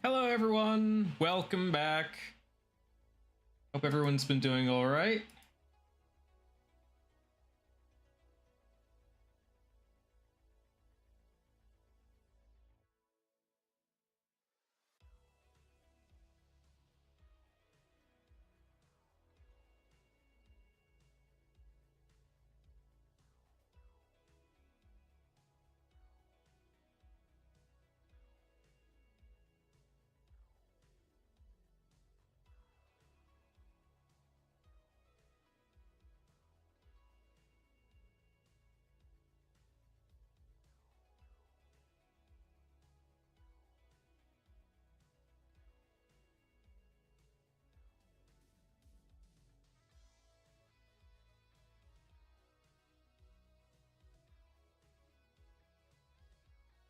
Hello everyone, welcome back. Hope everyone's been doing all right.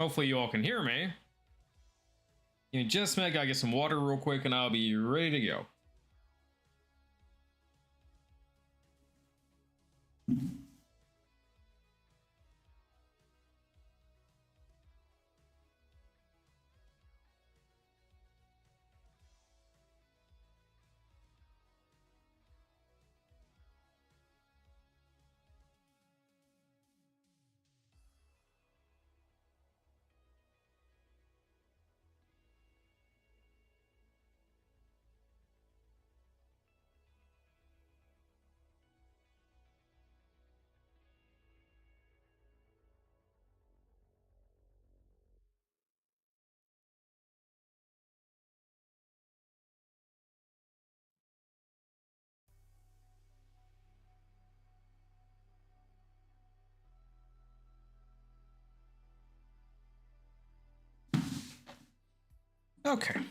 Hopefully you all can hear me. Give me just a minute, gotta get some water real quick and I'll be ready to go. Okay.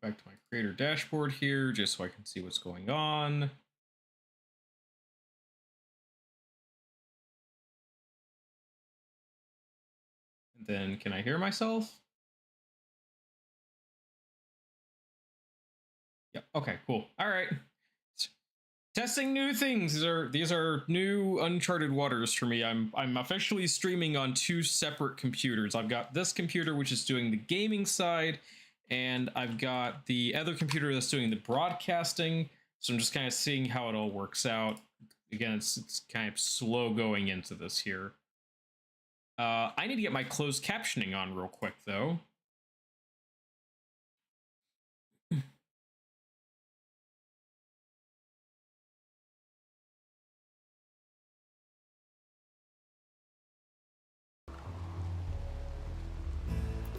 Go back to my creator dashboard here just so I can see what's going on. And then can I hear myself? Yep. Okay, cool. All right. Testing new things. These are new uncharted waters for me. I'm officially streaming on two separate computers. I've got this computer which is doing the gaming side, and I've got the other computer that's doing the broadcasting. So I'm just kind of seeing how it all works out. Again, it's kind of slow going into this here. I need to get my closed captioning on real quick though.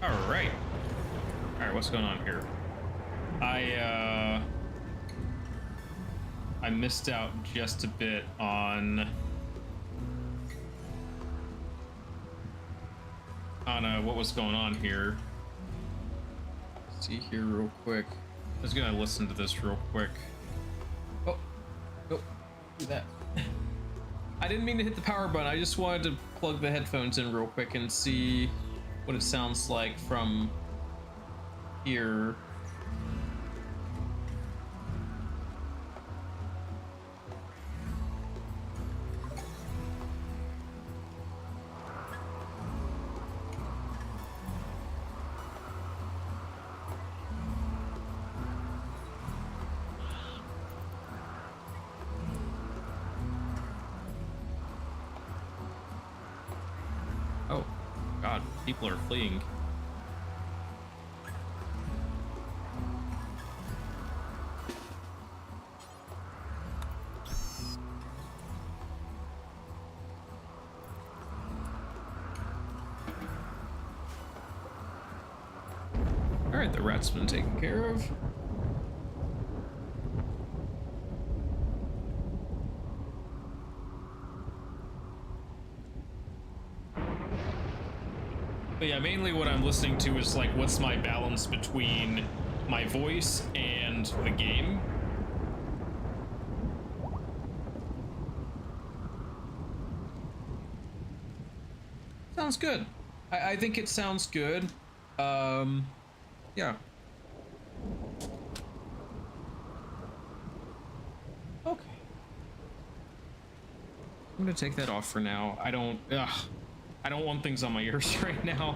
All right. All right, what's going on here? I missed out just a bit on what was going on here. Let's see here real quick. I was gonna listen to this real quick. Oh, do that. I didn't mean to hit the power button. I just wanted to plug the headphones in real quick and see what it sounds like from here. Oh, God, people are fleeing. All right, the rat's been taken care of. But yeah, mainly what I'm listening to is like, what's my balance between my voice and the game. Sounds good. I think it sounds good. Yeah. Okay. I'm gonna take that off for now. I don't want things on my ears right now.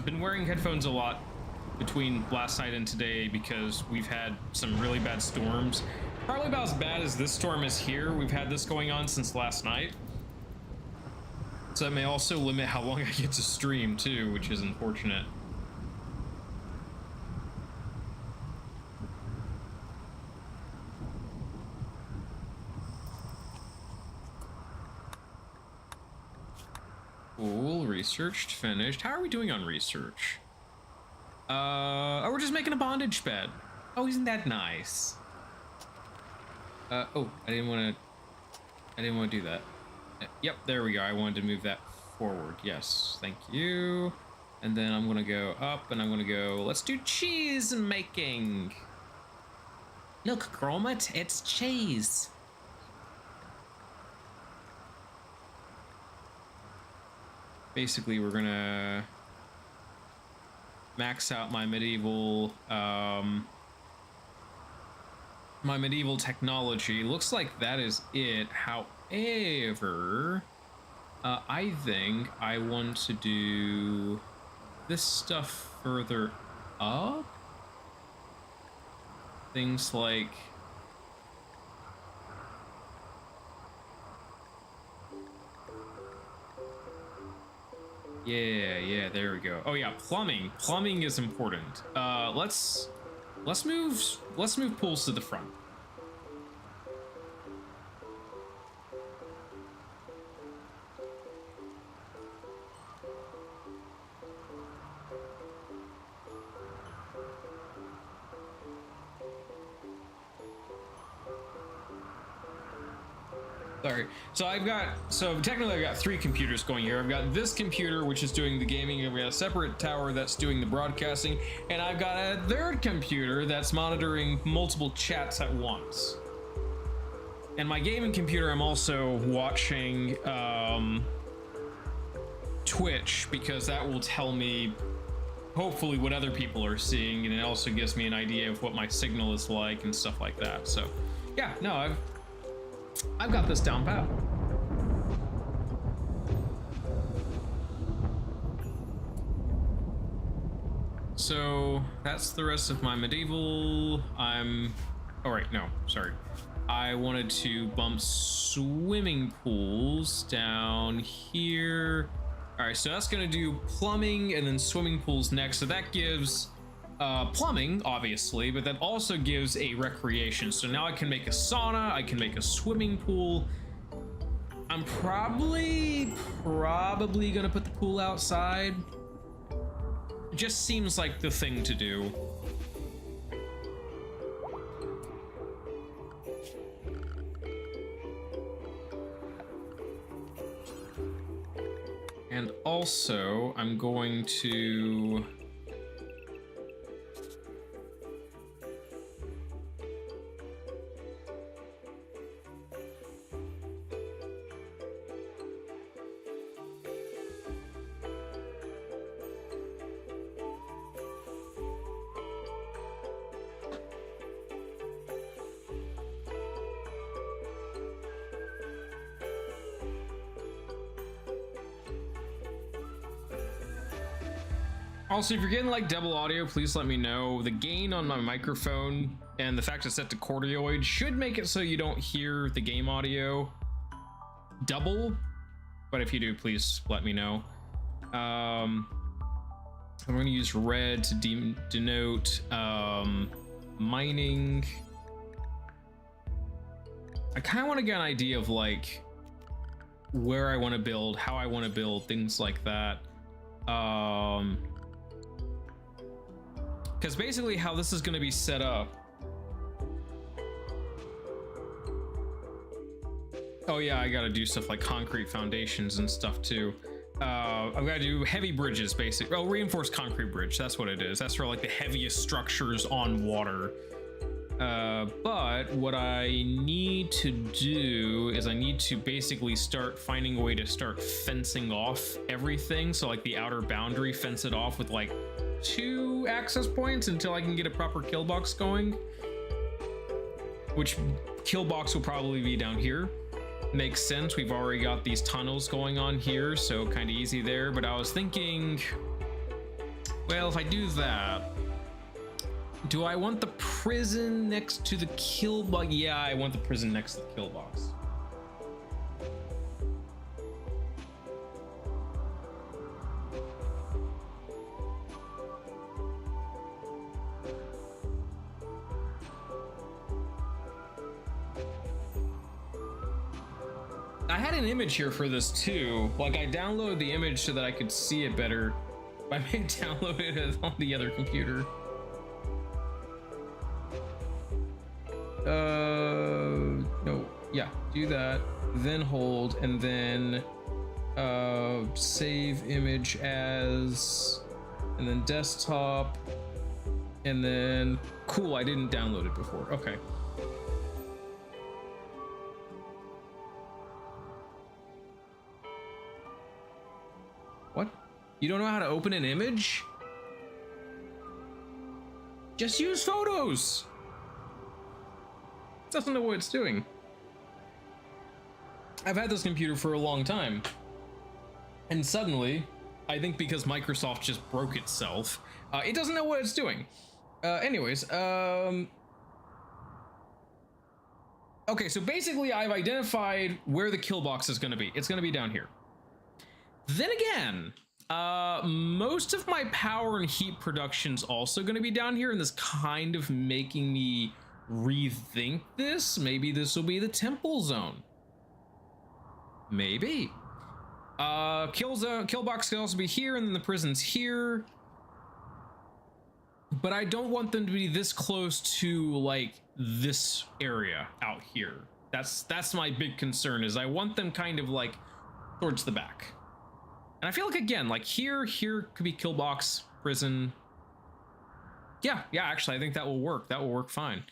Been wearing headphones a lot between last night and today because we've had some really bad storms. Probably about as bad as this storm is here. We've had this going on since last night. So that may also limit how long I get to stream too, which is unfortunate. Cool, researched, finished. How are we doing on research? Oh, we're just making a bondage bed. Oh, isn't that nice? Oh, I didn't want to do that. Yep, there we go. I wanted to move that forward. Yes, thank you. And then I'm gonna go up and I'm gonna go, let's do cheese making. Look, Gromit, it's cheese. Basically, we're gonna max out my medieval technology. Looks like that is it. However, I think I want to do this stuff further up. Things like yeah, there we go. Oh yeah, plumbing. Plumbing is important. Let's move pools to the front. Sorry. So technically I've got 3 computers going here. I've got this computer, which is doing the gaming, and we have a separate tower that's doing the broadcasting, and I've got a 3rd computer that's monitoring multiple chats at once. And my gaming computer, I'm also watching Twitch, because that will tell me hopefully what other people are seeing, and it also gives me an idea of what my signal is like and stuff like that. So yeah, no, I've got this down pat. So that's the rest of my medieval. Oh right, no, sorry. I wanted to bump swimming pools down here. All right, so that's gonna do plumbing and then swimming pools next. So that gives plumbing, obviously, but that also gives a recreation. So now I can make a sauna, I can make a swimming pool. I'm probably gonna put the pool outside. It just seems like the thing to do. And also, I'm going to also, if you're getting like double audio, please let me know. The gain on my microphone and the fact it's set to cordioid should make it so you don't hear the game audio double, but if you do, please let me know. I'm going to use red to denote mining. I kind of want to get an idea of like where I want to build, how I want to build, things like that. Because basically how this is going to be set up. Oh yeah, I got to do stuff like concrete foundations and stuff too. I've got to do heavy bridges, basically. Oh, reinforced concrete bridge. That's what it is. That's for like the heaviest structures on water. But what I need to do is I need to basically start finding a way to start fencing off everything. So like the outer boundary, fence it off with like 2 access points until I can get a proper kill box going. Which kill box will probably be down here. Makes sense. We've already got these tunnels going on here, so kind of easy there. But I was thinking, well, if I do that, do I want the prison next to the kill box? Yeah, I want the prison next to the kill box. I had an image here for this too. Like I downloaded the image so that I could see it better. I may download it on the other computer. No, yeah, do that, then hold, and then save image as, and then desktop, and then cool, I didn't download it before. Okay. What? You don't know how to open an image? Just use photos. Doesn't know what it's doing. I've had this computer for a long time. And suddenly, I think because Microsoft just broke itself, it doesn't know what it's doing. Anyways, okay, so basically I've identified where the kill box is going to be. It's going to be down here. Then again, most of my power and heat production's also going to be down here, and this kind of making me rethink this. Maybe this will be the temple zone. Maybe. Kill box can also be here, and then the prison's here. But I don't want them to be this close to like this area out here. That's my big concern, is I want them kind of like towards the back. And I feel like, again, like here could be kill box, prison. Yeah, actually I think that will work. That will work fine.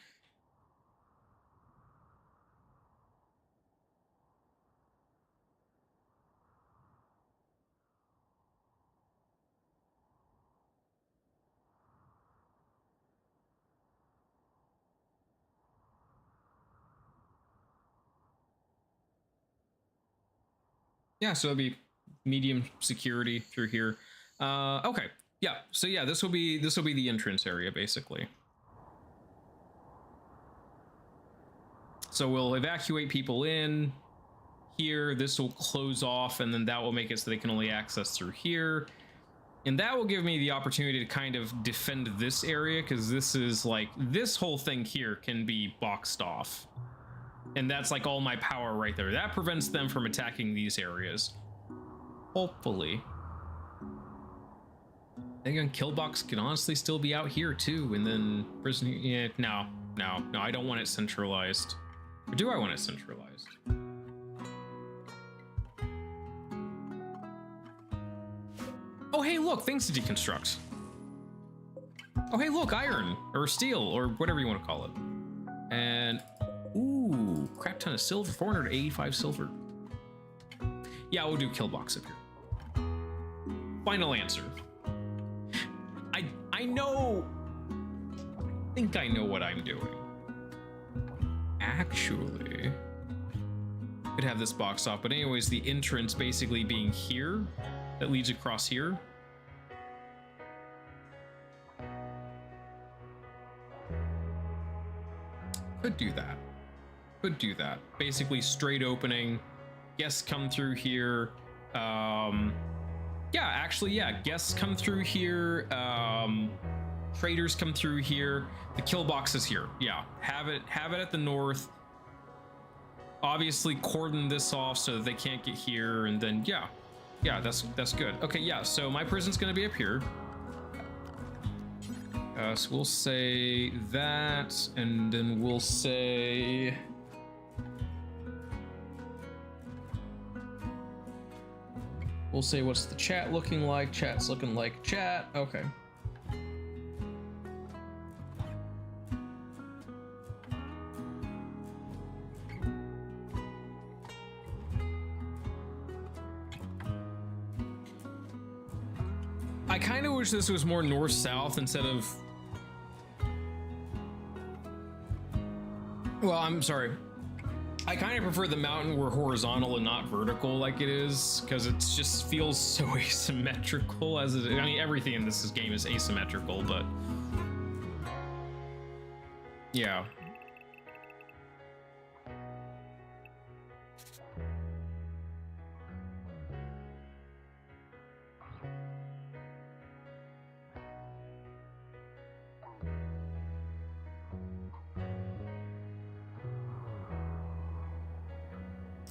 Yeah, so it'll be medium security through here. Okay, yeah. So yeah, this will be the entrance area basically. So we'll evacuate people in here. This will close off, and then that will make it so they can only access through here. And that will give me the opportunity to kind of defend this area, because this is like, this whole thing here can be boxed off. And that's like all my power right there. That prevents them from attacking these areas. Hopefully. Again, kill box can honestly still be out here too. And then prison, yeah, no, I don't want it centralized. Or do I want it centralized? Oh, hey, look, things to deconstruct. Oh, hey, look, iron or steel or whatever you want to call it. And ooh, crap ton of silver, 485 silver. Yeah, we'll do kill box up here. Final answer. I know. I think I know what I'm doing. Actually, could have this box off, but anyways, the entrance basically being here, that leads across here. Could do that. Could do that. Basically straight opening. Guests come through here. Yeah, actually, yeah. Guests come through here. Traders come through here. The kill box is here. Yeah, have it at the north. Obviously, cordon this off so that they can't get here, and then yeah, that's good. Okay, yeah. So my prison's gonna be up here. So we'll say that, and then we'll say. We'll say, what's the chat looking like? Chat's looking like chat. Okay. I kind of wish this was more north-south instead of... Well, I'm sorry. I kind of prefer the mountain were horizontal and not vertical like it is, because it just feels so asymmetrical as it, I mean, everything in this game is asymmetrical, but yeah.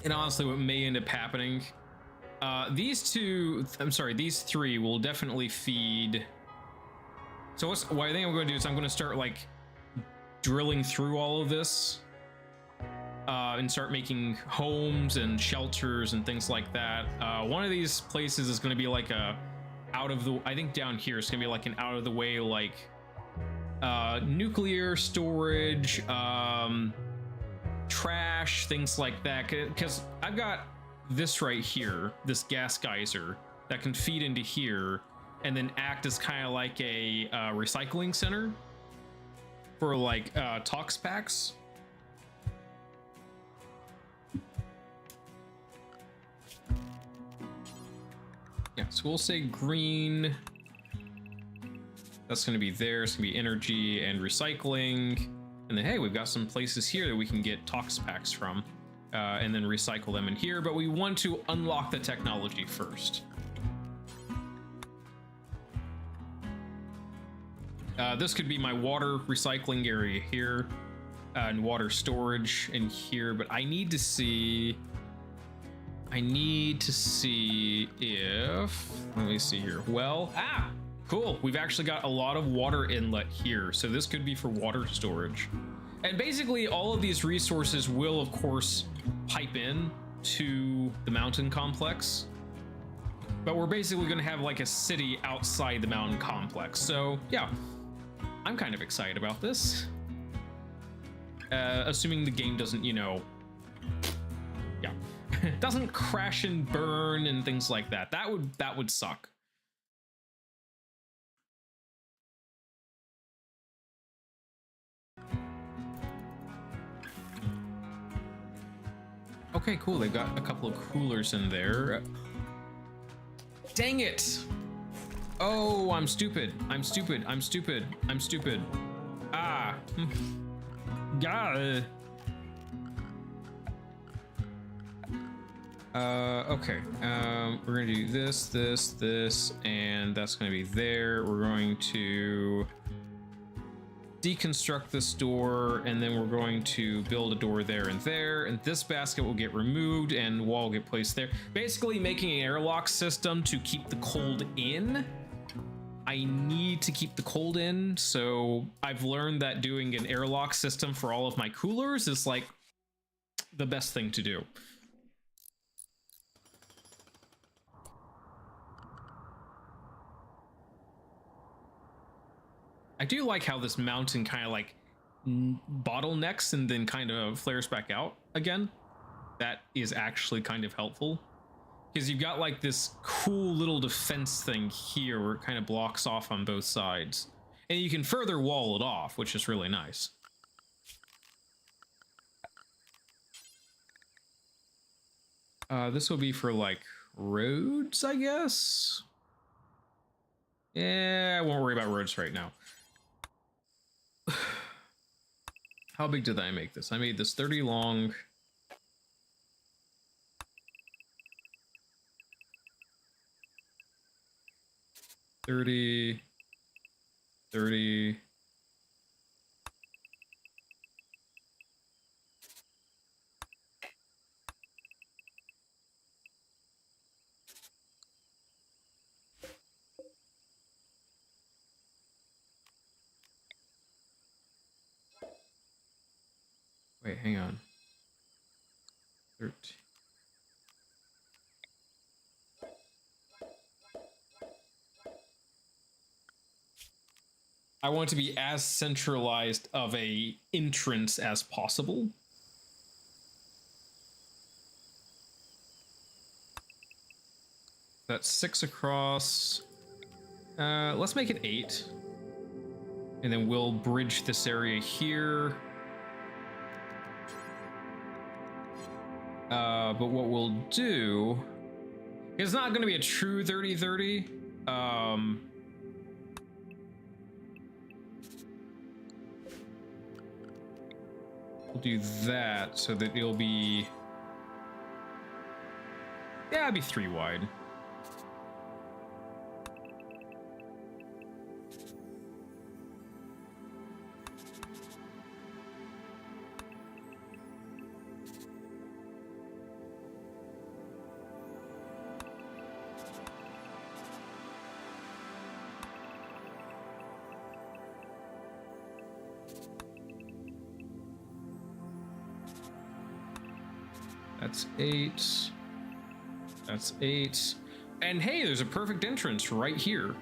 And honestly, what may end up happening, these three will definitely feed. So what I think I'm going to do is I'm going to start like drilling through all of this and start making homes and shelters and things like that. One of these places is going to be like a I think down here it's going to be like an out of the way, like nuclear storage, trash, things like that, because I've got this right here, this gas geyser that can feed into here and then act as kind of like a recycling center for like tox packs. Yeah, so we'll say green. That's going to be there. It's going to be energy and recycling. And then, hey, we've got some places here that we can get tox packs from and then recycle them in here. But we want to unlock the technology first. This could be my water recycling area here and water storage in here. But I need to see... if... Let me see here. Well, cool. We've actually got a lot of water inlet here. So this could be for water storage. And basically all of these resources will, of course, pipe in to the mountain complex. But we're basically going to have like a city outside the mountain complex. So yeah, I'm kind of excited about this. Assuming the game doesn't, you know, yeah, doesn't crash and burn and things like that. That would suck. Okay, cool. They've got a couple of coolers in there. Dang it! Oh, I'm stupid. I'm stupid. I'm stupid. I'm stupid. Ah. God. Okay. We're gonna do this, this, this, and that's gonna be there. We're going to deconstruct this door, and then we're going to build a door there and there, and this basket will get removed and wall will get placed there, basically making an airlock system to keep the cold in. I need to keep the cold in, so I've learned that doing an airlock system for all of my coolers is like the best thing to do. I do like how this mountain kind of like bottlenecks and then kind of flares back out again. That is actually kind of helpful because you've got like this cool little defense thing here where it kind of blocks off on both sides, and you can further wall it off, which is really nice. This will be for like roads, I guess. Yeah, I won't worry about roads right now. How big did I make this? I made this 30 long. $30. Wait, hang on. 13. I want to be as centralized of a entrance as possible. That's 6 across. Let's make it 8. And then we'll bridge this area here. But what we'll do, it's not going to be a true 30-30. We'll do that so that it'll be, yeah, it'll be 3 wide. That's 8. That's 8. And hey, there's a perfect entrance right here.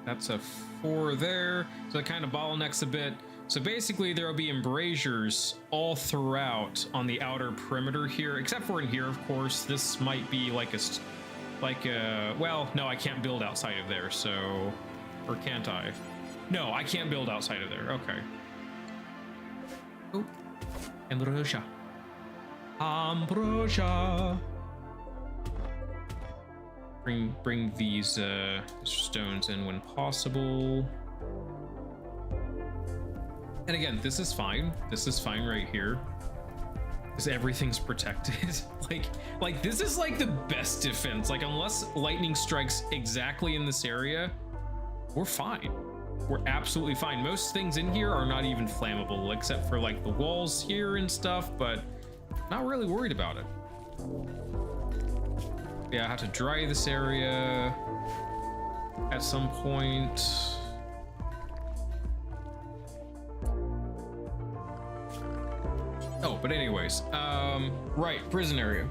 That's a 4 there. So it kind of bottlenecks a bit. So basically there will be embrasures all throughout on the outer perimeter here, except for in here, of course. This might be like a, well, no, I can't build outside of there, so, or can't I? No, I can't build outside of there, okay. Oh, ambrosia. Ambrosia. Bring these stones in when possible. And again, this is fine. This is fine right here. Because everything's protected. like this is like the best defense. Like unless lightning strikes exactly in this area, we're fine. We're absolutely fine. Most things in here are not even flammable, except for like the walls here and stuff, but not really worried about it. Yeah, I have to dry this area at some point. Oh, but anyways, right, prison area.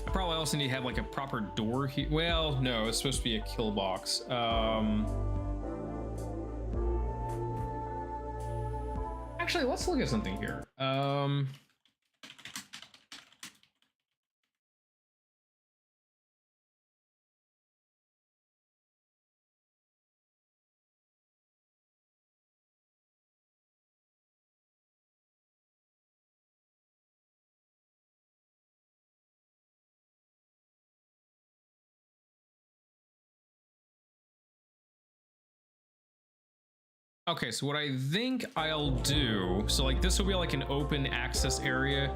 I probably also need to have like a proper door here. Well, no, it's supposed to be a kill box. Actually, let's look at something here. Okay, so what I think I'll do, so like this will be like an open access area,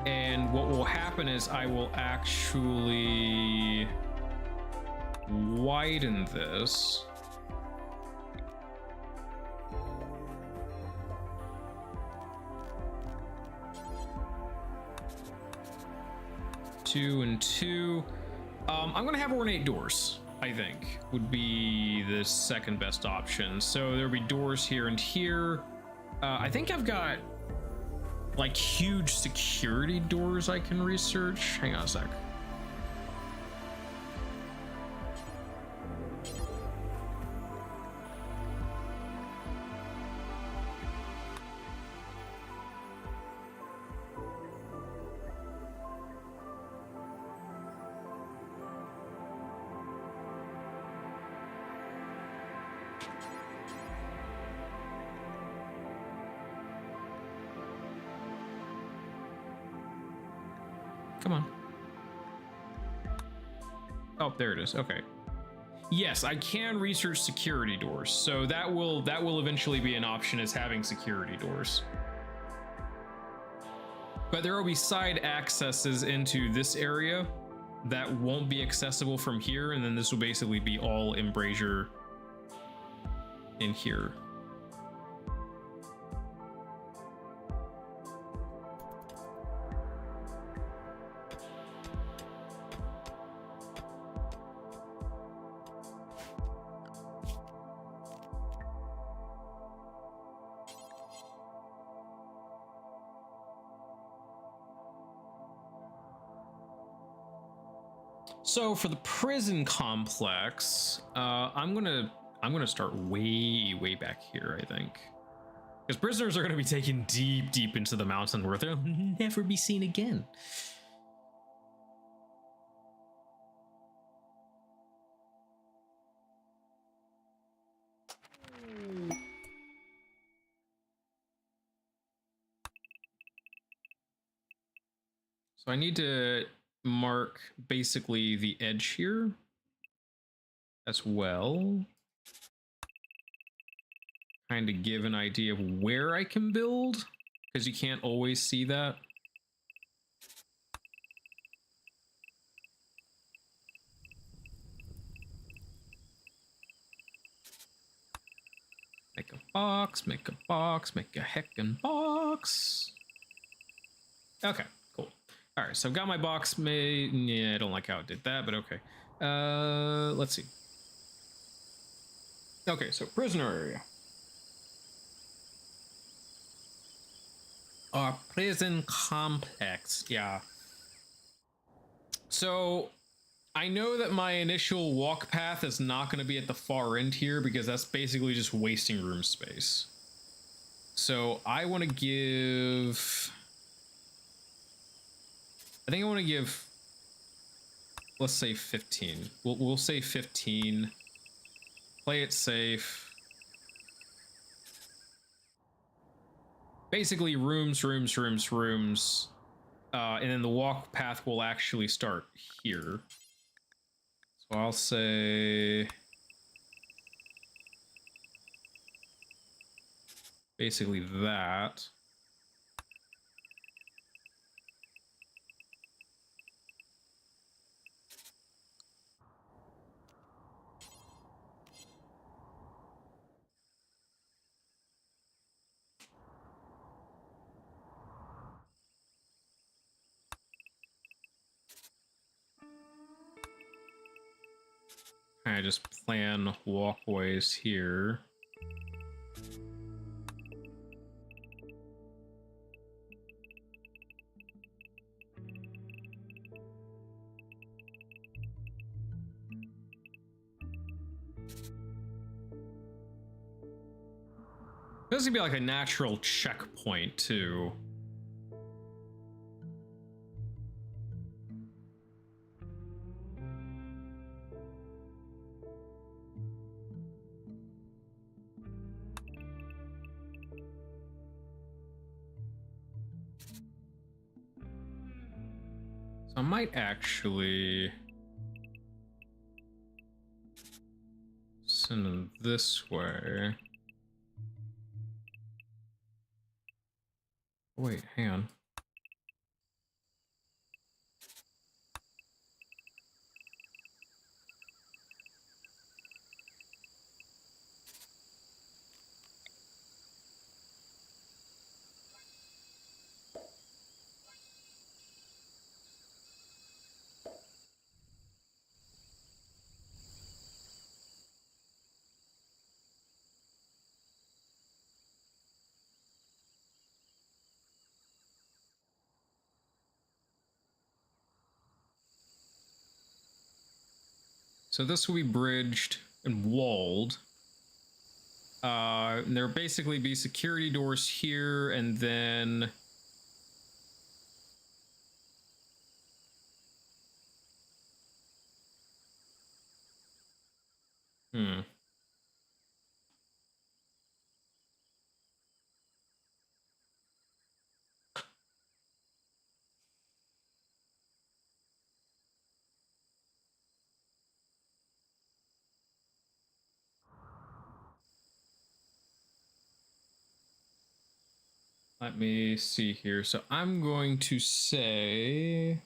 and what will happen is I will actually widen this. Two and two. I'm gonna have ornate doors. I think would be the second best option. So there'll be doors here and here. I think I've got like huge security doors I can research. Hang on a sec. Come on. Oh, there it is. Okay. Yes, I can research security doors. So that will eventually be an option, as having security doors. But there will be side accesses into this area that won't be accessible from here, and then this will basically be all embrasure in here. So for the prison complex, I'm gonna start way back here, I think, because prisoners are gonna be taken deep into the mountain where they'll never be seen again. So I need to mark basically the edge here as well. Kind of give an idea of where I can build, because you can't always see that. Make a box, make a box, make a heckin' box. Okay, cool. All right, so I've got my box made. Yeah, I don't like how it did that, but okay. Let's see. Okay, so prisoner area. Prison complex, yeah. So I know that my initial walk path is not going to be at the far end here because that's basically just wasting room space. So I want to give... I think I want to give... Let's say 15. We'll say 15. Play it safe. Basically rooms, rooms, rooms, rooms. And then the walk path will actually start here. So I'll say... basically that. I just plan walkways here. This would be like a natural checkpoint too. I might actually send them this way. Wait, hang on. So this will be bridged and walled. There'll basically be security doors here, and then... Let me see here. So I'm going to say...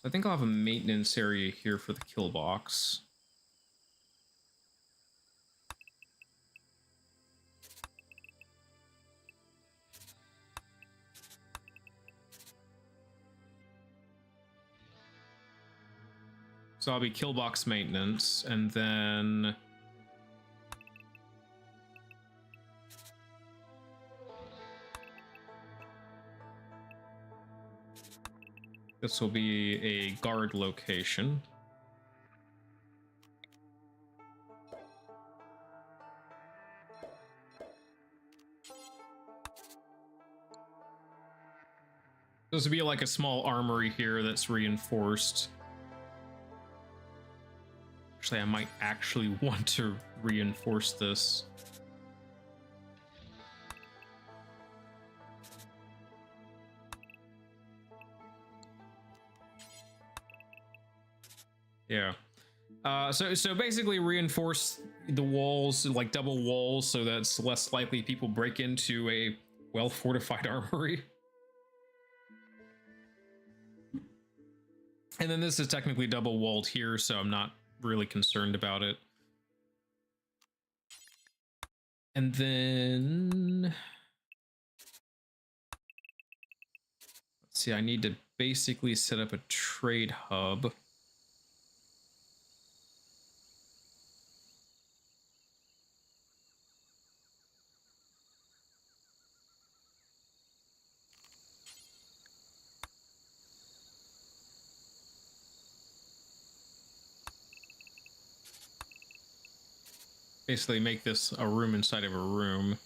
I think I'll have a maintenance area here for the kill box. So I'll be kill box maintenance, and then... this will be a guard location. This would be like a small armory here that's reinforced. Actually, I might actually want to reinforce this. Yeah. So basically reinforce the walls, like double walls, so that's less likely people break into a well-fortified armory. And then this is technically double walled here, so I'm not really concerned about it. And then... let's see, I need to basically set up a trade hub. basically make this a room inside of a room.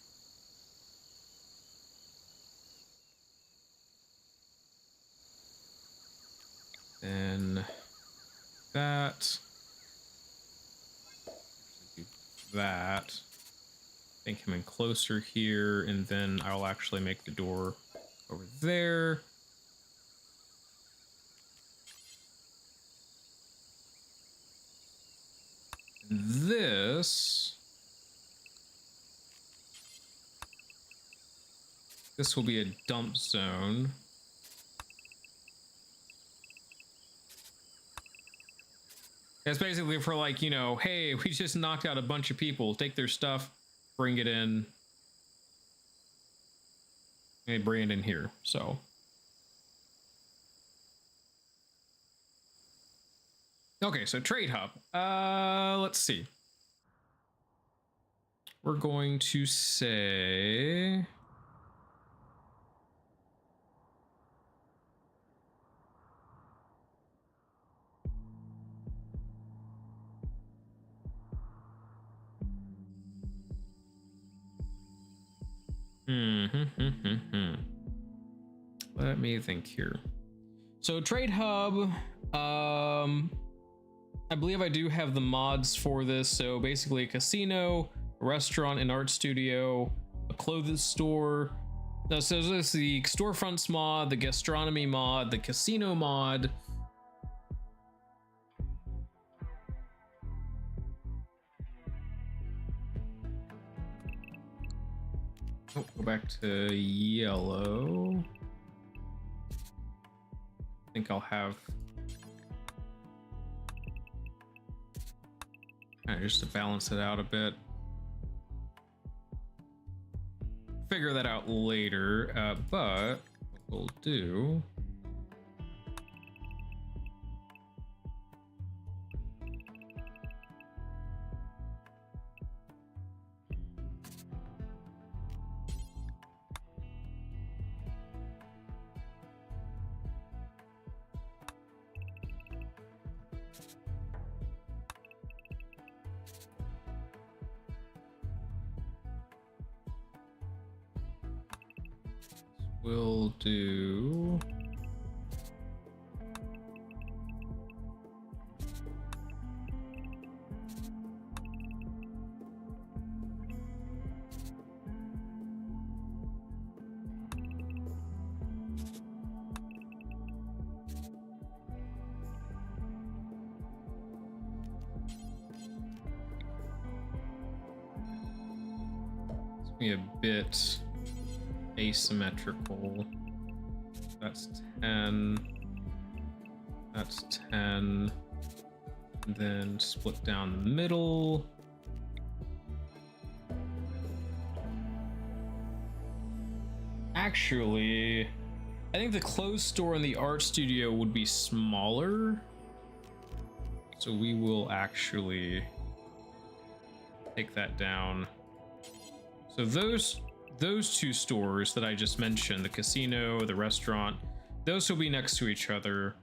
Then that. Do that. Then come in closer here, and then I'll actually make the door over there. This will be a dump zone. It's basically for, like, you know, hey, we just knocked out a bunch of people. Take their stuff, bring it in. And bring it in here, so. Okay, so trade hub. Let's see. We're going to say... Let me think here. So trade hub, I believe I do have the mods for this. So basically a casino, a restaurant, an art studio, a clothes store. So there's the storefronts mod, the gastronomy mod, the casino mod. Oh, go back to yellow. I think I'll have just to balance it out a bit. Figure that out later, but what we'll do. We'll do a bit asymmetrical. That's 10. That's 10. And then split down the middle. Actually, I think the clothes store and the art studio would be smaller. So we will actually take that down. So those two stores that I just mentioned, the casino, the restaurant, those will be next to each other.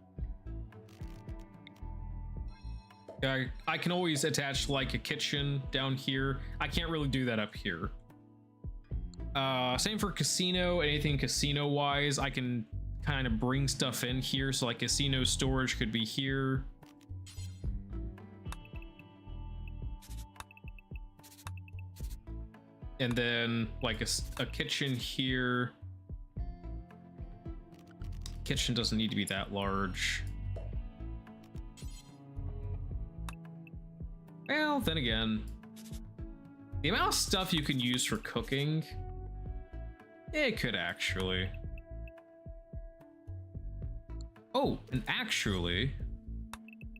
I can always attach like a kitchen down here. I can't really do that up here. Same for casino. Anything casino wise, I can kind of bring stuff in here. So like casino storage could be here. And then like a kitchen here. Kitchen doesn't need to be that large. Well, then again, the amount of stuff you can use for cooking, it could actually. Oh, and actually,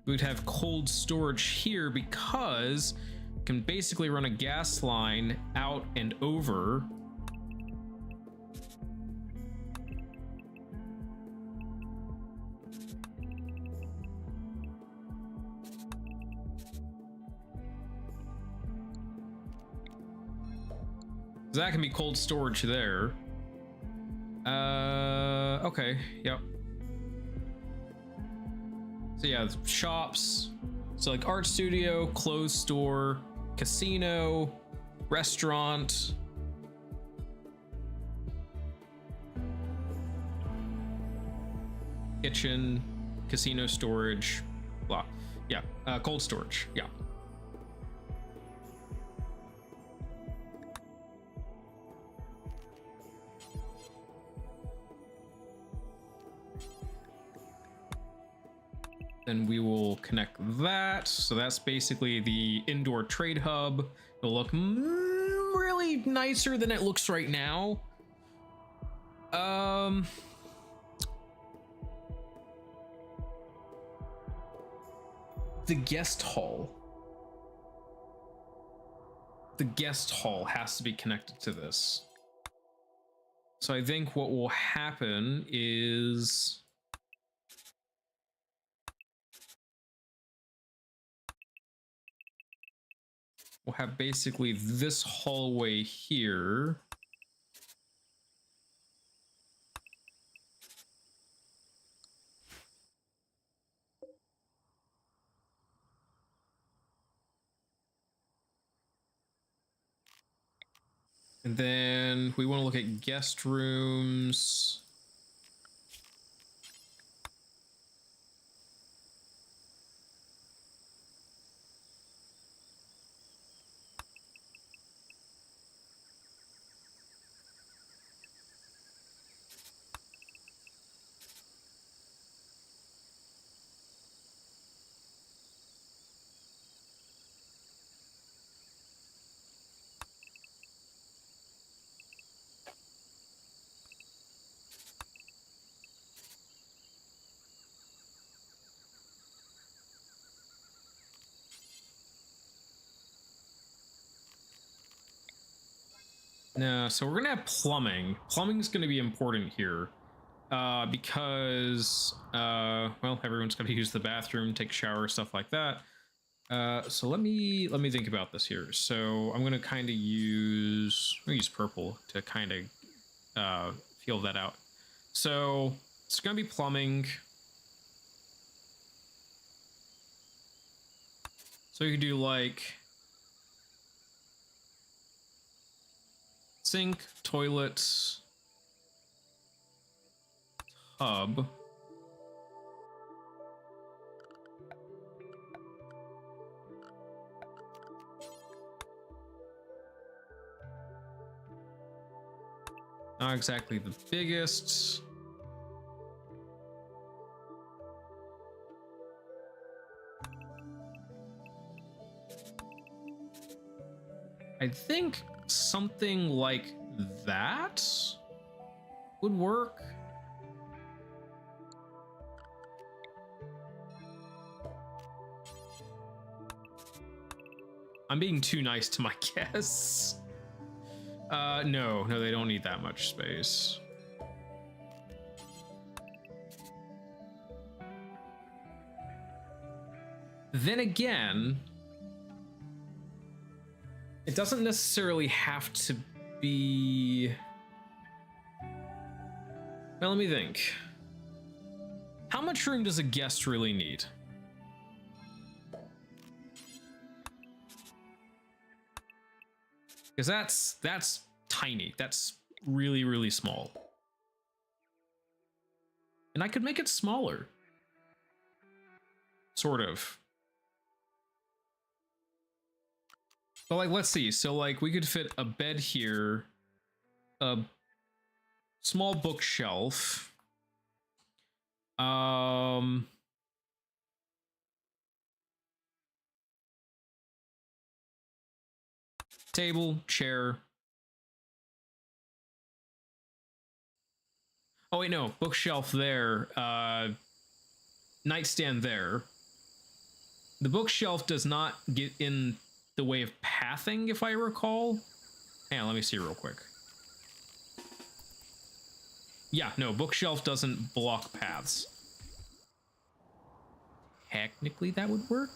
we'd have cold storage here because can basically run a gas line out and over. So that can be cold storage there. Okay, yep. So yeah, shops. So like art studio, clothes store, casino, restaurant, kitchen, casino storage, blah. Yeah, cold storage, yeah. Then we will connect that. So that's basically the indoor trade hub. It'll look really nicer than it looks right now. The guest hall. The guest hall has to be connected to this. So I think what will happen is we'll have basically this hallway here. And then we want to look at guest rooms. No, so we're gonna have plumbing. Plumbing's gonna be important here, because well, everyone's gonna use the bathroom, take a shower, stuff like that. So let me think about this here. So I'm gonna kind of use purple to kind of feel that out. So it's gonna be plumbing. So you could do like sink, toilets, tub. Not exactly the biggest. I think something like that would work. I'm being too nice to my guests. No, they don't need that much space. Then again, it doesn't necessarily have to be... Now let me think. How much room does a guest really need? Because that's tiny. That's really, really small. And I could make it smaller. Sort of. But like, let's see. So like we could fit a bed here, a small bookshelf, table, chair. Oh wait, no, bookshelf there, nightstand there. The bookshelf does not get in the way of pathing, if I recall. Hang on, let me see real quick. Yeah, no, bookshelf doesn't block paths. Technically, that would work.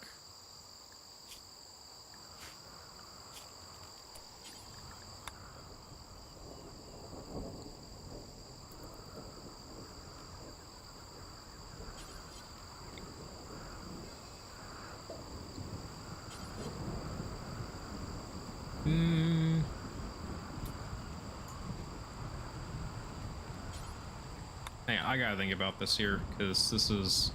Hey, I gotta think about this here, because this is...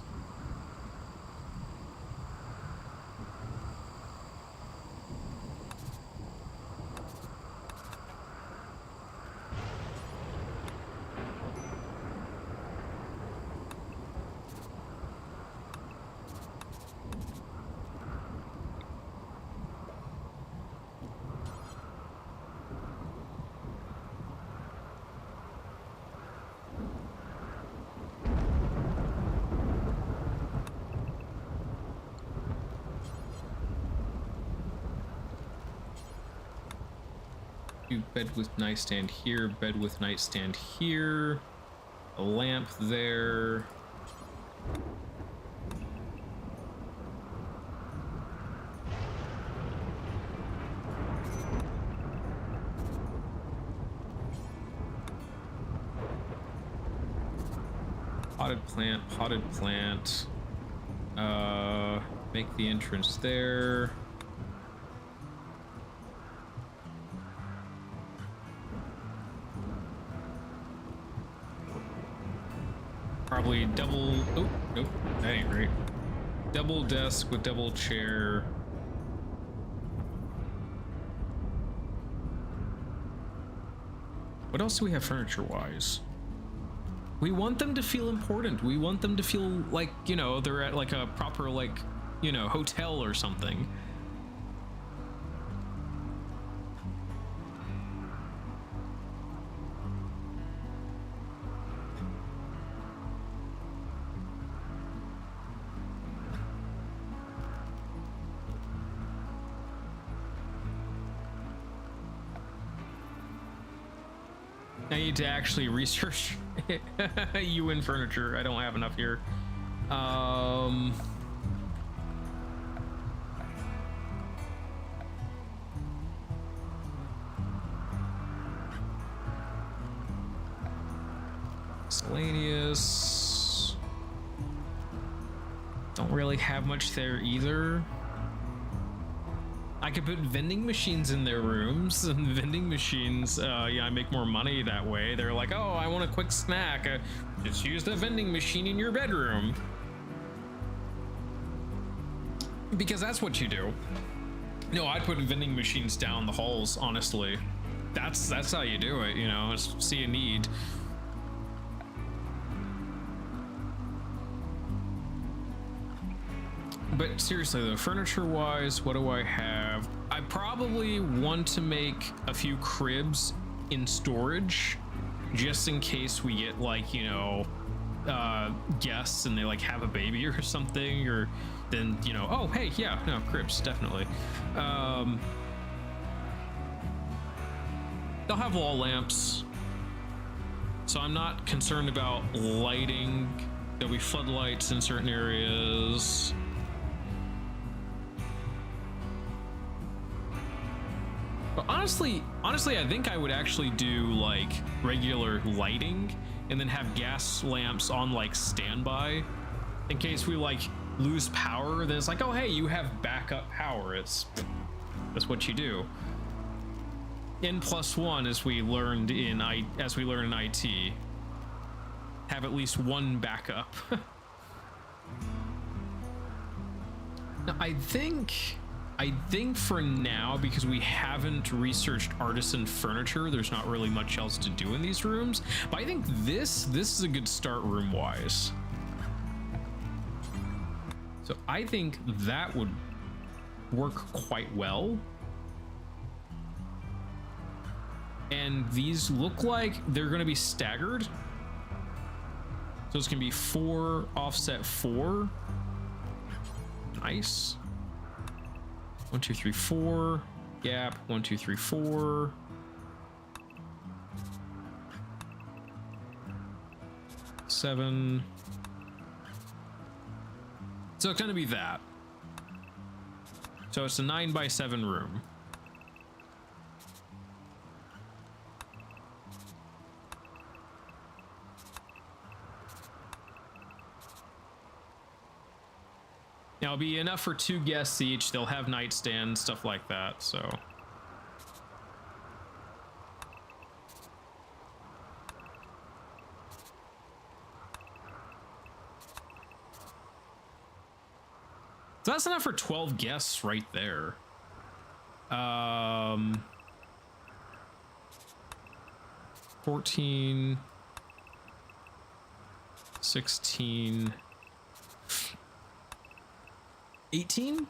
Bed with nightstand here, bed with nightstand here, a lamp there. Potted plant, potted plant. Make the entrance there. Probably double, oh, nope, that ain't right. Double desk with double chair. What else do we have furniture-wise? We want them to feel important. We want them to feel like, you know, they're at like a proper, like, you know, hotel or something. I need to actually research UN furniture. I don't have enough here. Miscellaneous. Don't really have much there either. I could put vending machines in their rooms, and vending machines, yeah, I make more money that way. They're like, oh, I want a quick snack. Just use the vending machine in your bedroom. Because that's what you do. No, I'd put vending machines down the halls, honestly. That's how you do it, you know, see a need. But seriously though, furniture wise, what do I have? I probably want to make a few cribs in storage just in case we get like, you know, guests and they like have a baby or something, or then, you know, oh hey, yeah, no, cribs, definitely. They'll have wall lamps, so I'm not concerned about lighting. There'll be floodlights in certain areas. But honestly, I think I would actually do like regular lighting and then have gas lamps on like standby in case we like lose power. Then it's like, oh hey, you have backup power. That's what you do. N+1, as we learned in IT, have at least one backup. Now, I think for now, because we haven't researched artisan furniture, there's not really much else to do in these rooms. But I think this is a good start room wise. So I think that would work quite well. And these look like they're going to be staggered. So it's going to be 4 offset 4. Nice. 1, 2, 3, 4. Gap. 1, 2, 3, 4. Seven. So it's going to be that. So it's a 9x7 room. Now it'll be enough for 2 guests each. They'll have nightstands, stuff like that, so. So that's enough for 12 guests right there. 14, 16, 18.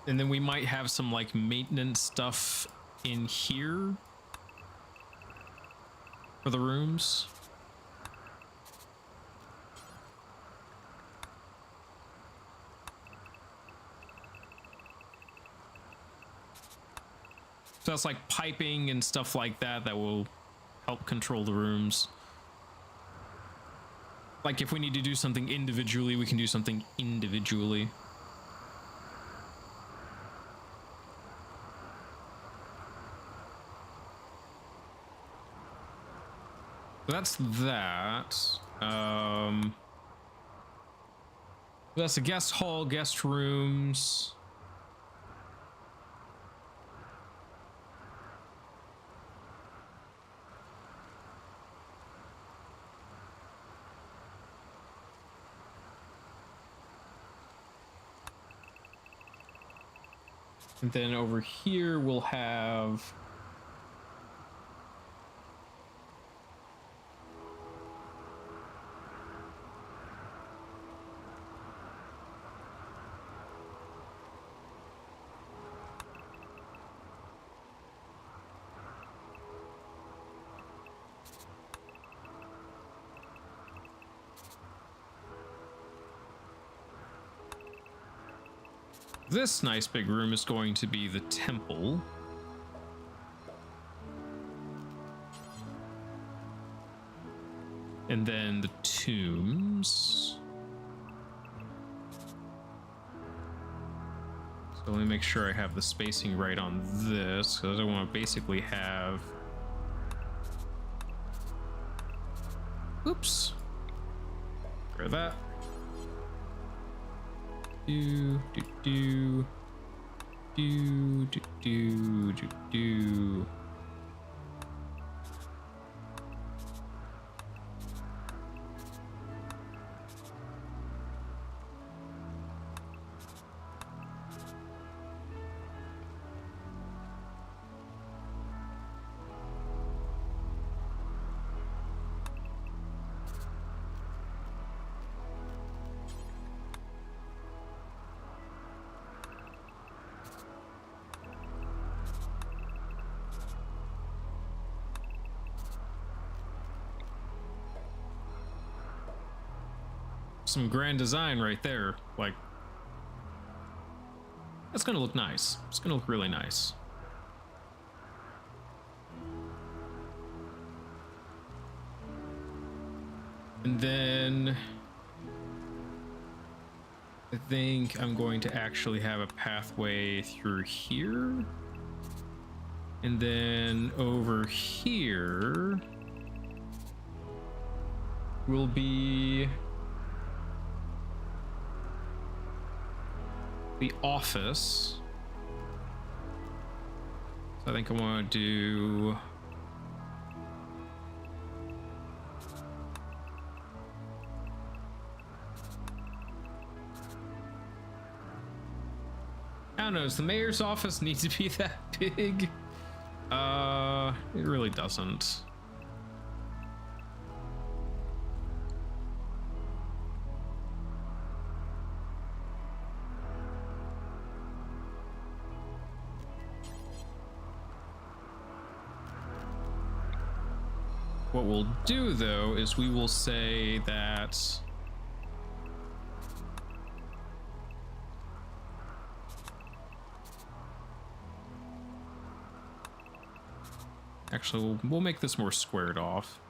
And then we might have some like maintenance stuff in here for the rooms. So that's like piping and stuff like that that will help control the rooms. Like if we need to do something individually, we can do something individually. So that's that. That's a guest hall, guest rooms. And then over here we'll have this nice big room is going to be the temple. And then the tombs. So let me make sure I have the spacing right on this, because I want to basically have... Oops. Grab that. Do. Some grand design right there. Like, that's gonna look nice. It's gonna look really nice. And then I think I'm going to actually have a pathway through here. And then over here will be the office. So I think I want to do I don't know, does the mayor's office need to be that big? It really doesn't. What we'll do though is we will say that actually we'll make this more squared off.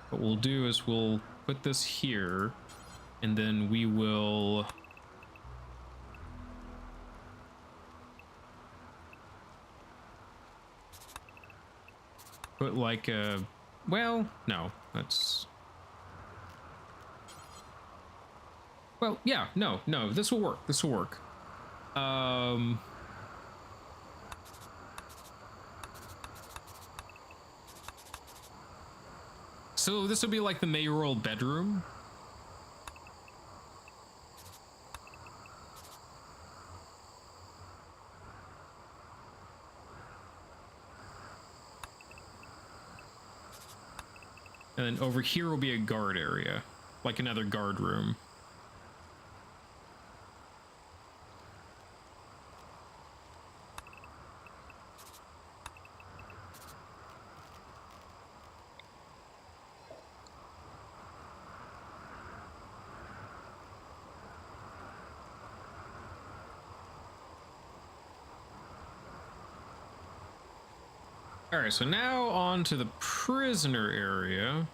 What we'll do is we'll put this here and then we will put like a, well, no, that's Well, yeah, no, this will work. This will work. So this would be like the mayoral bedroom. And then over here will be a guard area, like another guard room. All right, so now on to the prisoner area.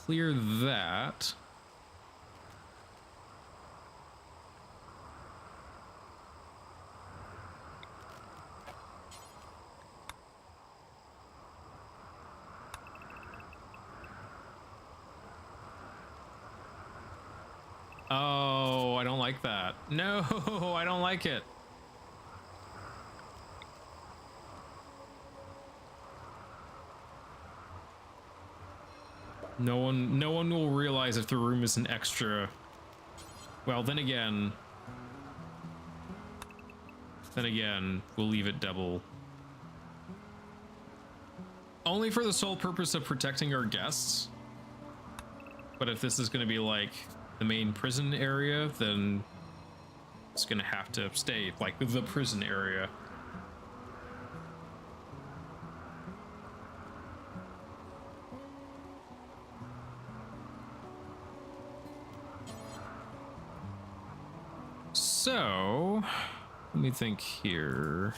Clear that. Oh, I don't like that. No, I don't like it. No one will realize if the room is an extra. Well, then again, we'll leave it double. Only for the sole purpose of protecting our guests. But if this is going to be like the main prison area, then it's going to have to stay like the prison area. So, let me think here.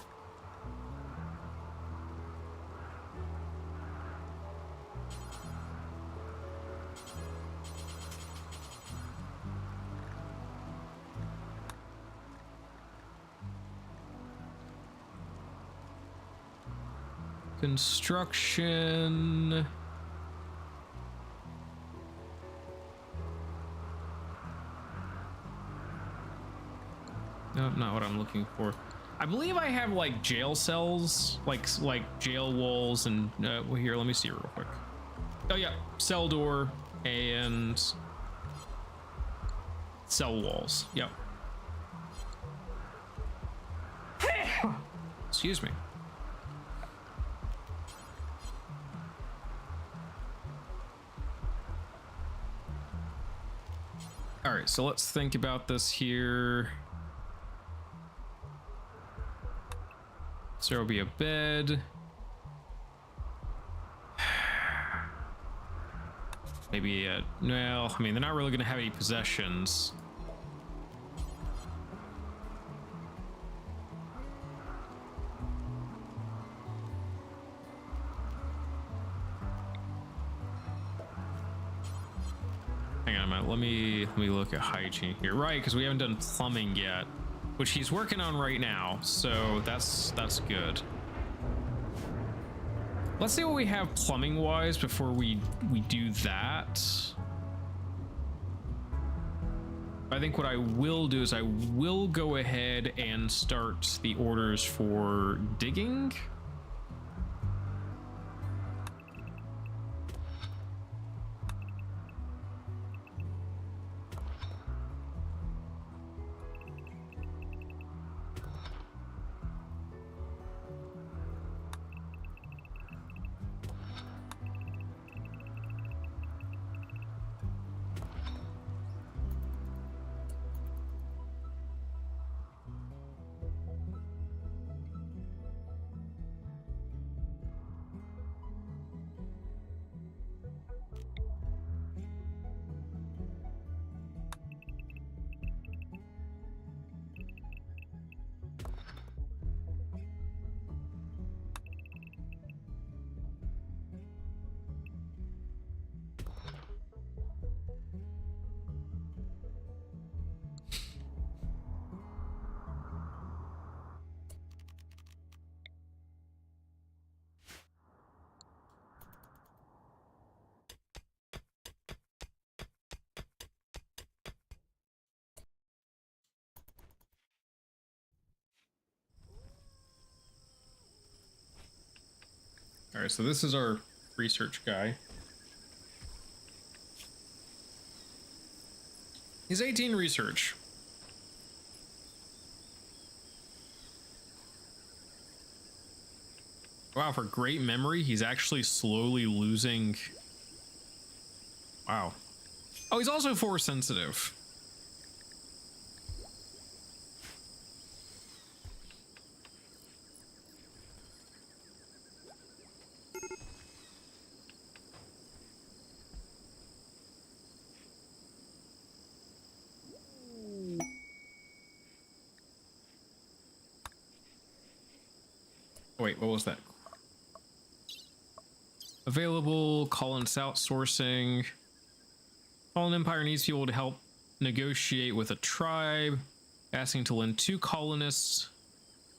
Construction. No, not what I'm looking for. I believe I have like jail cells, like jail walls, and well, here, let me see real quick. Oh yeah, cell door and cell walls. Yep. Excuse me. All right, so let's think about this here. So there will be a bed. Maybe well, I mean, they're not really gonna have any possessions. Hang on a minute, let me look at hygiene here. Right, because we haven't done plumbing yet, which he's working on right now, so that's good. Let's see what we have plumbing wise before we do that. I think what I will do is I will go ahead and start the orders for digging. All right, so this is our research guy. He's 18 research. Wow, for great memory, he's actually slowly losing. Wow. Oh, he's also force sensitive. Wait, what was that? Available, colonists outsourcing. Fallen Empire needs people to help negotiate with a tribe, asking to lend 2 colonists,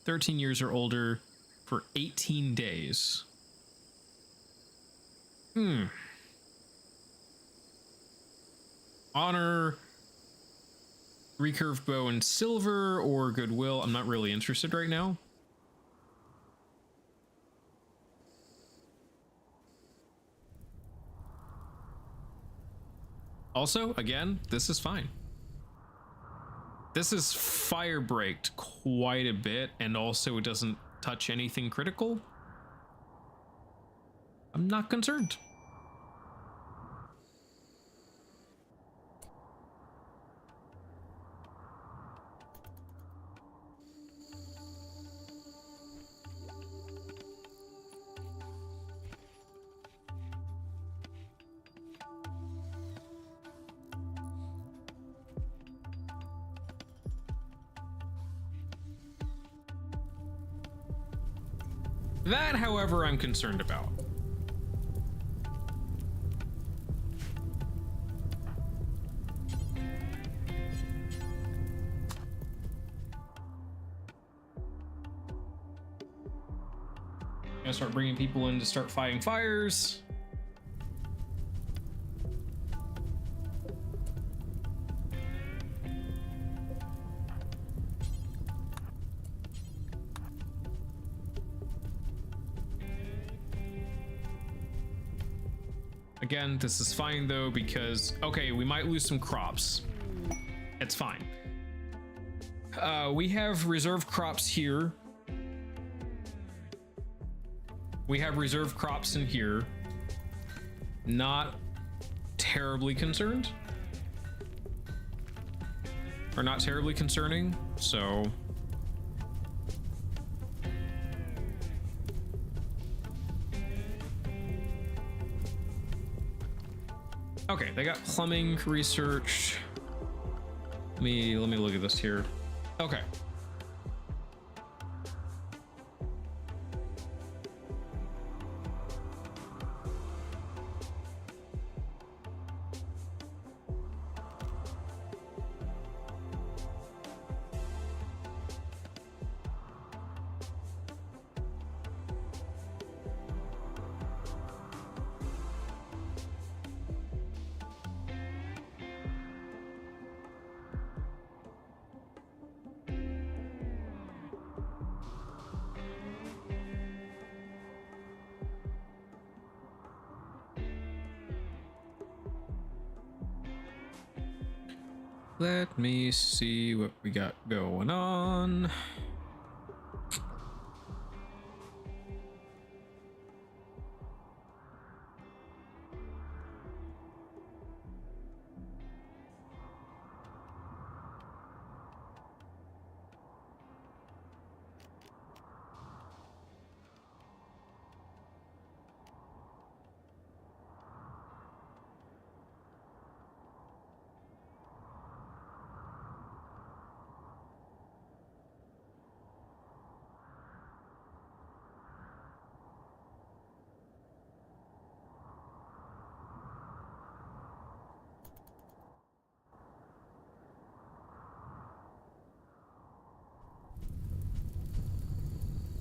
13 years or older, for 18 days. Honor, recurved bow and silver, or goodwill. I'm not really interested right now. Also, again, this is fine. This is fire braked quite a bit, and also it doesn't touch anything critical. I'm not concerned. That, however, I'm concerned about. Gonna start bringing people in to start fighting fires. Again, this is fine though, because, okay, we might lose some crops. It's fine. We have reserve crops here. We have reserve crops in here. Not terribly concerned. Or not terribly concerning, so... Okay, they got plumbing research. Let me look at this here. Okay. Let me see what we got going on.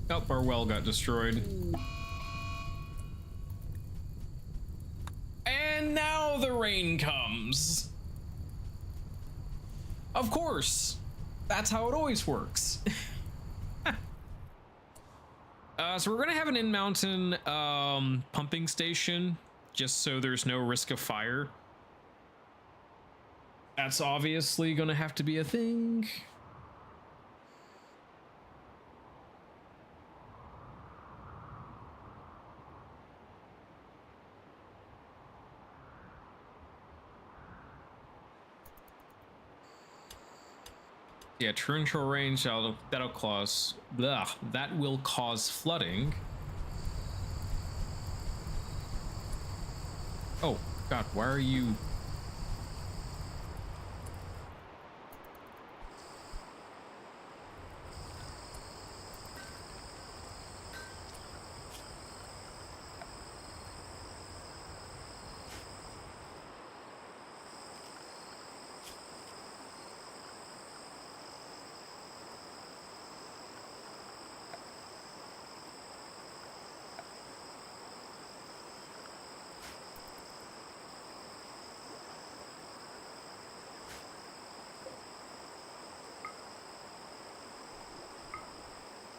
Oh, our well got destroyed. And now the rain comes. Of course. That's how it always works. So we're gonna have an in-mountain pumping station, just so there's no risk of fire. That's obviously gonna have to be a thing. Yeah, torrential range, that'll cause, that will cause flooding. Oh, God, why are you...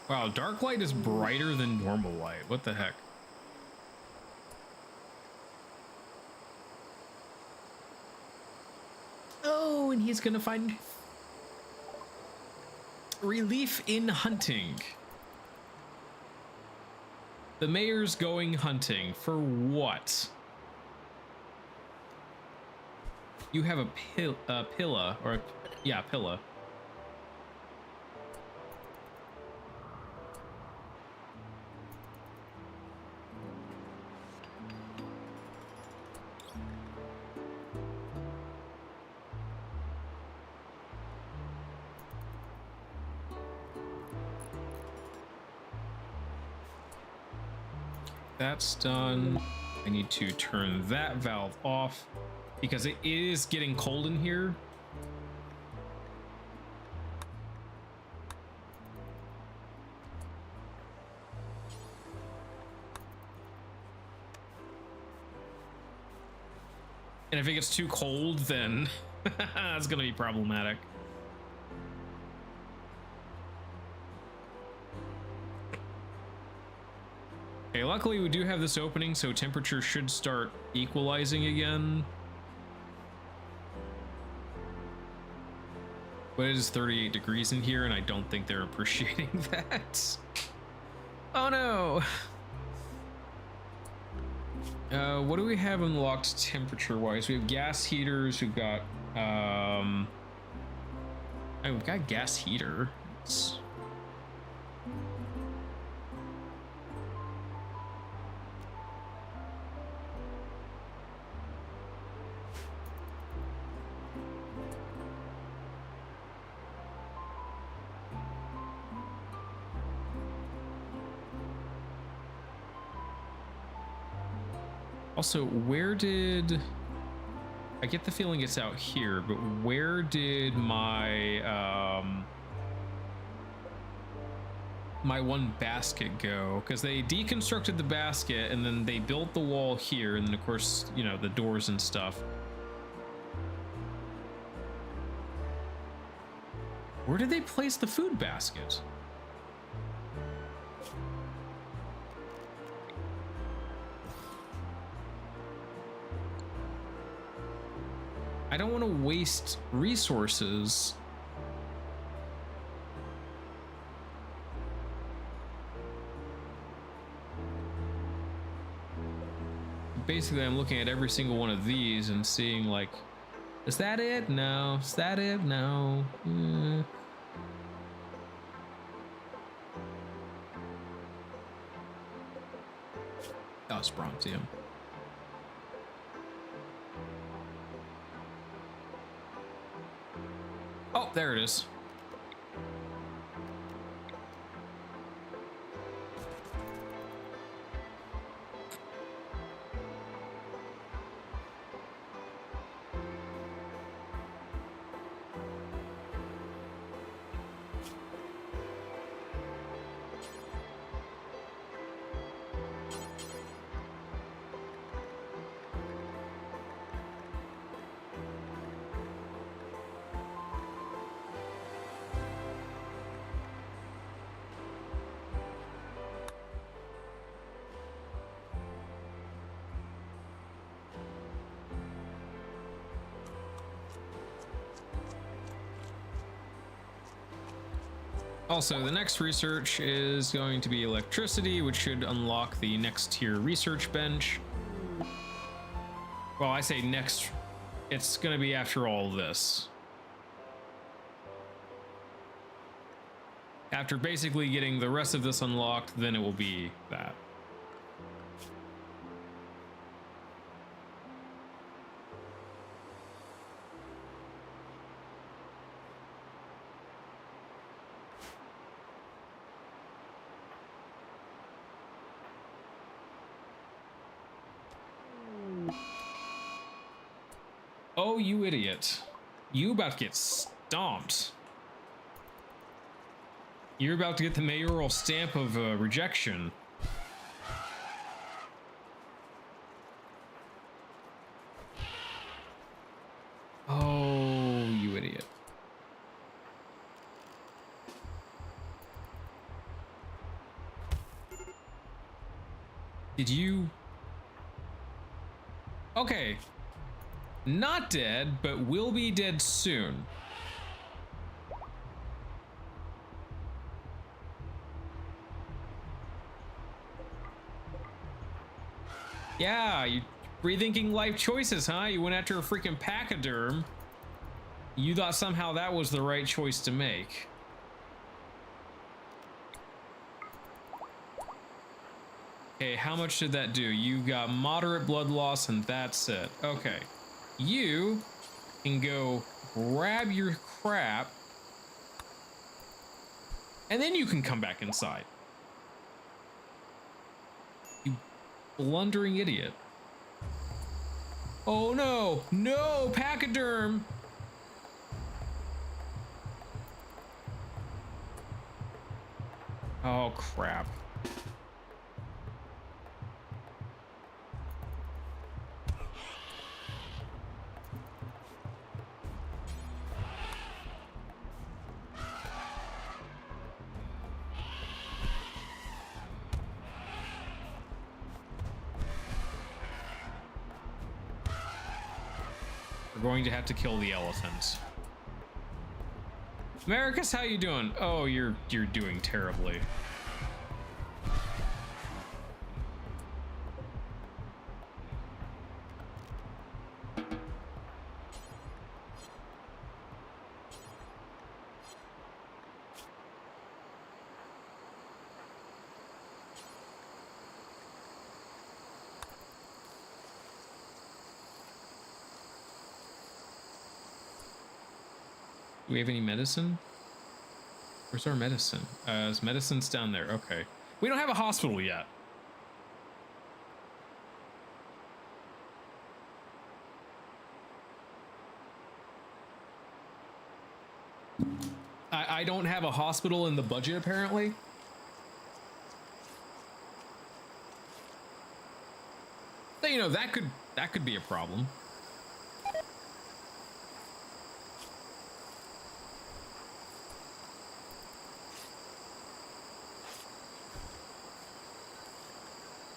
Wow, dark light is brighter than normal light. What the heck? Oh, and he's gonna find relief in hunting. The mayor's going hunting. For what? You have a pilla, or yeah, pilla. That's done. I need to turn that valve off because it is getting cold in here. And if it gets too cold, then that's gonna be problematic. Okay, luckily we do have this opening, so temperature should start equalizing again. But it is 38 degrees in here, and I don't think they're appreciating that. Oh no! What do we have unlocked temperature-wise? We have gas heaters, we've got, oh, we've got gas heater. It's... Also, where did... I get the feeling it's out here, but where did my my one basket go? Because they deconstructed the basket and then they built the wall here, and then of course, you know, the doors and stuff. Where did they place the food basket? I don't want to waste resources. Basically, I'm looking at every single one of these and seeing, like, is that it? No. Is that it? No. Oh, it's Brontium. Oh, there it is. Also, the next research is going to be electricity, which should unlock the next tier research bench. Well, I say next, it's going to be after all this. After basically getting the rest of this unlocked, then it will be that. Oh, you idiot. You about to get stomped. You're about to get the mayoral stamp of rejection. Oh, you idiot. Did you... Okay. Not dead, but will be dead soon. Yeah, you rethinking life choices, huh? You went after a freaking pachyderm. You thought somehow that was the right choice to make. Okay, how much did that do? You got moderate blood loss and that's it. Okay. You can go grab your crap and then you can come back inside. You blundering idiot. Oh no, no, pachyderm. Oh crap. We're going to have to kill the elephant. Americus, how you doing? Oh, you're doing terribly. Do we have any medicine? Where's our medicine? His medicine's down there. Okay. We don't have a hospital yet. I don't have a hospital in the budget, apparently. So, you know, that could be a problem.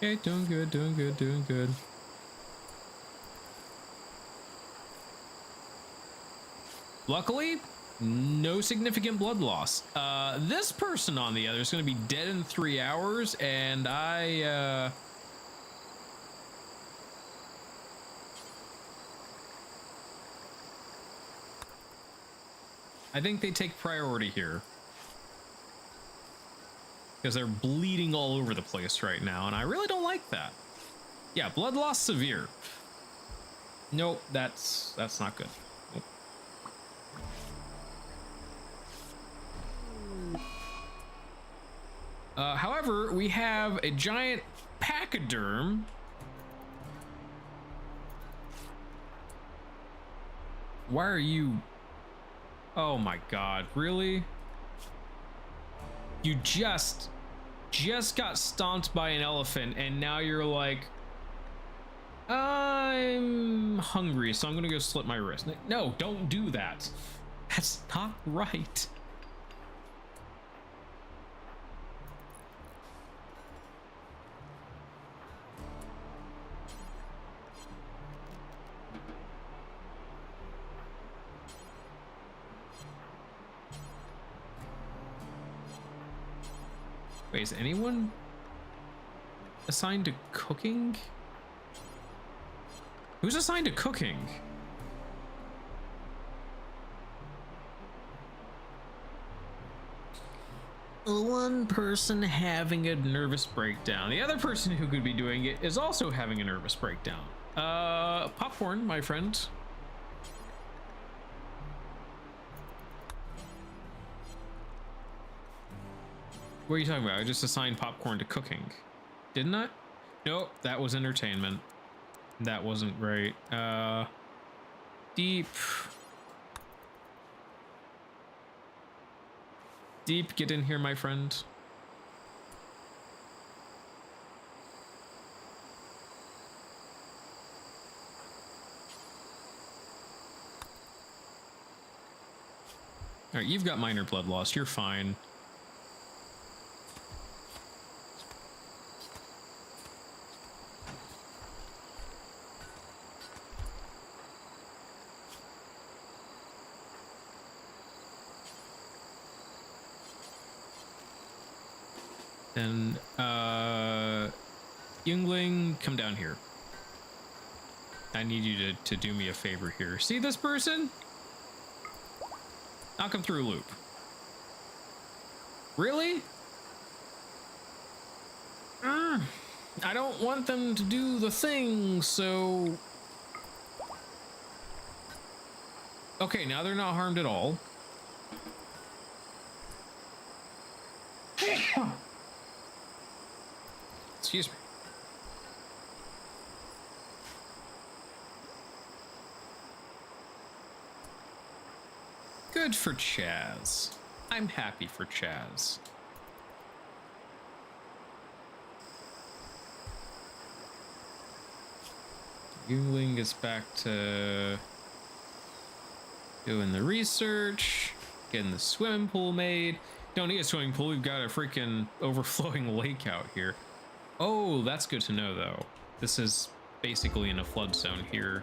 Okay, doing good, doing good, doing good. Luckily, no significant blood loss. This person on the other is going to be dead in 3 hours, and I think they take priority here. Because they're bleeding all over the place right now, and I really don't like that. Yeah, blood loss severe. Nope, that's not good. Nope. However, we have a giant pachyderm. Why are you... Oh my god, really? You just got stomped by an elephant and now you're like, I'm hungry, so I'm gonna go slit my wrist. No, don't do that. That's not right. Wait, is anyone assigned to cooking? Who's assigned to cooking? One person having a nervous breakdown. The other person who could be doing it is also having a nervous breakdown. Popcorn, my friend. What are you talking about? I just assigned popcorn to cooking. Didn't I? Nope, that was entertainment. That wasn't right. Deep. Deep, get in here, my friend. All right, you've got minor blood loss. You're fine. Then, Youngling, come down here. I need you to do me a favor here. See this person? Knock him through a loop. Really? I don't want them to do the thing, so... Okay, now they're not harmed at all. Excuse me. Good for Chaz. I'm happy for Chaz. Youngling gets back to doing the research, getting the swimming pool made. Don't need a swimming pool, we've got a freaking overflowing lake out here. Oh, that's good to know, though. This is basically in a flood zone here.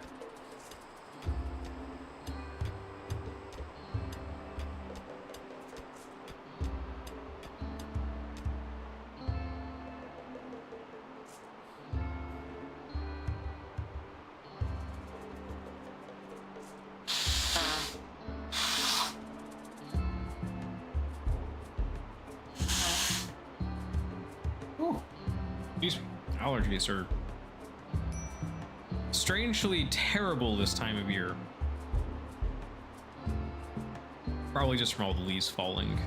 These allergies are strangely terrible this time of year. Probably just from all the leaves falling.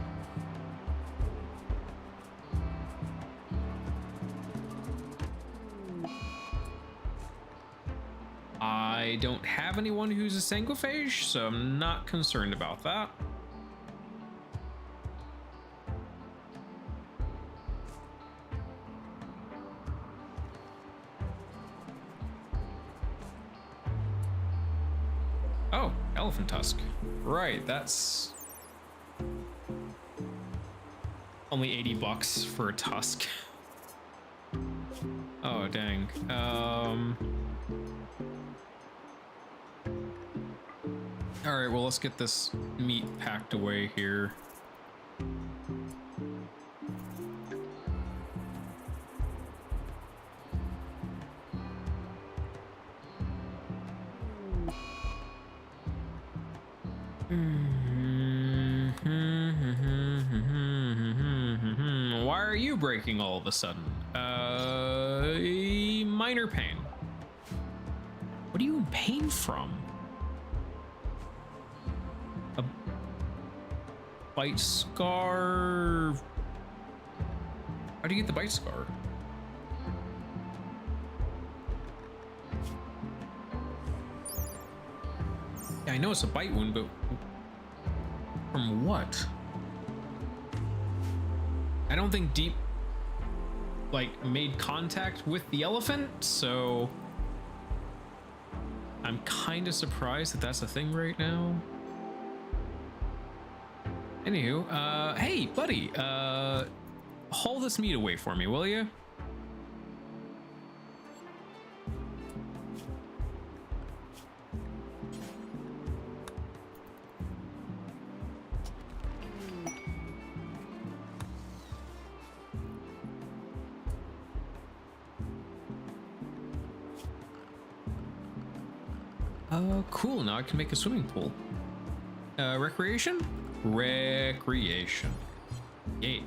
I don't have anyone who's a sanguiphage, so I'm not concerned about that. Oh, elephant tusk. Right, that's only 80 bucks for a tusk. Oh, dang. All right, well, let's get this meat packed away here. Why are you breaking all of a sudden? Minor pain. What are you in pain from? A bite scar? How do you get the bite scar? Yeah, I know it's a bite wound, but from what? I don't think Deep, like, made contact with the elephant, so I'm kind of surprised that that's a thing right now. Anywho, hey, buddy, haul this meat away for me, will you? Cool. Now I can make a swimming pool. Recreation? Recreation. Yay.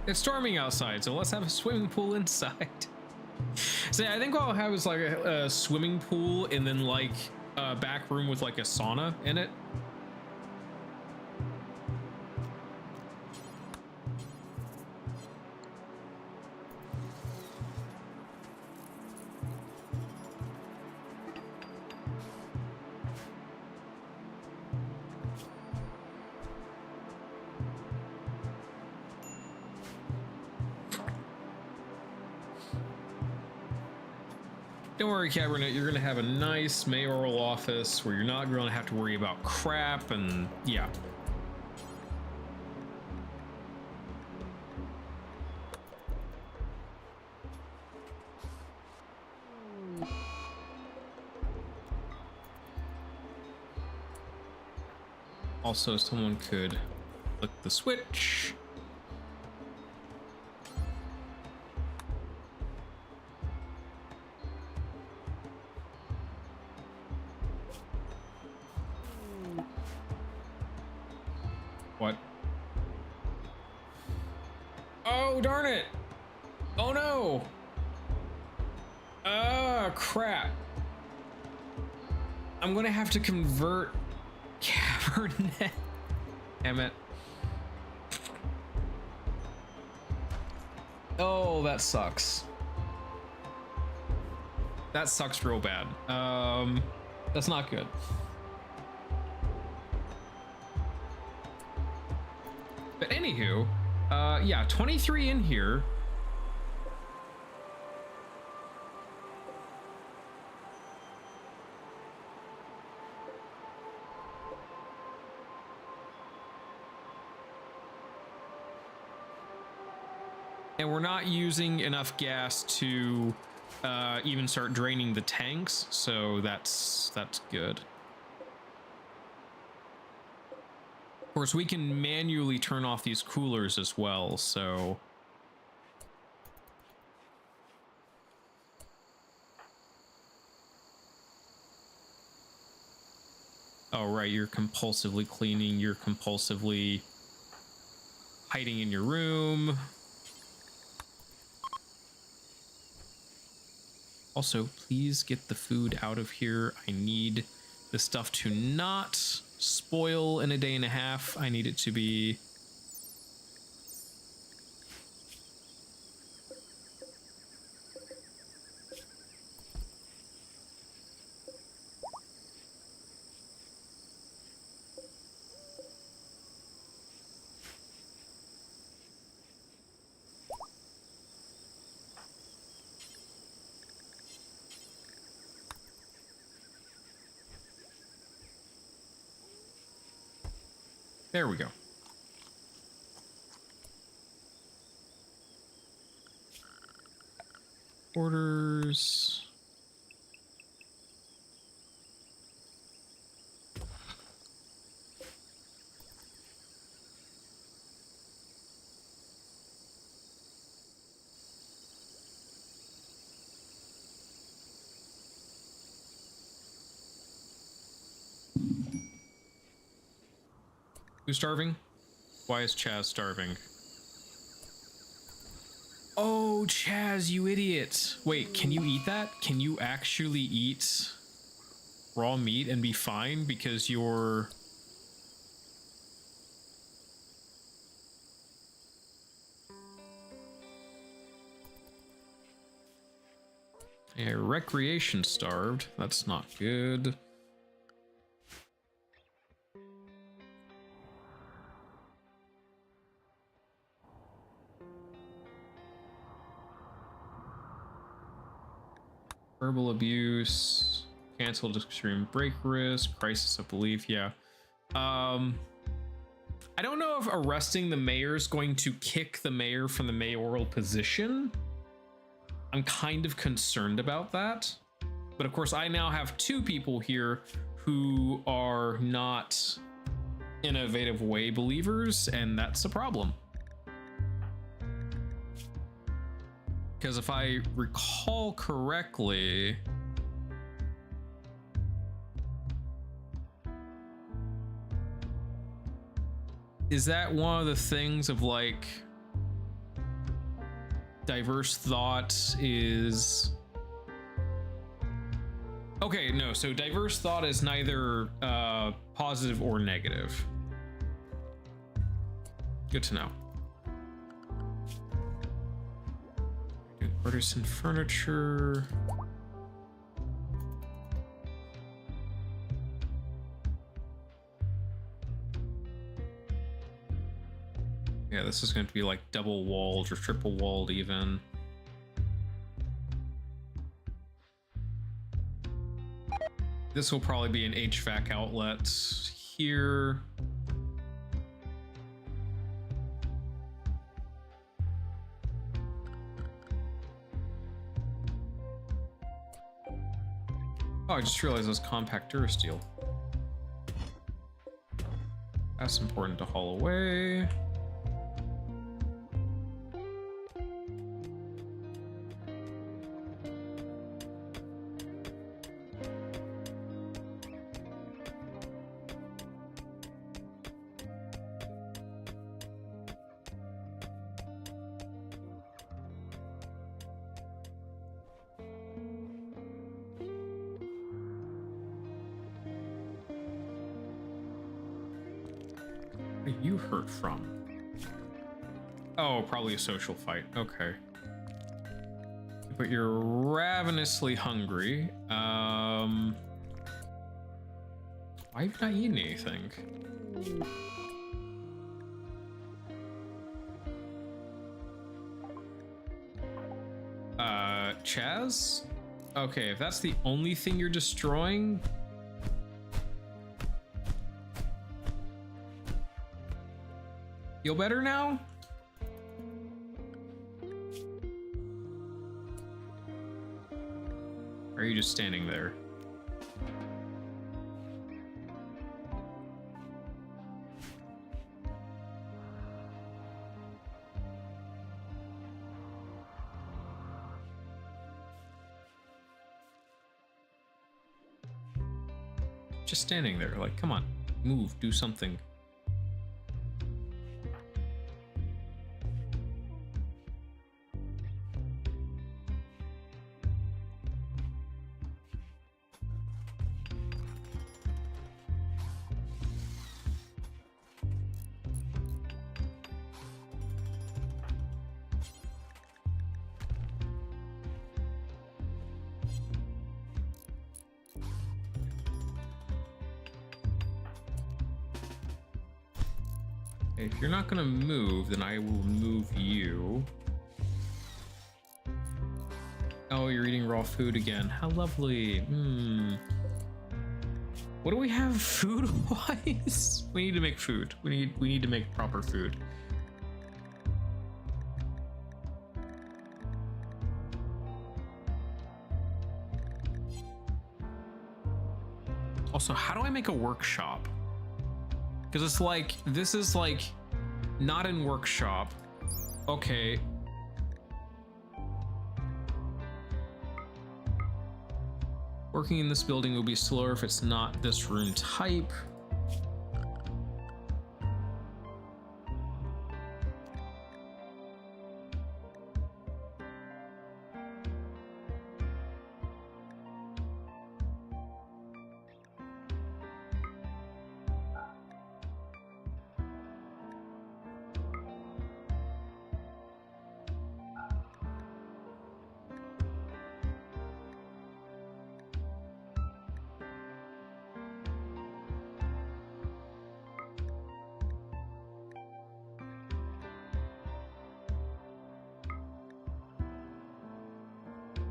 It's storming outside, so let's have a swimming pool inside. So yeah, I think what I'll have is like a swimming pool and then like a back room with like a sauna in it. Don't worry, Cabernet, you're gonna have a nice mayoral office where you're not gonna have to worry about crap and yeah. Also, someone could flick the switch. What? Oh, darn it! Oh no! Ah, crap. I'm gonna have to convert Cabernet. Damn it. Oh, that sucks. That sucks real bad. That's not good. But anywho, yeah, 23 in here. And we're not using enough gas to even start draining the tanks, so that's good. Of course, we can manually turn off these coolers as well, so... Oh, right, you're compulsively cleaning, you're compulsively hiding in your room. Also, please get the food out of here. I need the stuff to not spoil in a day and a half. I need it to be... There we go. Orders. Who's starving? Why is Chaz starving? Oh, Chaz, you idiot. Wait, can you eat that? Can you actually eat raw meat and be fine because you're... Yeah, recreation starved. That's not good. Verbal abuse, canceled extreme break risk, crisis of belief. Yeah. I don't know if arresting the mayor is going to kick the mayor from the mayoral position. I'm kind of concerned about that. But of course, I now have two people here who are not innovative way believers, and that's a problem. Because if I recall correctly, is that one of the things of like diverse thought is okay? No, so diverse thought is neither positive or negative. Good to know. Artisan furniture. Yeah, this is going to be like double walled or triple walled even. This will probably be an HVAC outlet here. Oh, I just realized those compact Durasteel. That's important to haul away. Where are you hurt from? Oh, probably a social fight. Okay. But you're ravenously hungry. Why have you not eaten anything? Chaz? Okay, if that's the only thing you're destroying, feel better now? Or are you just standing there? Just standing there, like, come on, move, do something. If you're not gonna move, then I will move you. Oh, you're eating raw food again. How lovely. What do we have food-wise? We need to make food. We need to make proper food. Also, how do I make a workshop? Because it's like, this is like not in workshop. Okay. Working in this building will be slower if it's not this room type.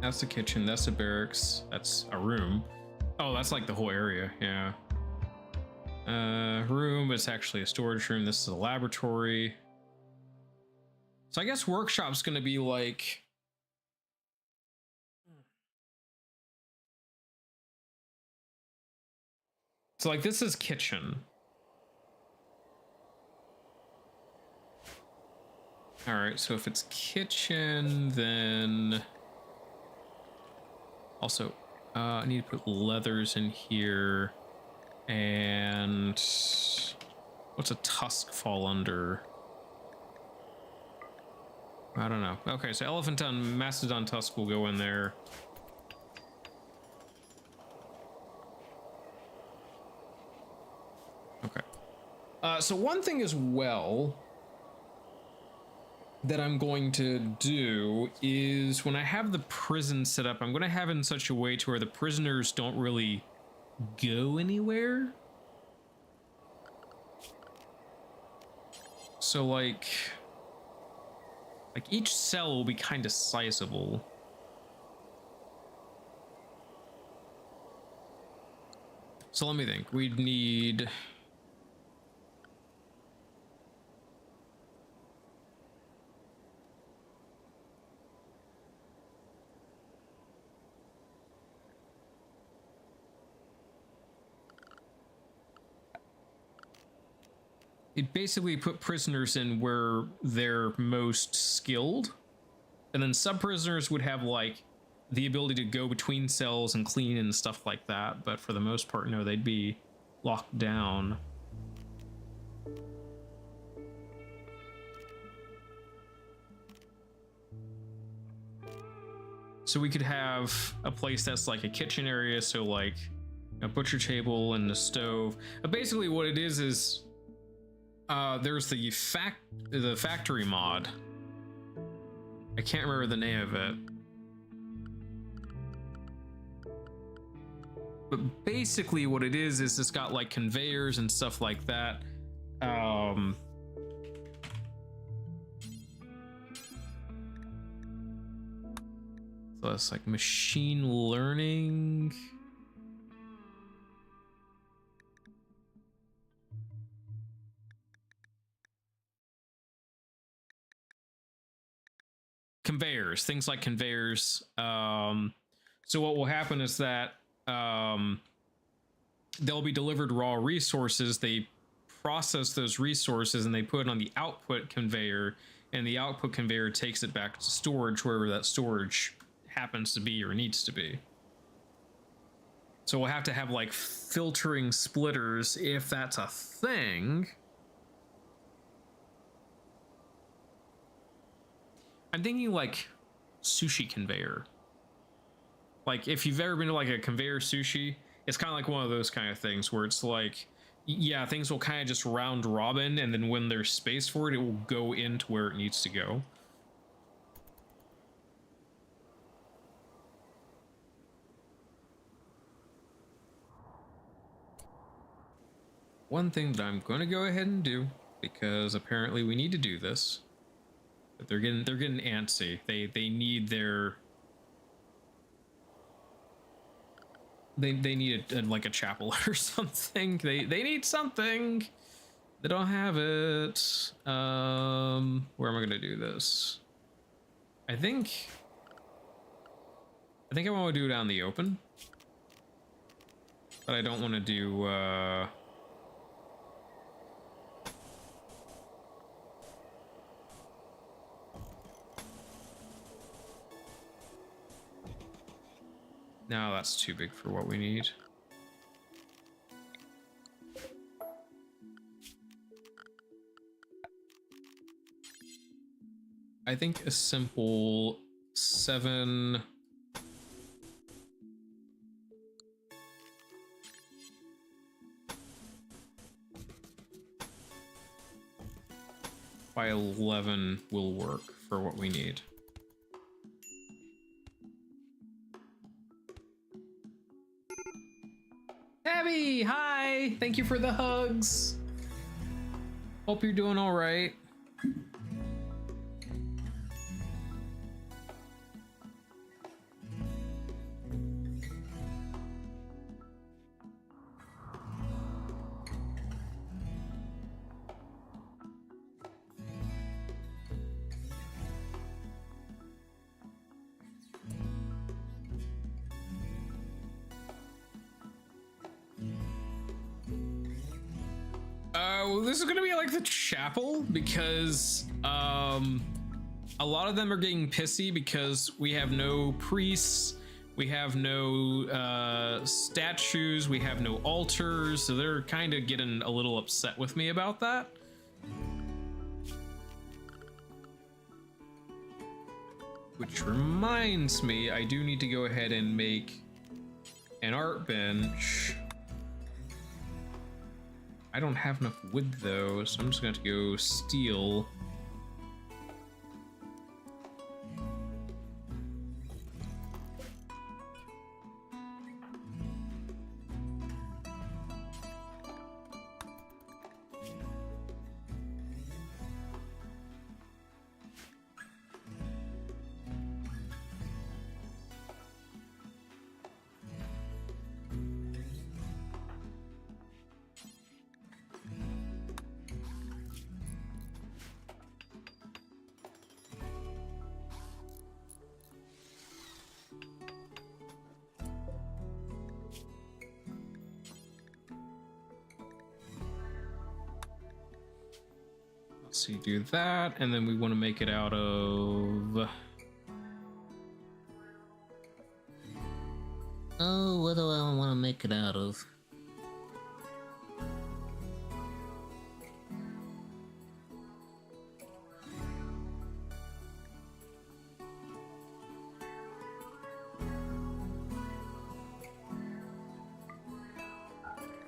That's the kitchen, that's the barracks, that's a room. Oh, that's like the whole area, yeah. Room. It's actually a storage room. This is a laboratory. So I guess workshop's gonna be like... So like this is kitchen. All right, so if it's kitchen, then also I need to put leathers in here. And what's a tusk fall under? I don't know. Okay, so Elephanton Mastodon tusk will go in there. Okay. So one thing as well that I'm going to do is when I have the prison set up, I'm going to have it in such a way to where the prisoners don't really go anywhere. So like each cell will be kind of sizable. So let me think. We'd need... It basically put prisoners in where they're most skilled, and then sub-prisoners would have like the ability to go between cells and clean and stuff like that, but for the most part, no, they'd be locked down. So we could have a place that's like a kitchen area, so like a butcher table and the stove. Basically what it is there's the factory mod. I can't remember the name of it. But basically what it is it's got like conveyors and stuff like that. So it's like machine learning. Conveyors, things like conveyors. So what will happen is that they'll be delivered raw resources. They process those resources and they put it on the output conveyor, and the output conveyor takes it back to storage, wherever that storage happens to be or needs to be. So we'll have to have like filtering splitters if that's a thing. I'm thinking like sushi conveyor. Like if you've ever been to like a conveyor sushi, it's kind of like one of those kind of things where it's like, yeah, things will kind of just round robin, and then when there's space for it, it will go into where it needs to go. One thing that I'm going to go ahead and do, because apparently we need to do this, but they're getting antsy. They need their... They need like a chapel or something. They need something. They don't have it. Where am I gonna do this? I think I want to do it out in the open, but I don't want to do no, that's too big for what we need. I think a simple 7 by 11 will work for what we need. Abby, hi! Thank you for the hugs. Hope you're doing all right. this is gonna be like the chapel, because a lot of them are getting pissy because we have no priests, we have no statues, we have no altars, so they're kind of getting a little upset with me about that. Which reminds me, I do need to go ahead and make an art bench. I don't have enough wood though, so I'm just gonna have to go steel. So you do that, and then we want to make it out of... Oh, what do I want to make it out of?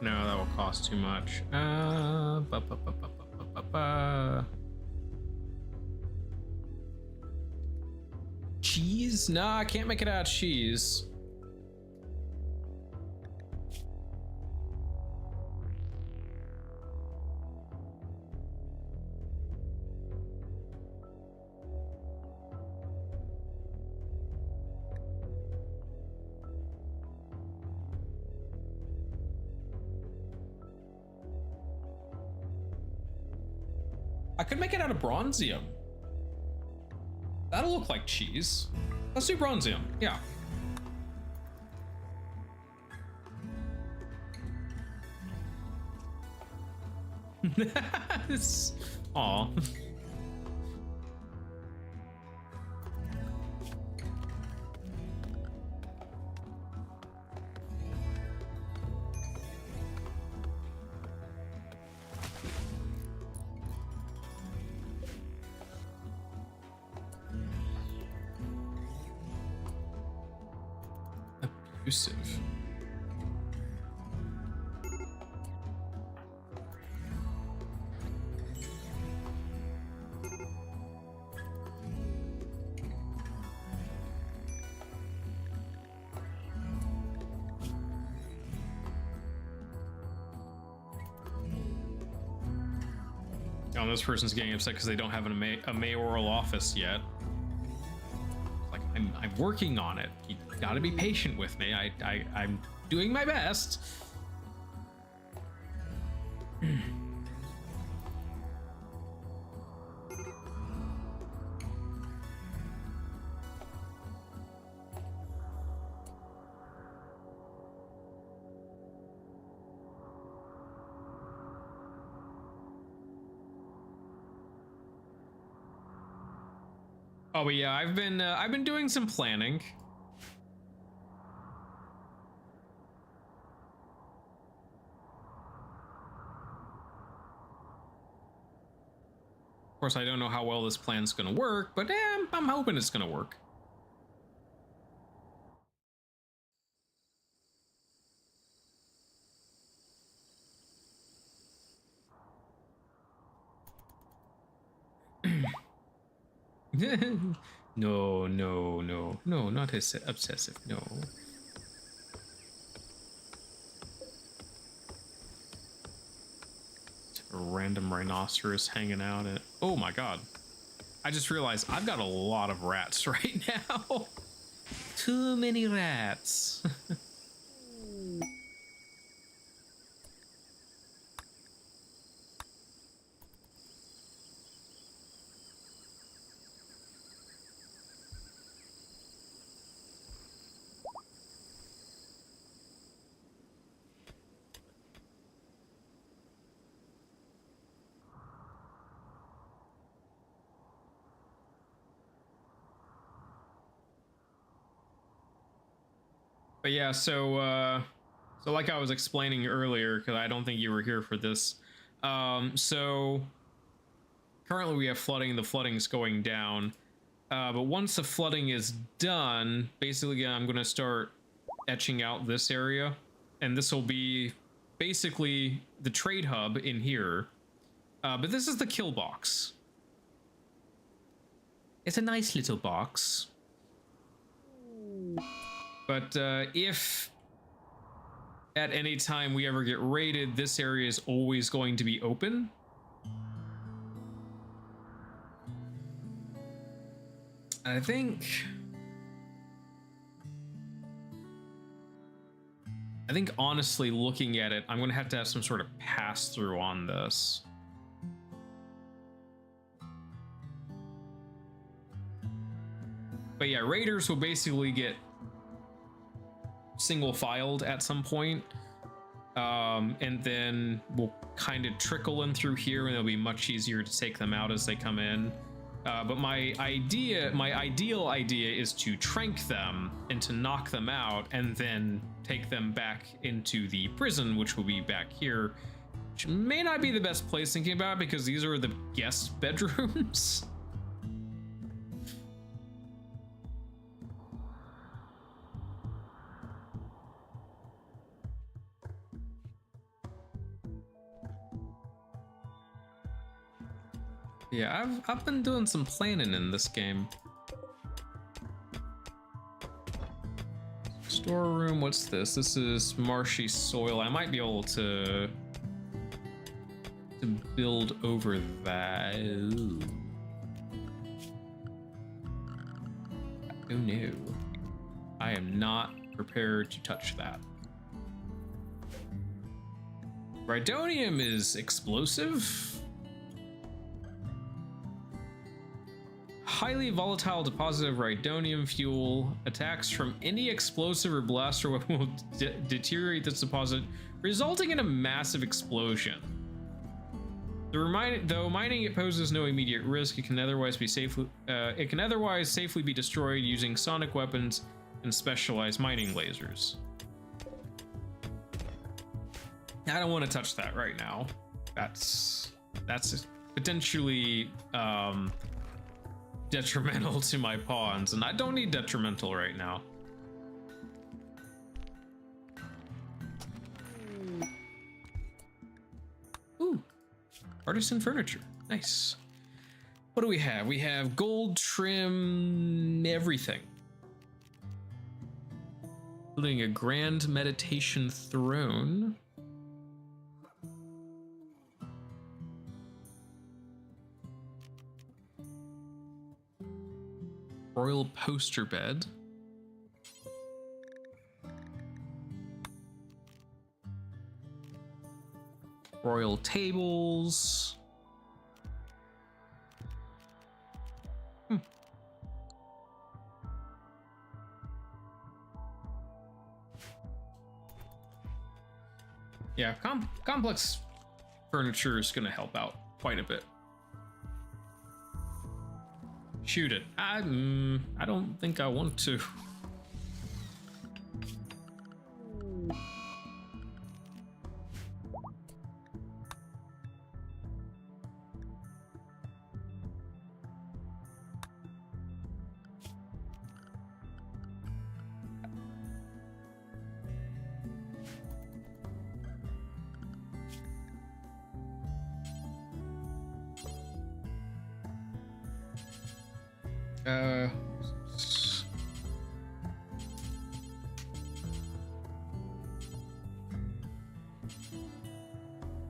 No, that will cost too much. Cheese? Nah, I can't make it out of cheese. I could make it out of bronzium. That'll look like cheese. Let's do bronzium, yeah. It's... Aw. Abusive. Oh, this person's getting upset because they don't have a mayoral office yet. Like, I'm working on it. You gotta be patient with me. I'm doing my best. Oh, but yeah, I've been doing some planning. Of course, I don't know how well this plan's gonna work, but I'm hoping it's gonna work. No, not obsessive, no. A random rhinoceros hanging out at... Oh my god. I just realized I've got a lot of rats right now. Too many rats. But yeah, so like I was explaining earlier, because I don't think you were here for this. So currently we have flooding. The flooding's going down. But once the flooding is done, basically I'm going to start etching out this area. And this will be basically the trade hub in here. But this is the kill box. It's a nice little box. But if at any time we ever get raided, this area is always going to be open. I think honestly, looking at it, I'm going to have some sort of pass through on this. But yeah, raiders will basically get single filed at some point, and then we'll kind of trickle in through here, and it'll be much easier to take them out as they come in. But my ideal idea is to trank them and to knock them out, and then take them back into the prison, which will be back here, which may not be the best place thinking about, because these are the guest bedrooms. Yeah, I've been doing some planning in this game. Storeroom, what's this? This is marshy soil. I might be able to build over that. Ooh. Oh no. I am not prepared to touch that. Rhydonium is explosive. Highly volatile deposit of rhydonium fuel. Attacks from any explosive or blaster weapon will deteriorate this deposit, resulting in a massive explosion. Though mining it poses no immediate risk, it can otherwise safely be destroyed using sonic weapons and specialized mining lasers. I don't want to touch that right now. That's potentially detrimental to my pawns, and I don't need detrimental right now. Ooh, artisan furniture, nice. What do we have? We have gold trim everything, including a grand meditation throne. Royal poster bed. Royal tables. Yeah, complex furniture is gonna help out quite a bit. Shoot it. I don't think I want to.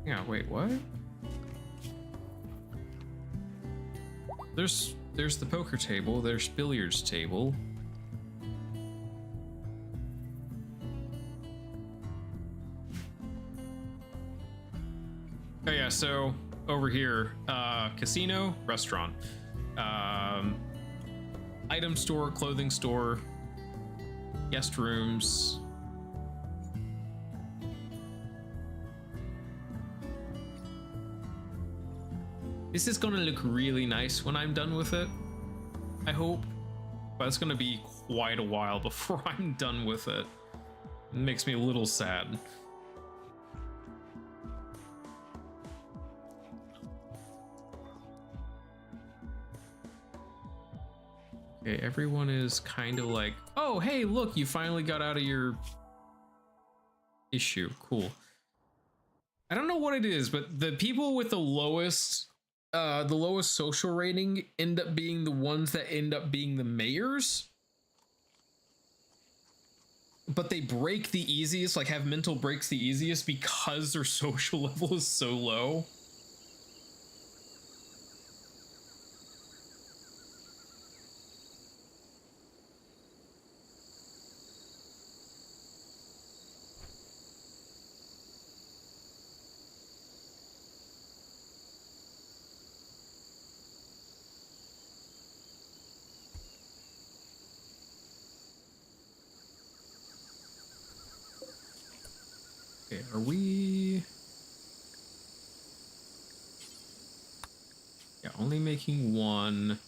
Yeah, wait, what? There's the poker table, there's billiards table. Oh yeah, so over here, casino, restaurant, item store, clothing store, guest rooms. This is gonna look really nice when I'm done with it, I hope, but it's gonna be quite a while before I'm done with it. It makes me a little sad. Okay, everyone is kind of like, oh, hey, look, you finally got out of your issue. Cool. I don't know what it is, but the people with the lowest social rating end up being the ones that end up being the mayors. But they break the easiest, like have mental breaks the easiest because their social level is so low. Okay, are we... Yeah, only making one.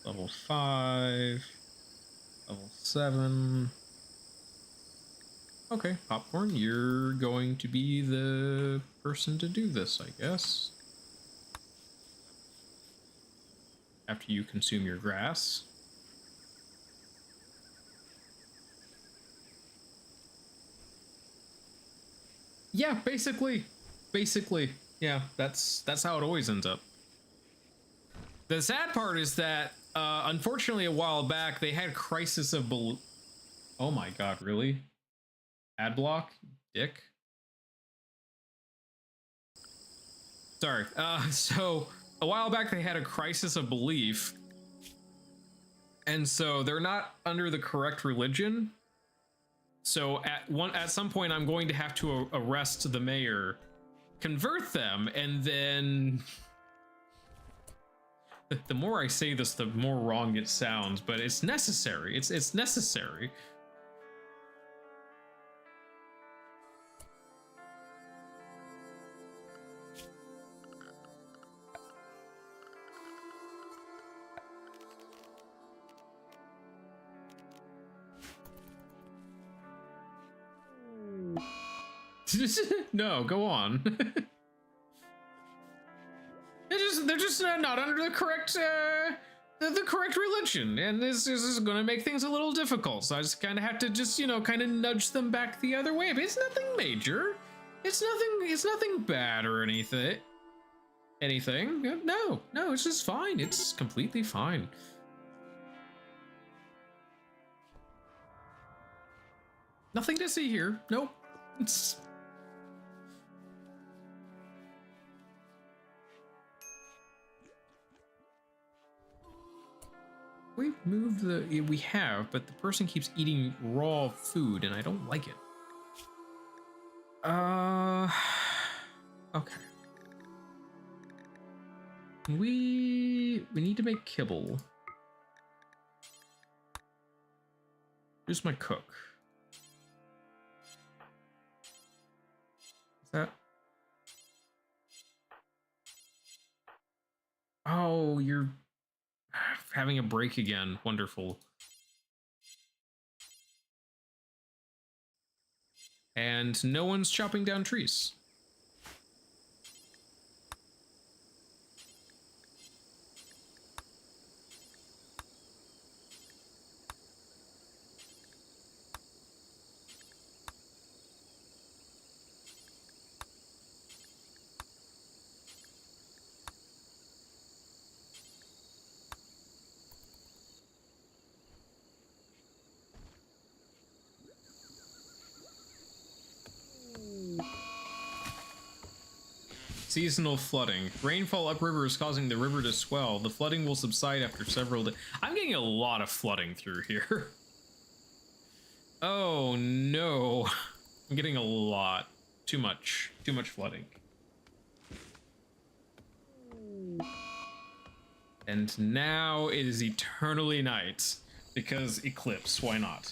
Level 5. Level 7. Okay, Popcorn, you're going to be the person to do this, I guess. After you consume your grass. Yeah, basically. Yeah, that's how it always ends up. The sad part is that, unfortunately, a while back, they had crisis of Oh my god, really? Ad block? Dick? Sorry. So, a while back, they had a crisis of belief. And so, they're not under the correct religion. So, at some point, I'm going to have to arrest the mayor, convert them, and then... The more I say this, the more wrong it sounds, but it's necessary. It's necessary. No, go on. They're just not under the correct the correct religion, and this is going to make things a little difficult. So I just kind of have to just, you know, kind of nudge them back the other way. But it's nothing major. It's nothing bad or anything. No, it's just fine. It's completely fine. Nothing to see here. Nope. It's... We've moved the... We have, but the person keeps eating raw food, and I don't like it. Okay. We need to make kibble. Here's my cook. Is that... Oh, you're having a break again. Wonderful. And no one's chopping down trees. Seasonal flooding. Rainfall upriver is causing the river to swell. The flooding will subside after several days. I'm getting a lot of flooding through here. Oh no. I'm getting a lot. Too much flooding. And now it is eternally night because eclipse, why not?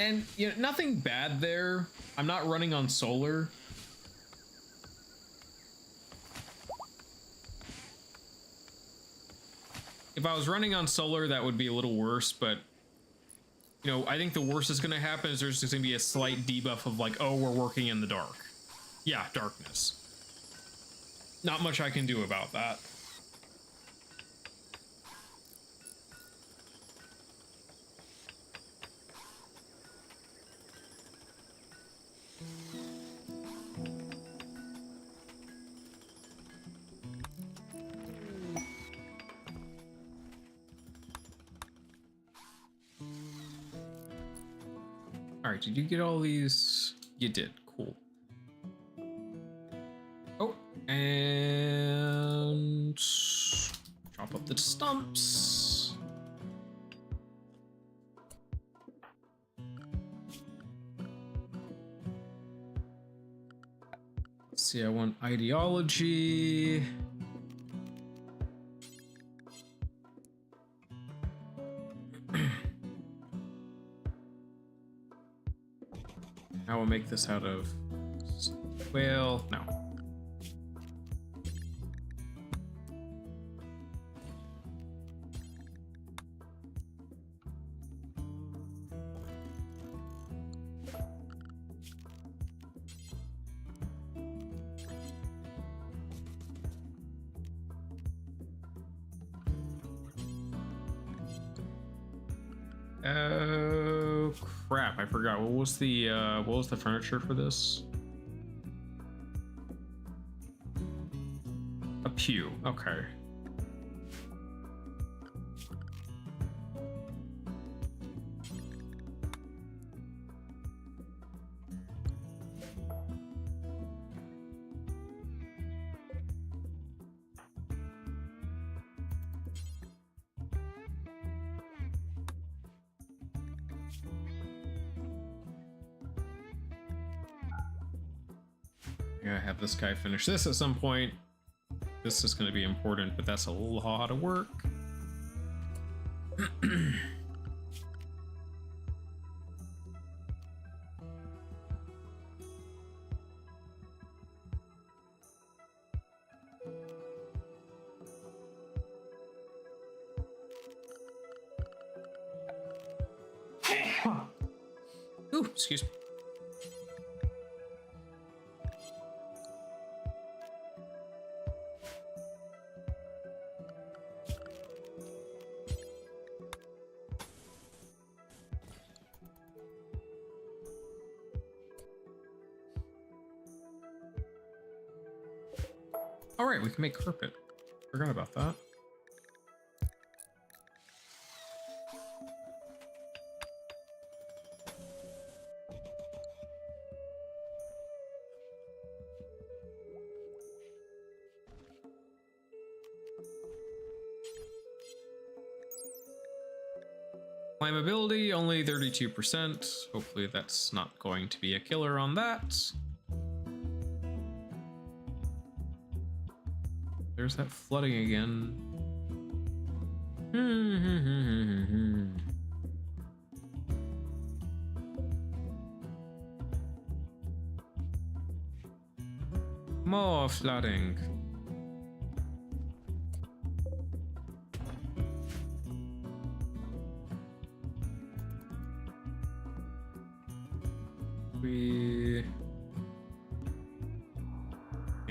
And, you know, nothing bad there. I'm not running on solar. If I was running on solar, that would be a little worse, but, you know, I think the worst is going to happen is there's just going to be a slight debuff of like, oh, we're working in the dark. Yeah, darkness. Not much I can do about that. All right, did you get all these? You did. Cool. Oh, and chop up the stumps. Let's see, I want ideology. I will make this out of, well, no. Oh crap, I forgot. What was the furniture for this? A pew. Okay. I gotta have this guy finish this at some point. This is gonna be important, but that's a lot of work. Ooh, excuse me. All right, we can make carpet. Forgot about that. Climbability, only 32%. Hopefully that's not going to be a killer on that. There's that flooding again. More flooding.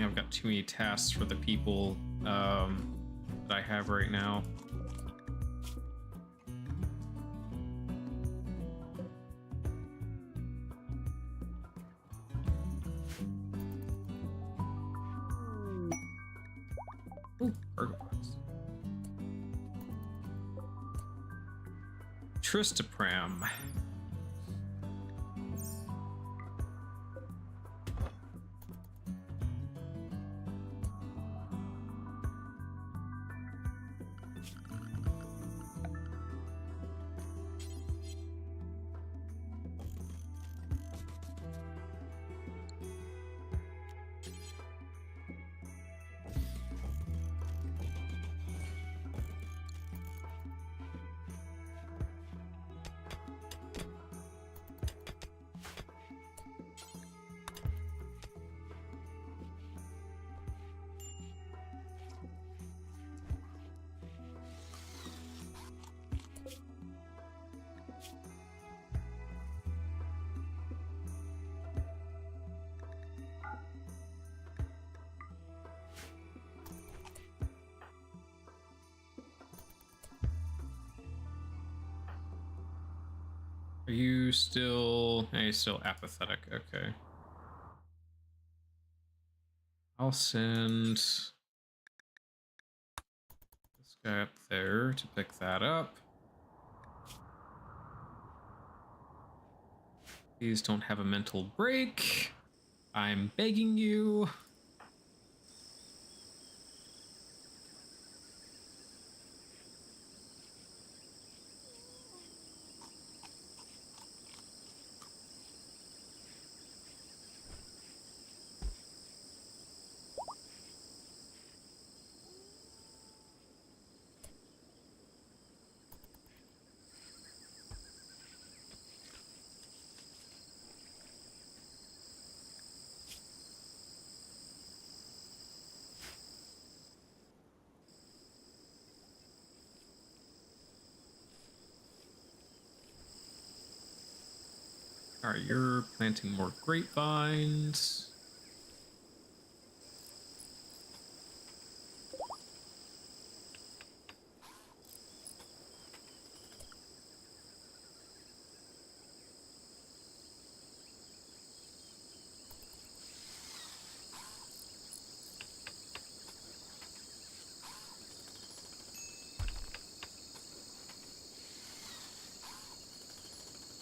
I've got too many tasks for the people that I have right now. Ooh, cargo box. Tristapram. Are you still... You're still apathetic. Okay. I'll send this guy up there to pick that up. Please don't have a mental break. I'm begging you. All right, you're planting more grapevines.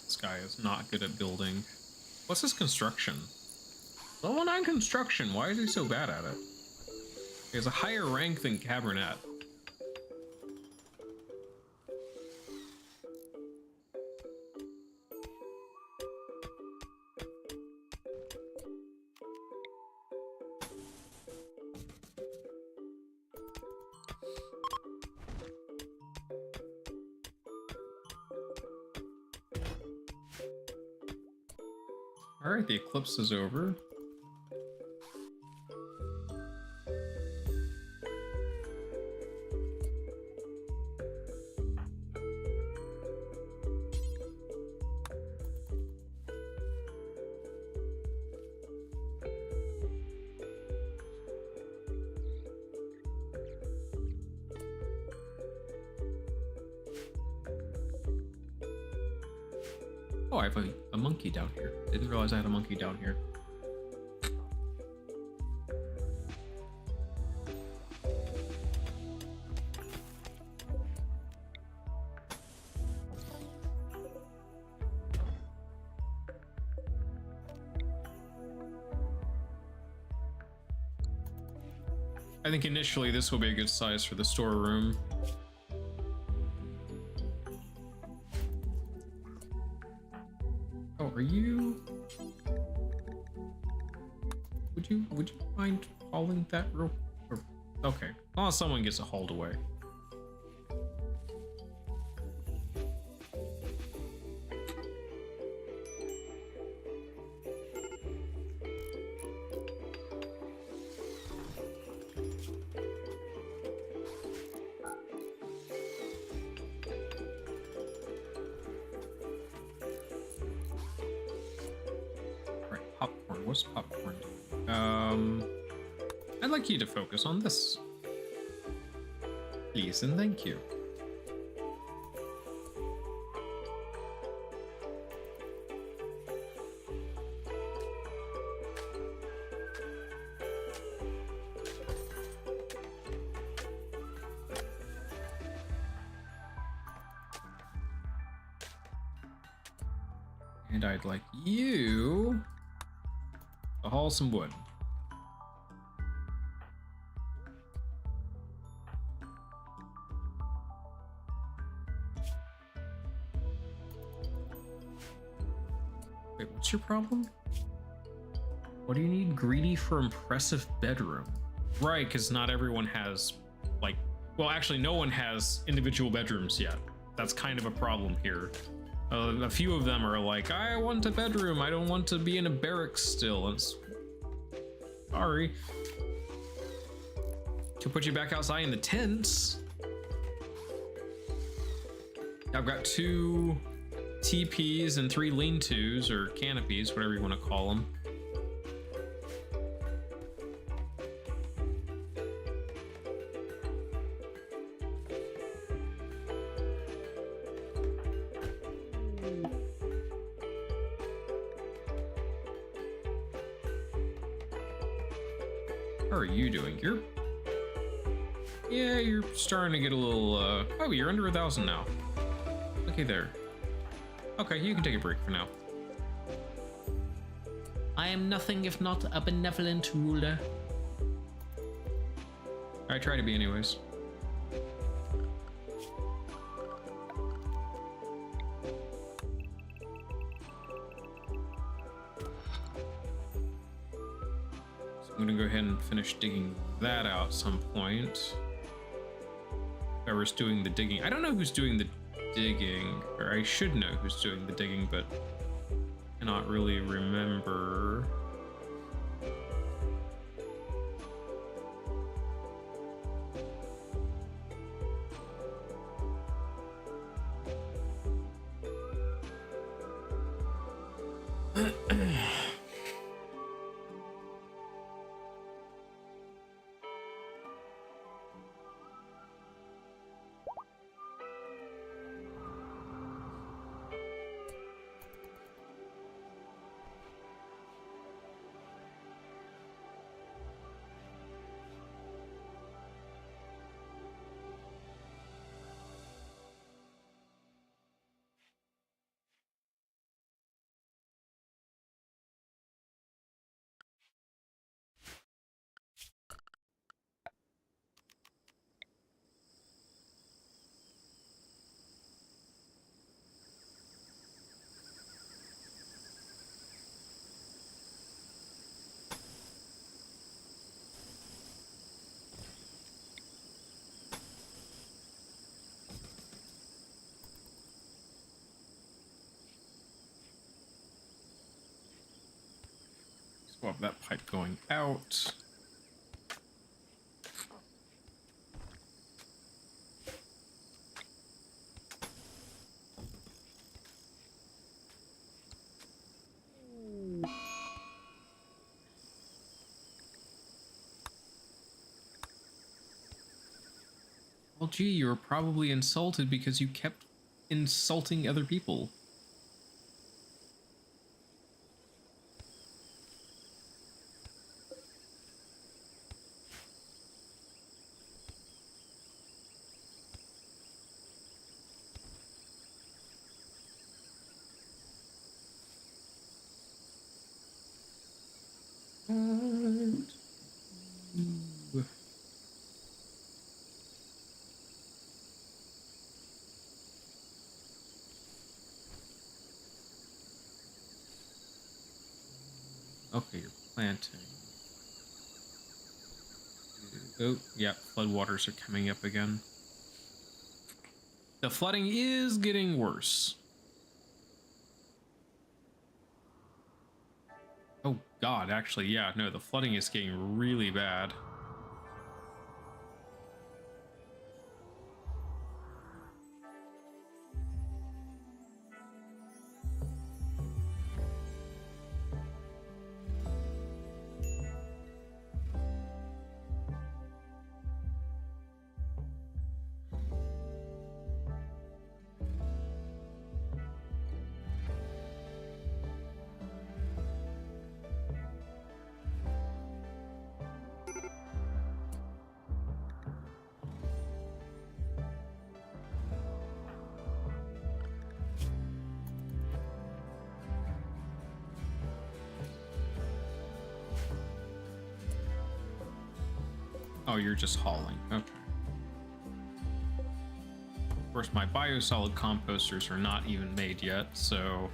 This guy is not good at building. What's his construction? Level 9 construction. Why is he so bad at it? He has a higher rank than Cabernet. All right, the eclipse is over. Oh, I have a monkey down here. Didn't realize I had a monkey down here. I think initially this will be a good size for the storeroom. Oh, are you? Would you mind hauling that real? Or, okay, well, someone gets it hauled away. What's popcorn doing? I'd like you to focus on this. Please and thank you. And I'd like you to haul some wood. Wait, what's your problem? What do you need? Greedy for impressive bedroom. Right, because not everyone has, like, well, actually, no one has individual bedrooms yet. That's kind of a problem here. A few of them are like, I want a bedroom. I don't want to be in a barracks still. It's... Sorry. Could put you back outside in the tents. I've got 2 TPs and 3 lean-tos, or canopies, whatever you want to call them. How are you doing? Yeah, you're starting to get a little, oh, you're under 1,000 now. Okay, there. Okay, you can take a break for now. I am nothing if not a benevolent ruler. I try to be anyways. I'm gonna go ahead and finish digging that out at some point. Whoever's doing the digging. I don't know who's doing the digging, or I should know who's doing the digging, but I cannot really remember. Swap that pipe going out. Well, gee, you were probably insulted because you kept insulting other people. Okay, you're planting. Oh, yeah, floodwaters are coming up again. The flooding is getting worse. Oh God, actually, yeah, no, the flooding is getting really bad. Oh, you're just hauling. Okay. Of course, my biosolid composters are not even made yet, so...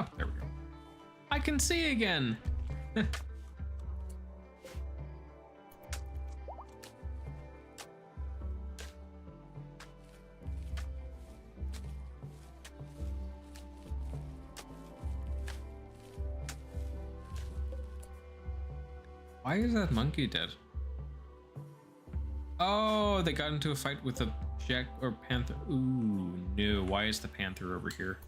Oh, there we go. I can see again. Why is that monkey dead? Oh, they got into a fight with a jack or panther. Ooh, no. Why is the panther over here?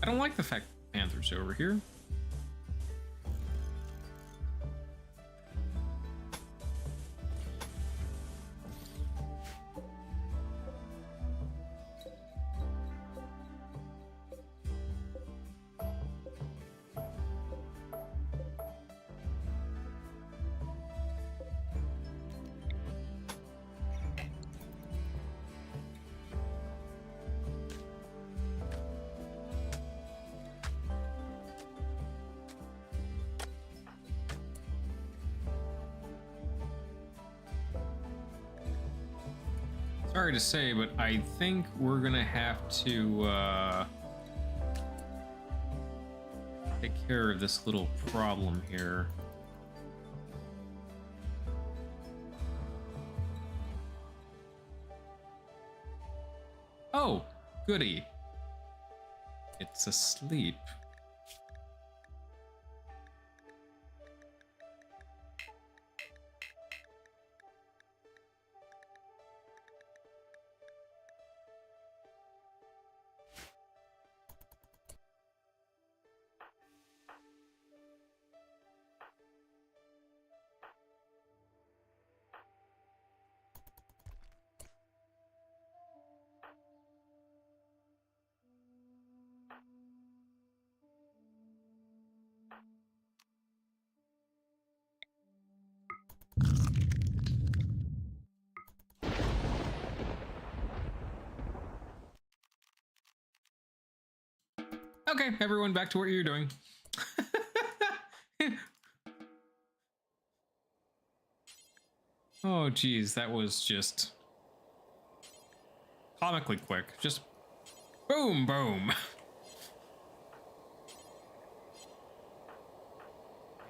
I don't like the fact the panther's over here. Sorry to say, but I think we're gonna have to take care of this little problem here. Oh, goody. It's asleep. Okay, everyone back to what you're doing. Oh, geez, that was just comically quick. Just boom, boom.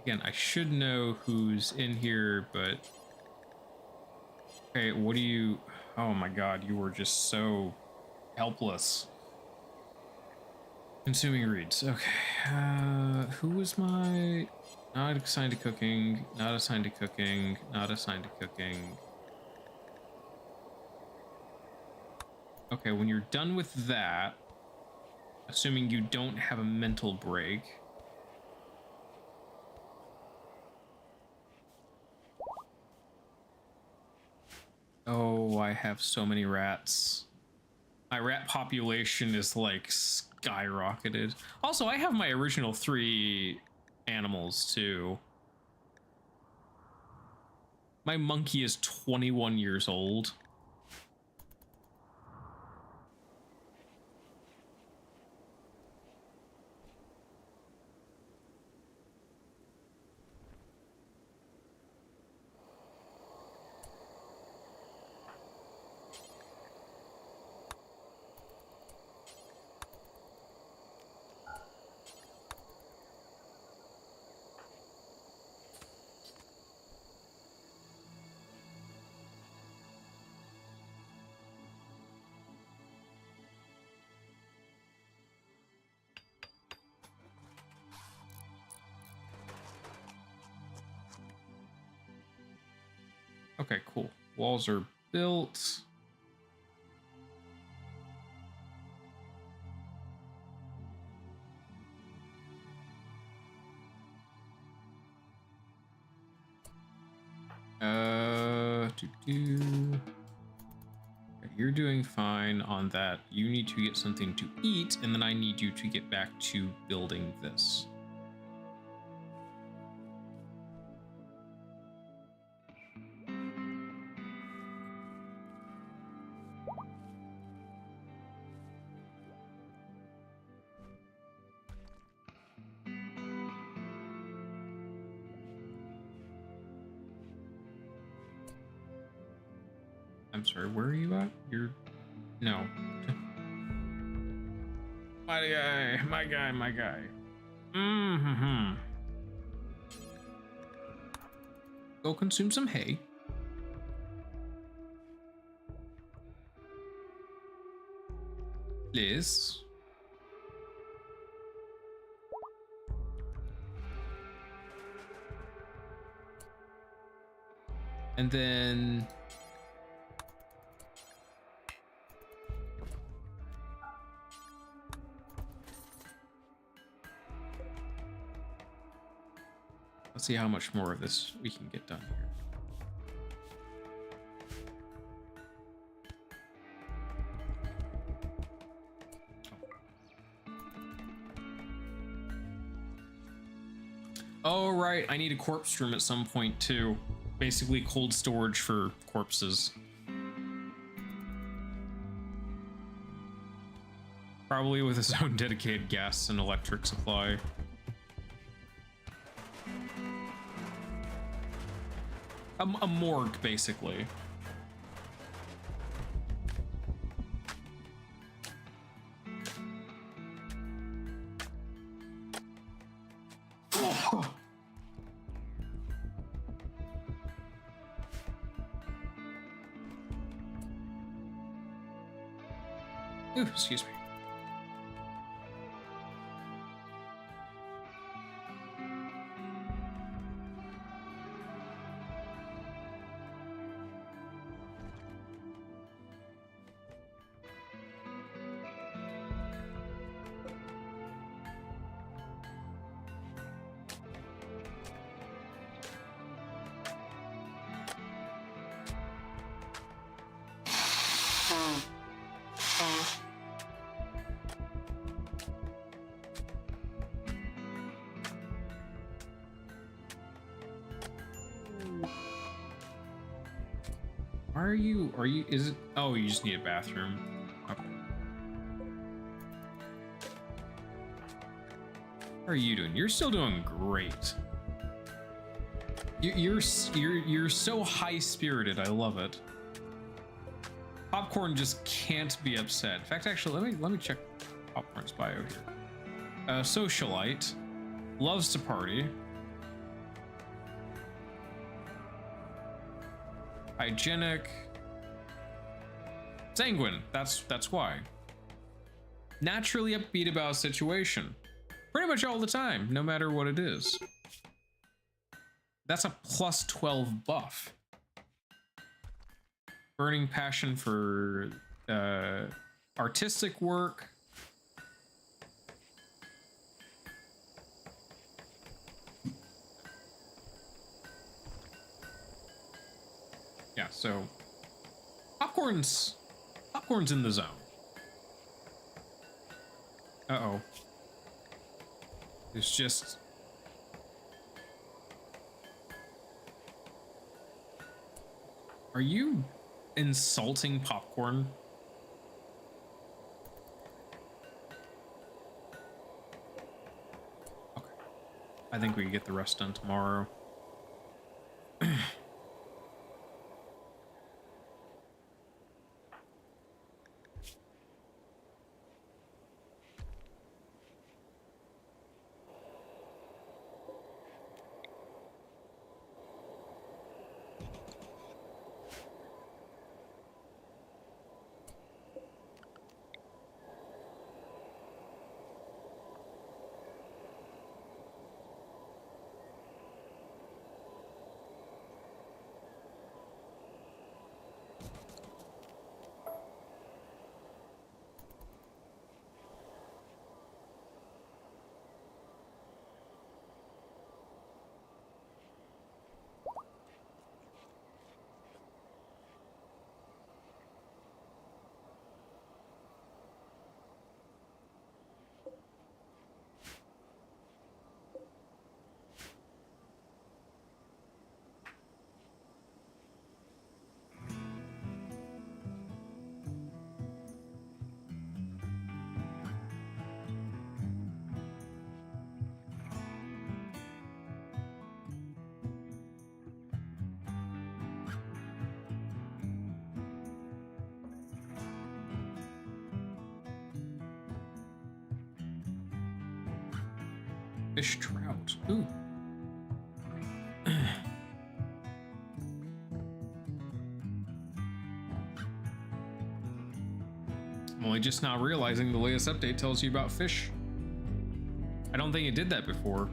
Again, I should know who's in here, but... Okay, what do you... Oh my god, you were just so helpless. Consuming reads. Okay, who was my... Not assigned to cooking, not assigned to cooking, not assigned to cooking. Okay, when you're done with that, assuming you don't have a mental break... Oh, I have so many rats. My rat population is like skyrocketed. Also, I have my original 3 animals too. My monkey is 21 years old. Okay, cool. Walls are built. You're doing fine on that. You need to get something to eat, and then I need you to get back to building this. I'm sorry, where are you at? You're... No. My guy, my guy, my guy. Mm-hmm. Go consume some hay. Please. And then... let's see how much more of this we can get done here. Oh, right. I need a corpse room at some point, too. Basically, cold storage for corpses. Probably with its own dedicated gas and electric supply. A morgue, basically. Ooh, excuse me. Are you, is it, oh, you just need a bathroom. Okay. How are you doing? You're still doing great. You're so high-spirited, I love it. Popcorn just can't be upset. In fact, actually, let me check Popcorn's bio here. Socialite, loves to party. Hygienic. Sanguine, that's why. Naturally upbeat about a situation. Pretty much all the time, no matter what it is. That's a plus 12 buff. Burning passion for artistic work. Yeah, so Popcorn's in the zone. Uh-oh. It's just... Are you insulting Popcorn? Okay. I think we can get the rest done tomorrow. Fish trout. Ooh. I'm only just now realizing the latest update tells you about fish. I don't think it did that before.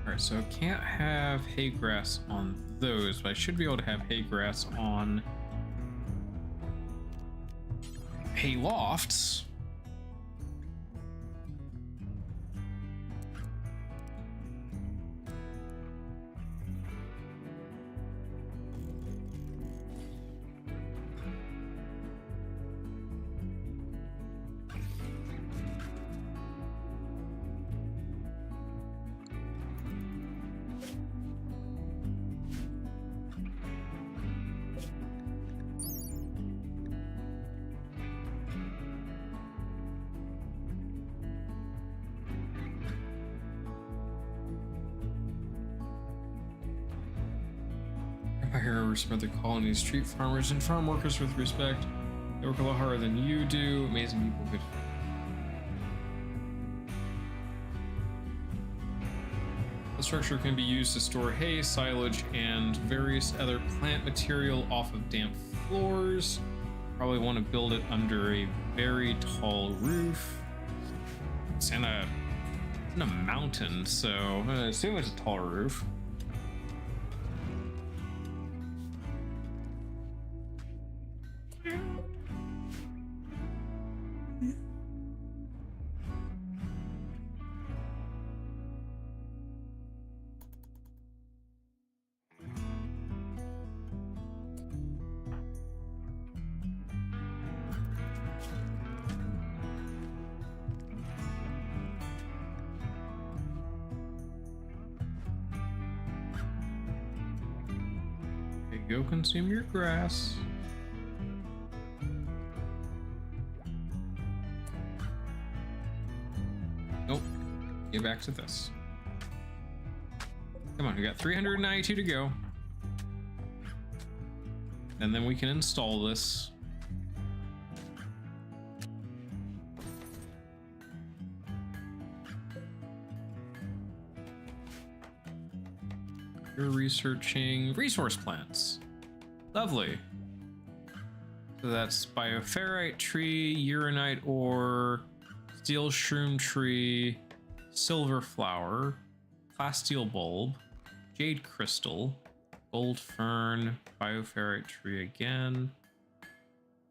Alright, so I can't have hay grass on those, but I should be able to have hay grass on hay lofts. Empire spread the colonies, treat farmers and farm workers with respect. They work a lot harder than you do. Amazing people could. The structure can be used to store hay, silage, and various other plant material off of damp floors. Probably want to build it under a very tall roof. It's in a mountain, so I assume it's a tall roof. Go consume your grass. Nope. Get back to this. Come on, we got 392 to go. And then we can install this. You're researching resource plants. Lovely. So that's bioferrite tree, uranite ore, steel shroom tree, silver flower, plasteel bulb, jade crystal, gold fern, bioferrite tree again.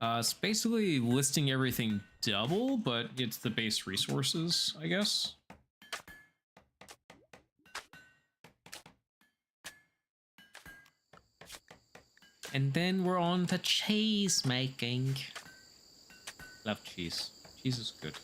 It's basically listing everything double, but it's the base resources, I guess. And then we're on to cheese making. Love cheese. Cheese is good.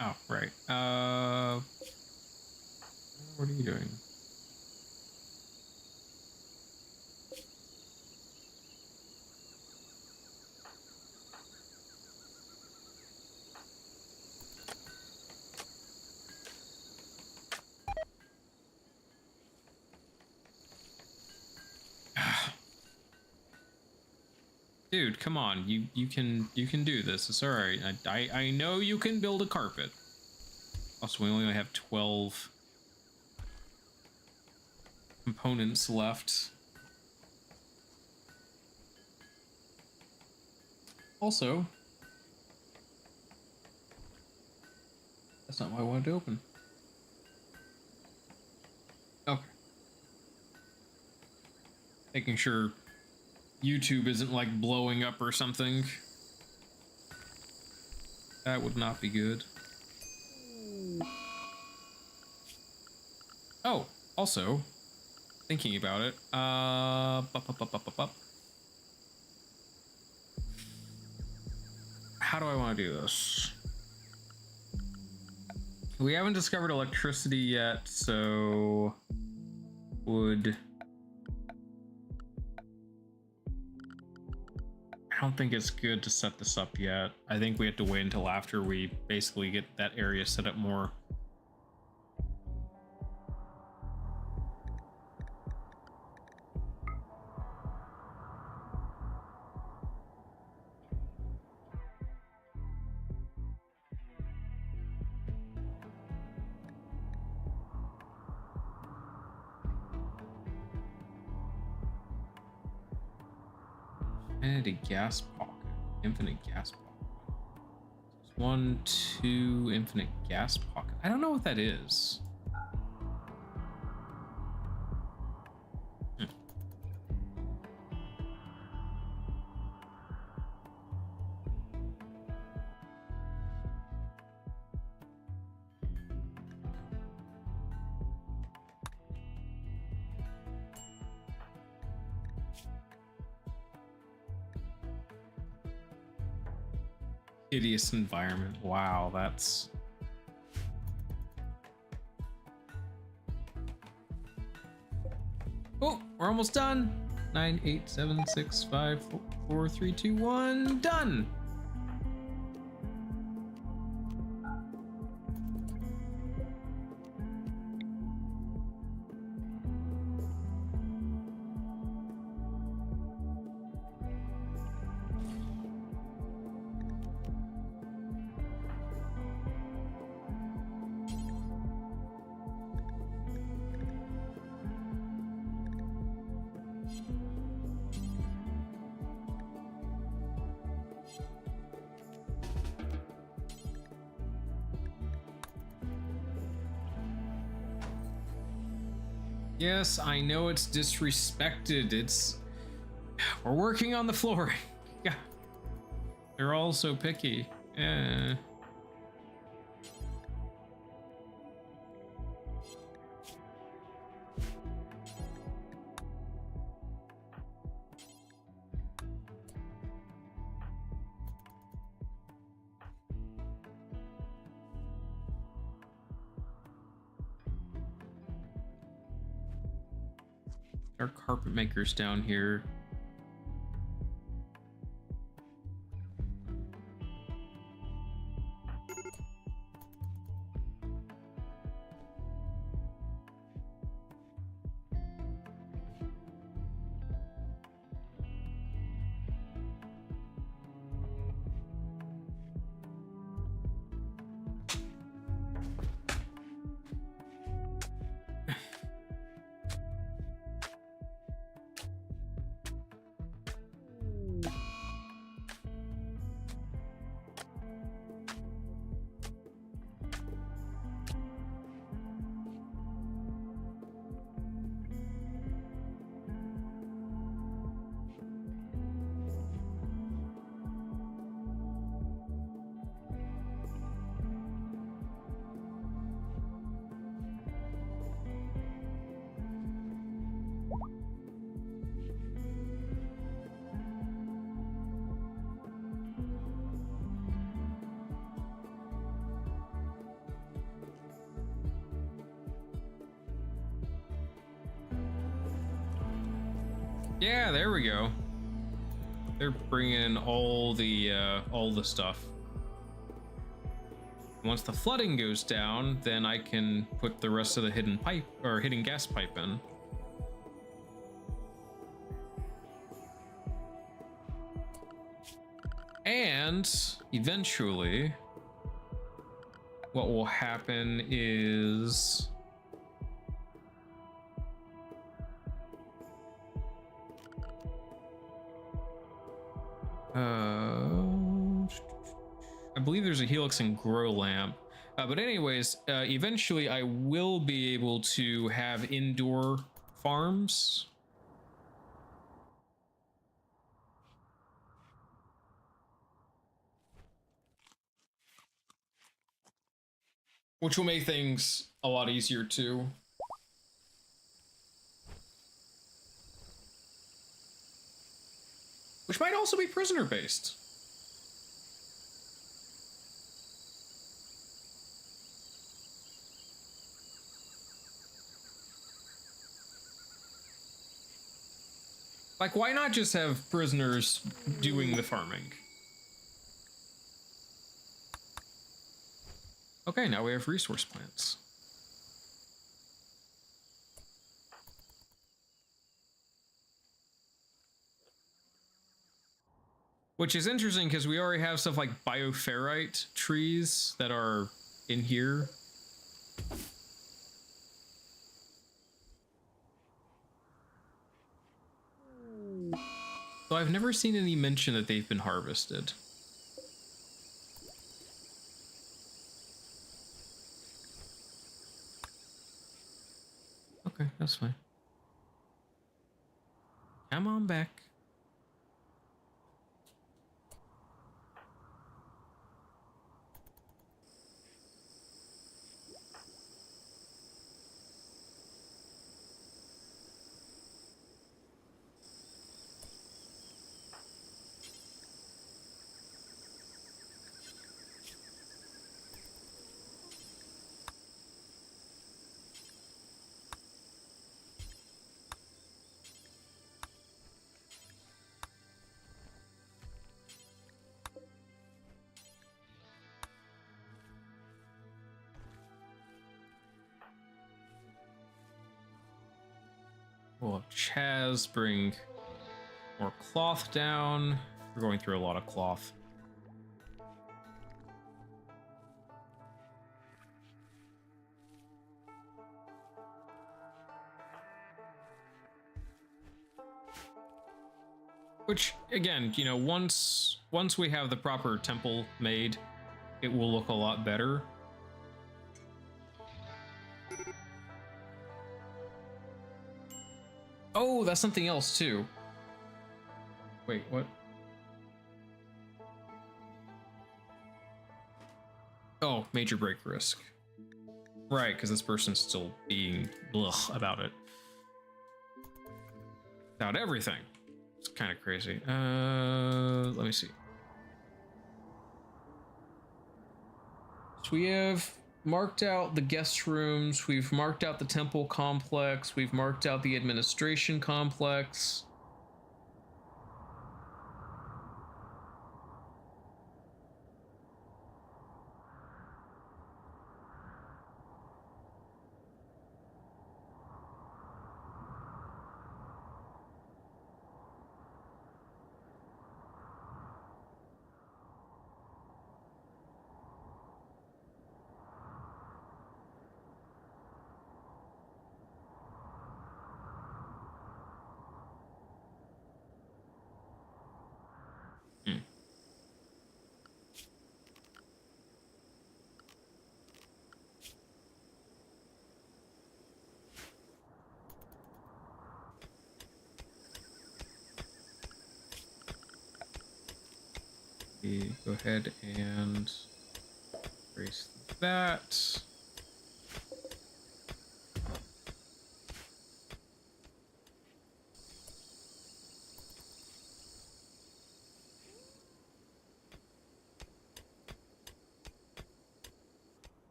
Oh, right. What are you doing? Dude, come on. You can do this. It's all right. I know you can build a carpet. Also, we only have 12 components left. Also, That's not what I wanted to open. Okay. Making sure YouTube isn't like blowing up or something. That would not be good. Oh, also, thinking about it, how do I want to do this? We haven't discovered electricity yet, so would... I don't think it's good to set this up yet. I think we have to wait until after we basically get that area set up more. Infinity gas pocket. Infinite gas pocket. 1, 2, infinite gas pocket. I don't know what that is. Hideous environment. Wow, that's... Oh, we're almost done. 9, 8, 7, 6, 5, 4, 3, 2, 1. Done. Yes, I know it's disrespected. It's... We're working on the flooring. Yeah. They're all so picky. Eh. Our carpet makers down here. Yeah, there we go. They're bringing in all the stuff. Once the flooding goes down, then I can put the rest of the hidden pipe or hidden gas pipe in. And eventually, what will happen is I believe there's a helix and grow lamp. But anyways, eventually I will be able to have indoor farms. Which will make things a lot easier too. Which might also be prisoner based. Like, why not just have prisoners doing the farming? Okay, now we have resource plants. Which is interesting because we already have stuff like bioferrite trees that are in here. So I've never seen any mention that they've been harvested. Okay, that's fine. Come on back. We'll have Chaz bring more cloth down. We're going through a lot of cloth. Which, again, you know, once we have the proper temple made, it will look a lot better. Oh, that's something else too. Wait, what? Oh, major break risk. Right, because this person's still being blech about it. About everything. It's kind of crazy. Let me see. So we have marked out the guest rooms. We've marked out the temple complex. We've marked out the administration complex. Go ahead and erase that.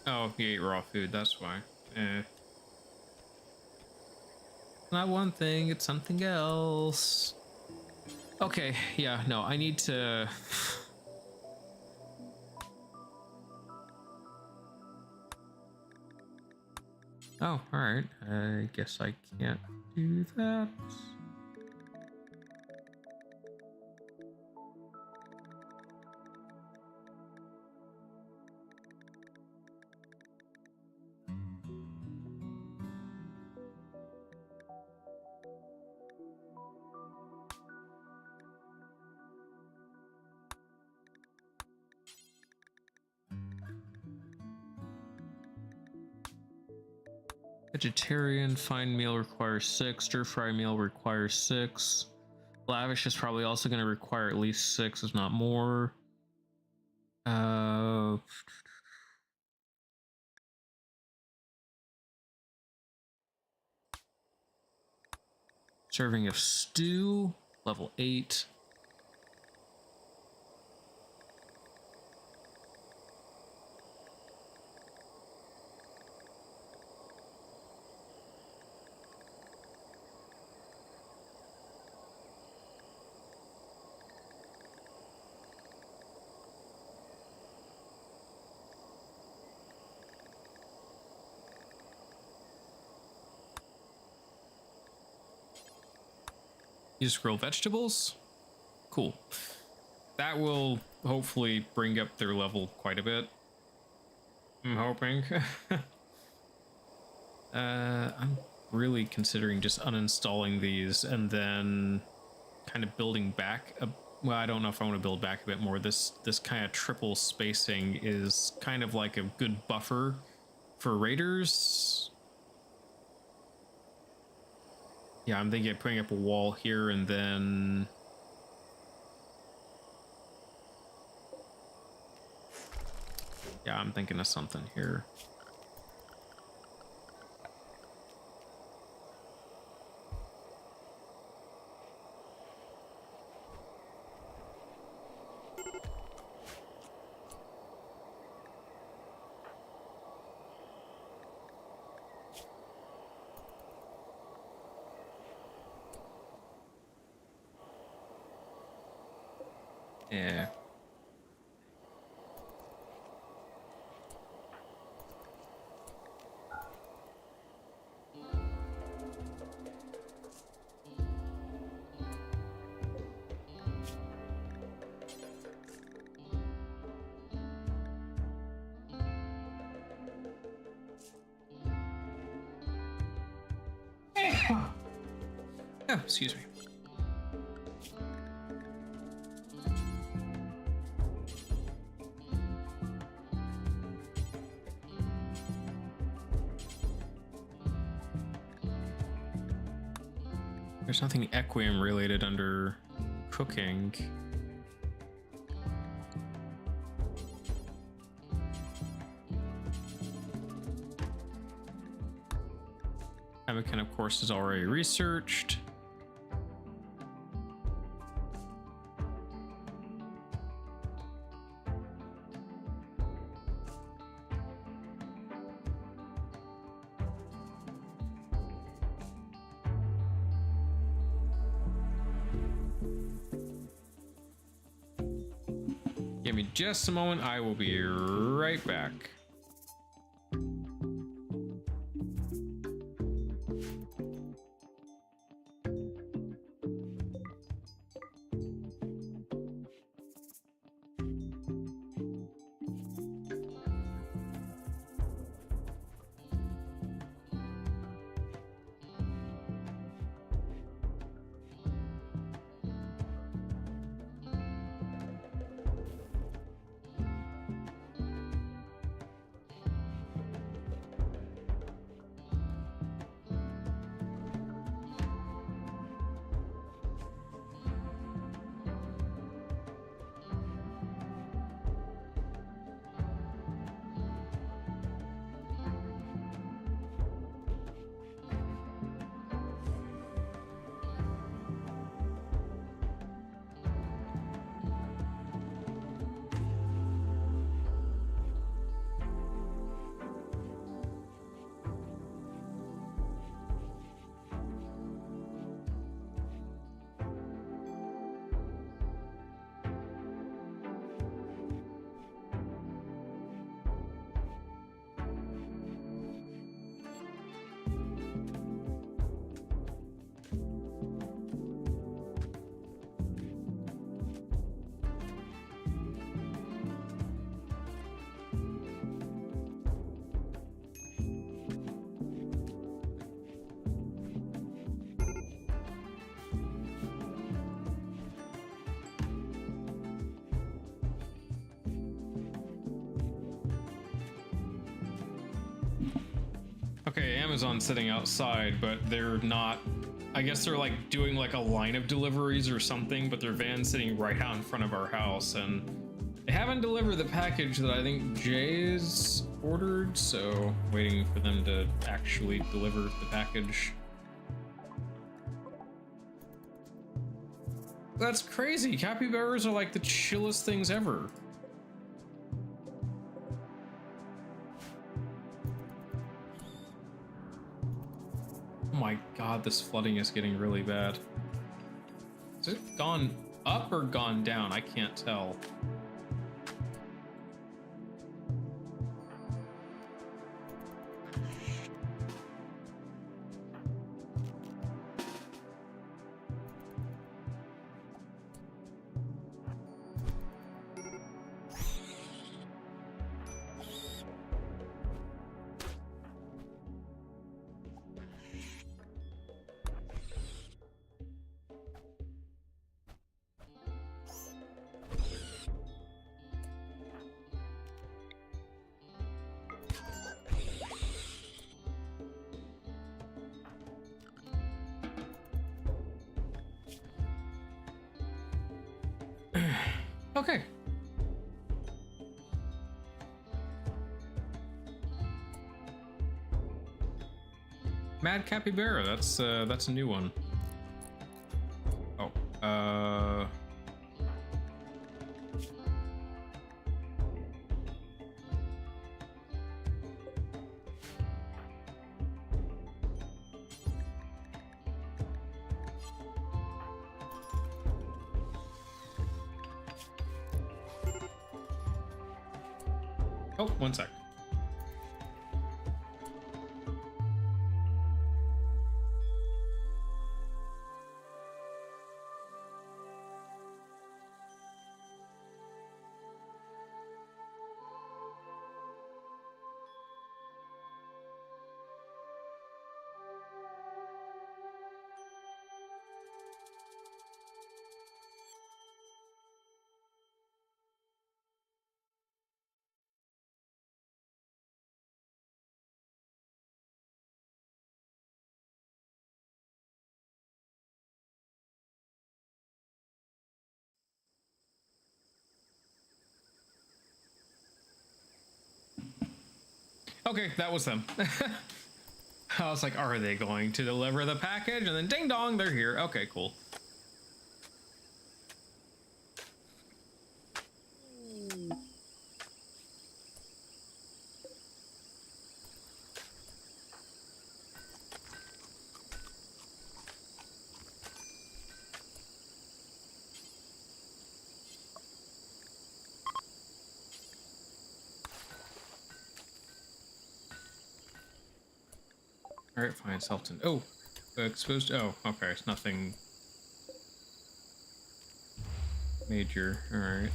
Oh, he ate raw food, that's why. Not one thing, it's something else. Okay, yeah, no, I need to... Oh, alright. I guess I can't do that. Vegetarian, fine meal requires 6. Stir fry meal requires 6. Lavish is probably also going to require at least 6, if not more. Serving of stew, level 8. You just grill vegetables? Cool. That will hopefully bring up their level quite a bit. I'm hoping. I'm really considering just uninstalling these and then kind of building back a, well, I don't know if I want to build back a bit more. This kind of triple spacing is kind of like a good buffer for raiders. Yeah, I'm thinking of putting up a wall here and then yeah, I'm thinking of something here. Yeah. Oh, excuse me. There's nothing Equium related under cooking. Amican, of course, is already researched. Give me just a moment. I will be right back. Okay, Amazon's sitting outside, but they're not. I guess they're like doing like a line of deliveries or something, but their van's sitting right out in front of our house, and they haven't delivered the package that I think Jay's ordered, so waiting for them to actually deliver the package. That's crazy. Capybaras are like the chillest things ever. Oh my god, this flooding is getting really bad. Has it gone up or gone down? I can't tell. Okay. Mad Capybara, that's a new one. Oh, oh, one sec. Okay, that was them. I was like, are they going to deliver the package? And then ding dong, they're here. Okay, cool. All right, fine, Selton. Oh, exposed. Oh, okay, it's nothing major. All right.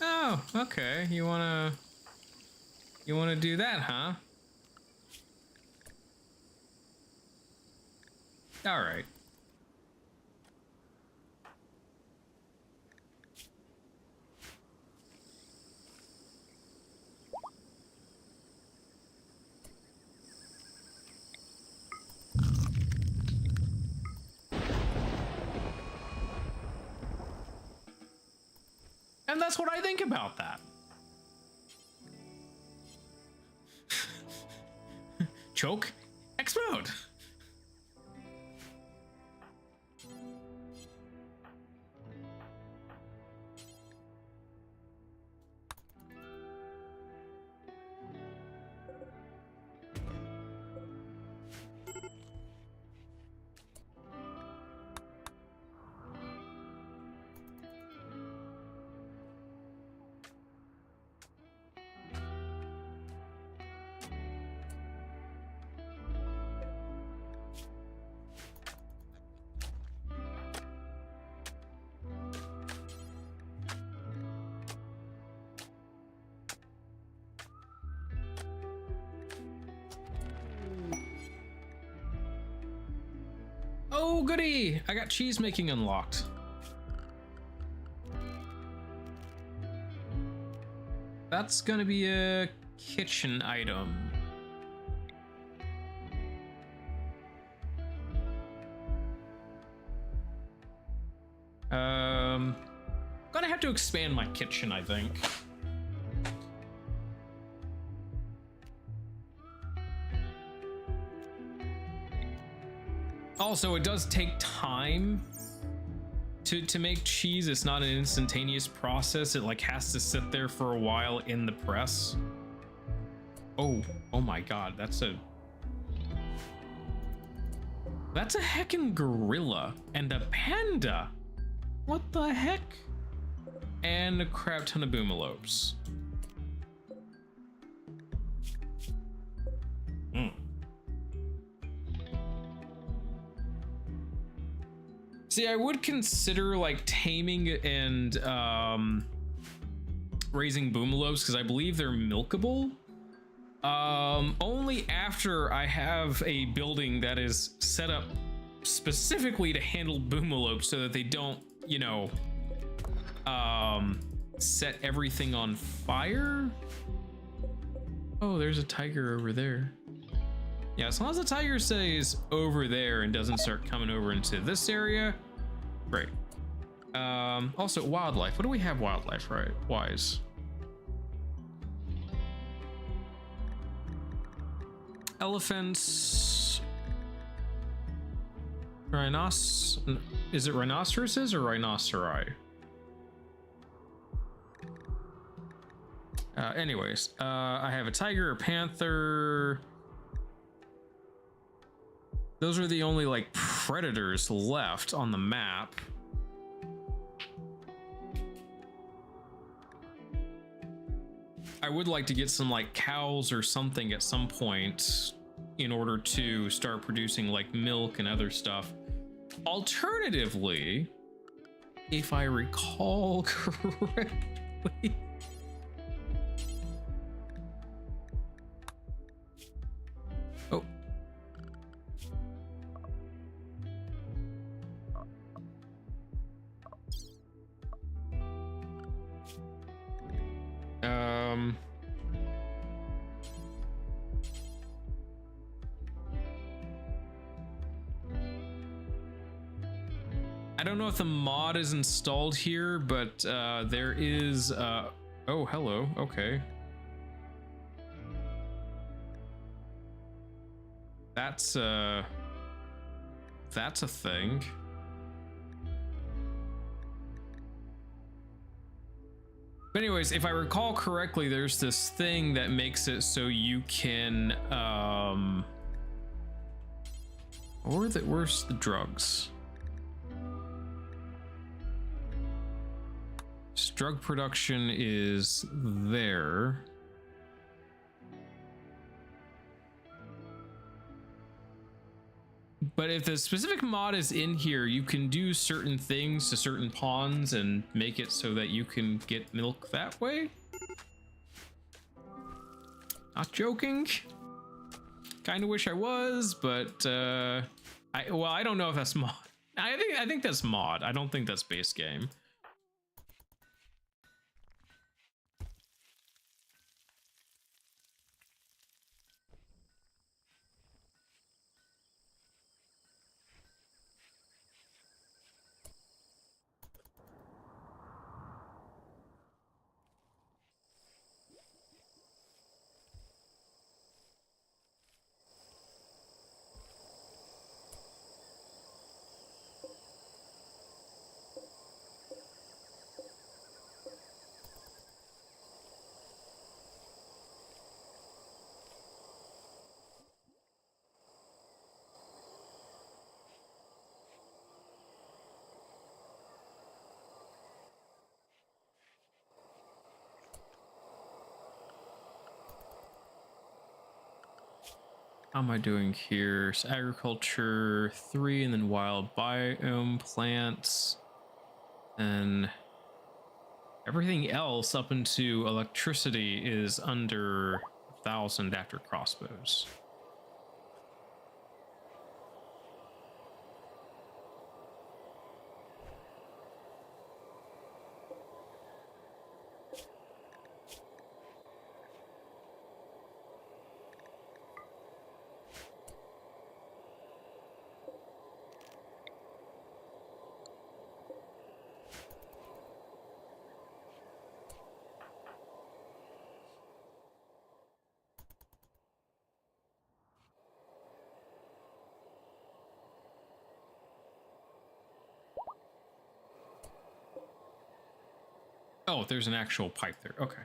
Oh, okay. You wanna do that, huh? All right. And that's what I think about that. Choke, explode. goody! I got cheese making unlocked. That's gonna be a kitchen item. Gonna have to expand my kitchen, I think. Also, it does take time to make cheese. It's not an instantaneous process. It like has to sit there for a while in the press. Oh my God, that's a heckin' gorilla and a panda. What the heck? And a crap ton of boomalopes. See, I would consider like taming and raising boomalopes because I believe they're milkable. Only after I have a building that is set up specifically to handle boomalopes so that they don't, you know, set everything on fire. Oh, there's a tiger over there. Yeah, as long as the tiger stays over there and doesn't start coming over into this area, great. Also wildlife. What do we have wildlife right wise? Elephants. Is it rhinoceroses or rhinoceri? Anyways, I have a tiger, a panther. Those are the only like predators left on the map. I would like to get some like cows or something at some point in order to start producing like milk and other stuff. Alternatively, if I recall correctly, oh. I don't know if the mod is installed here, but there is oh, hello. Okay. That's a thing. But anyways, if I recall correctly, there's this thing that makes it so you can where's the drugs? Drug production is there. But if the specific mod is in here, you can do certain things to certain ponds and make it so that you can get milk that way. Not joking. Kind of wish I was, but I don't know if that's mod. I think that's mod. I don't think that's base game. How am I doing here? So agriculture 3 and then wild biome plants. And everything else up into electricity is under 1,000 after crossbows. Oh, there's an actual pipe there. Okay.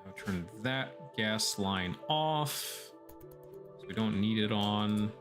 I'll turn that gas line off. So we don't need it on.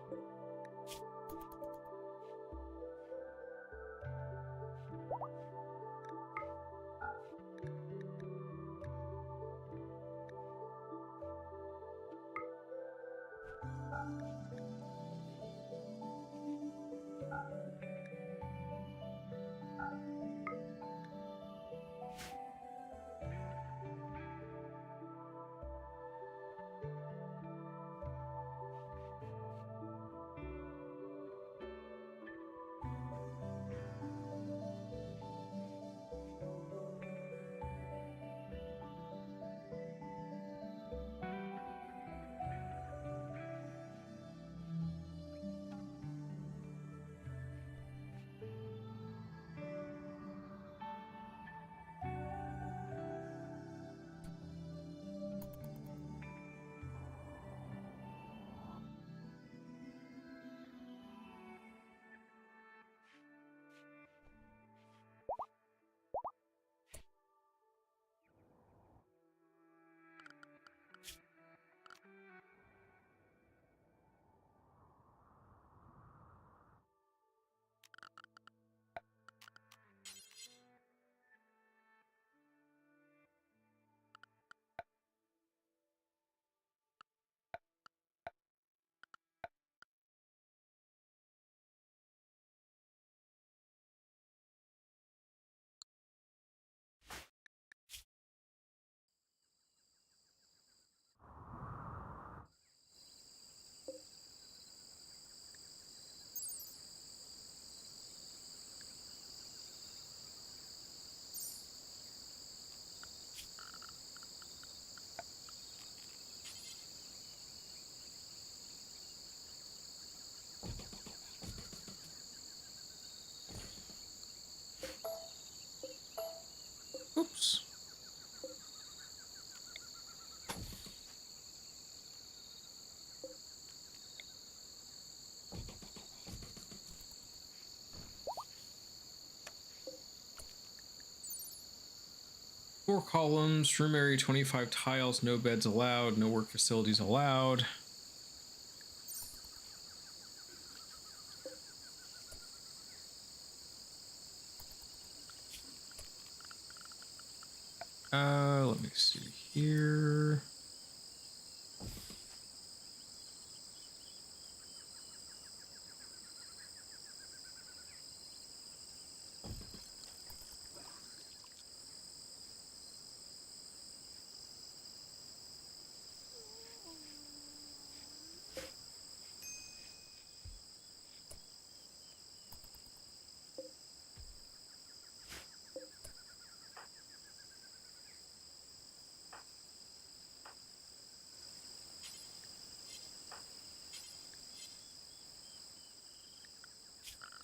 Oops. Four columns, room area 25 tiles, no beds allowed, no work facilities allowed. Let me see here.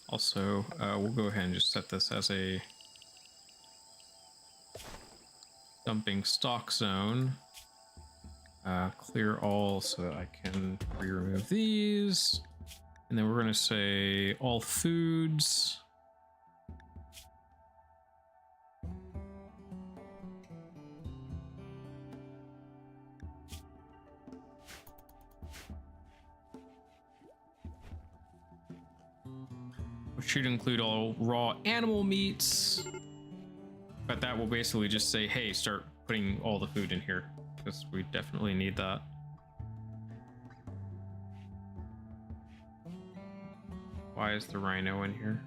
Also, we'll go ahead and just set this as a dumping stock zone. Clear all so that I can re-remove these. And then we're going to say all foods. Which should include all raw animal meats. But that will basically just say, hey, start putting all the food in here. Because we definitely need that. Why is the rhino in here?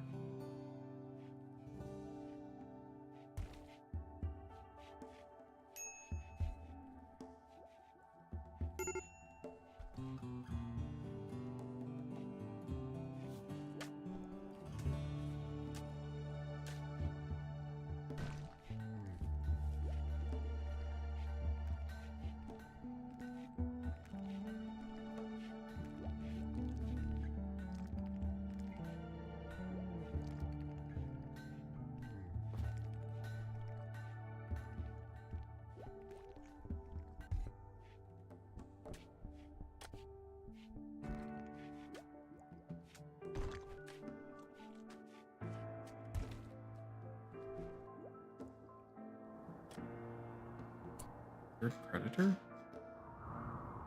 Third predator?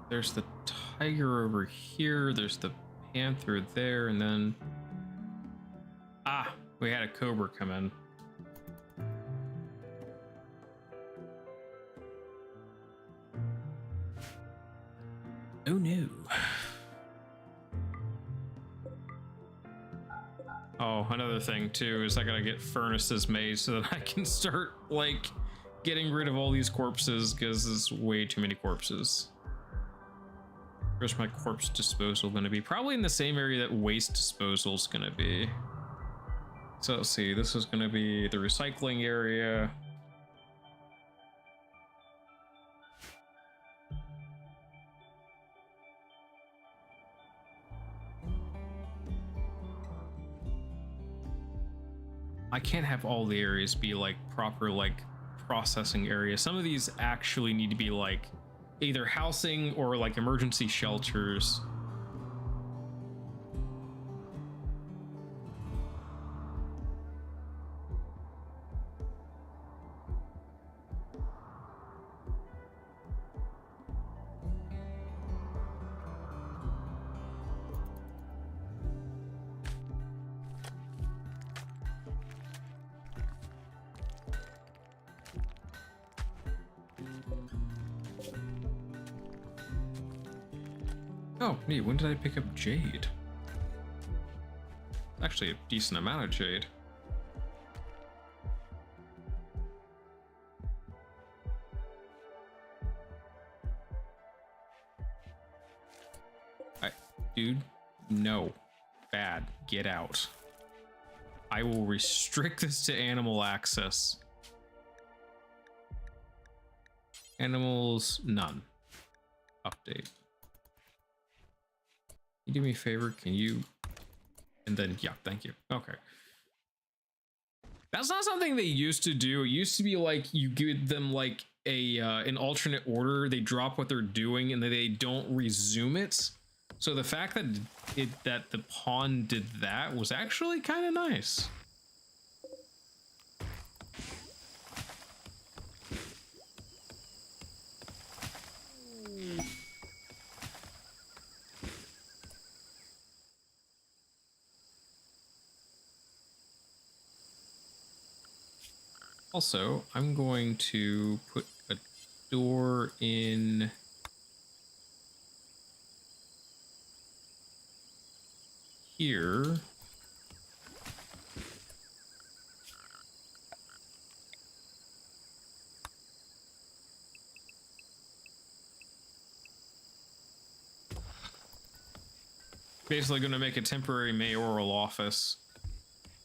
There's the tiger over here. There's the panther there, and then... Ah, we had a cobra come in. Oh no. Oh, another thing too is I gotta get furnaces made so that I can start, like, getting rid of all these corpses, because there's way too many corpses. Where's my corpse disposal gonna be? Probably in the same area that waste disposal is gonna be. So let's see, this is gonna be the recycling area. I can't have all the areas be like proper like processing areas. Some of these actually need to be like either housing or like emergency shelters. Oh, neat. When did I pick up jade? Actually, a decent amount of jade. Dude, no. Bad. Get out. I will restrict this to animal access. Animals, none. Update. You do me a favor, can you? And then, yeah, thank you. Okay. That's not something they used to do. It used to be like you give them like a an alternate order. They drop what they're doing and then they don't resume it. So the fact that that the pawn did that was actually kind of nice. Also, I'm going to put a door in here. Basically going to make a temporary mayoral office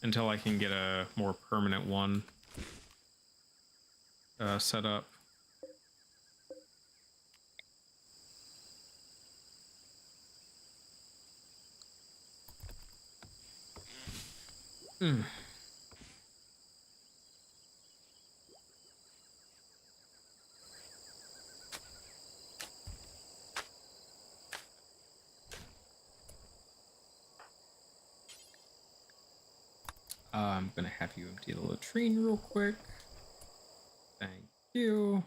until I can get a more permanent one set up. Hmm. I'm gonna have you empty the latrine real quick. Thank you.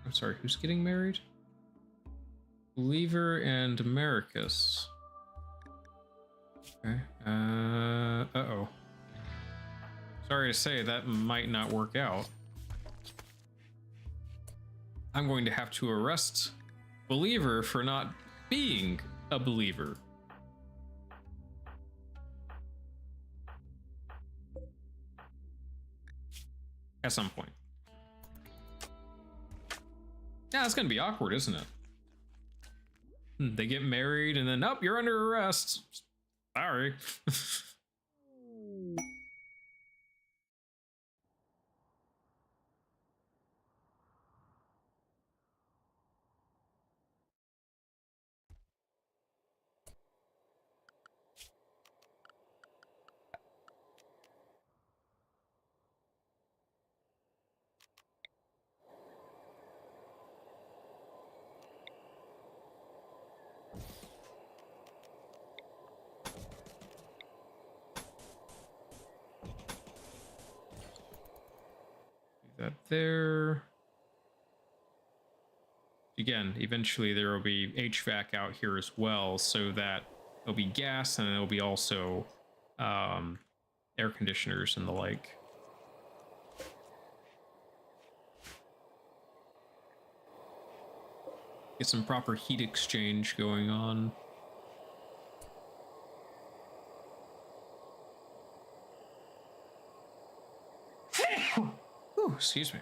I'm sorry, who's getting married? Believer and Americus. Okay. Uh-oh. Sorry to say, that might not work out. I'm going to have to arrest Believer for not being a believer. At some point. Yeah, it's gonna be awkward, isn't it? They get married and then, oh, you're under arrest. Sorry. that there. Again, eventually there will be HVAC out here as well, so that there'll be gas and there'll be also air conditioners and the like. Get some proper heat exchange going on. Ooh, excuse me.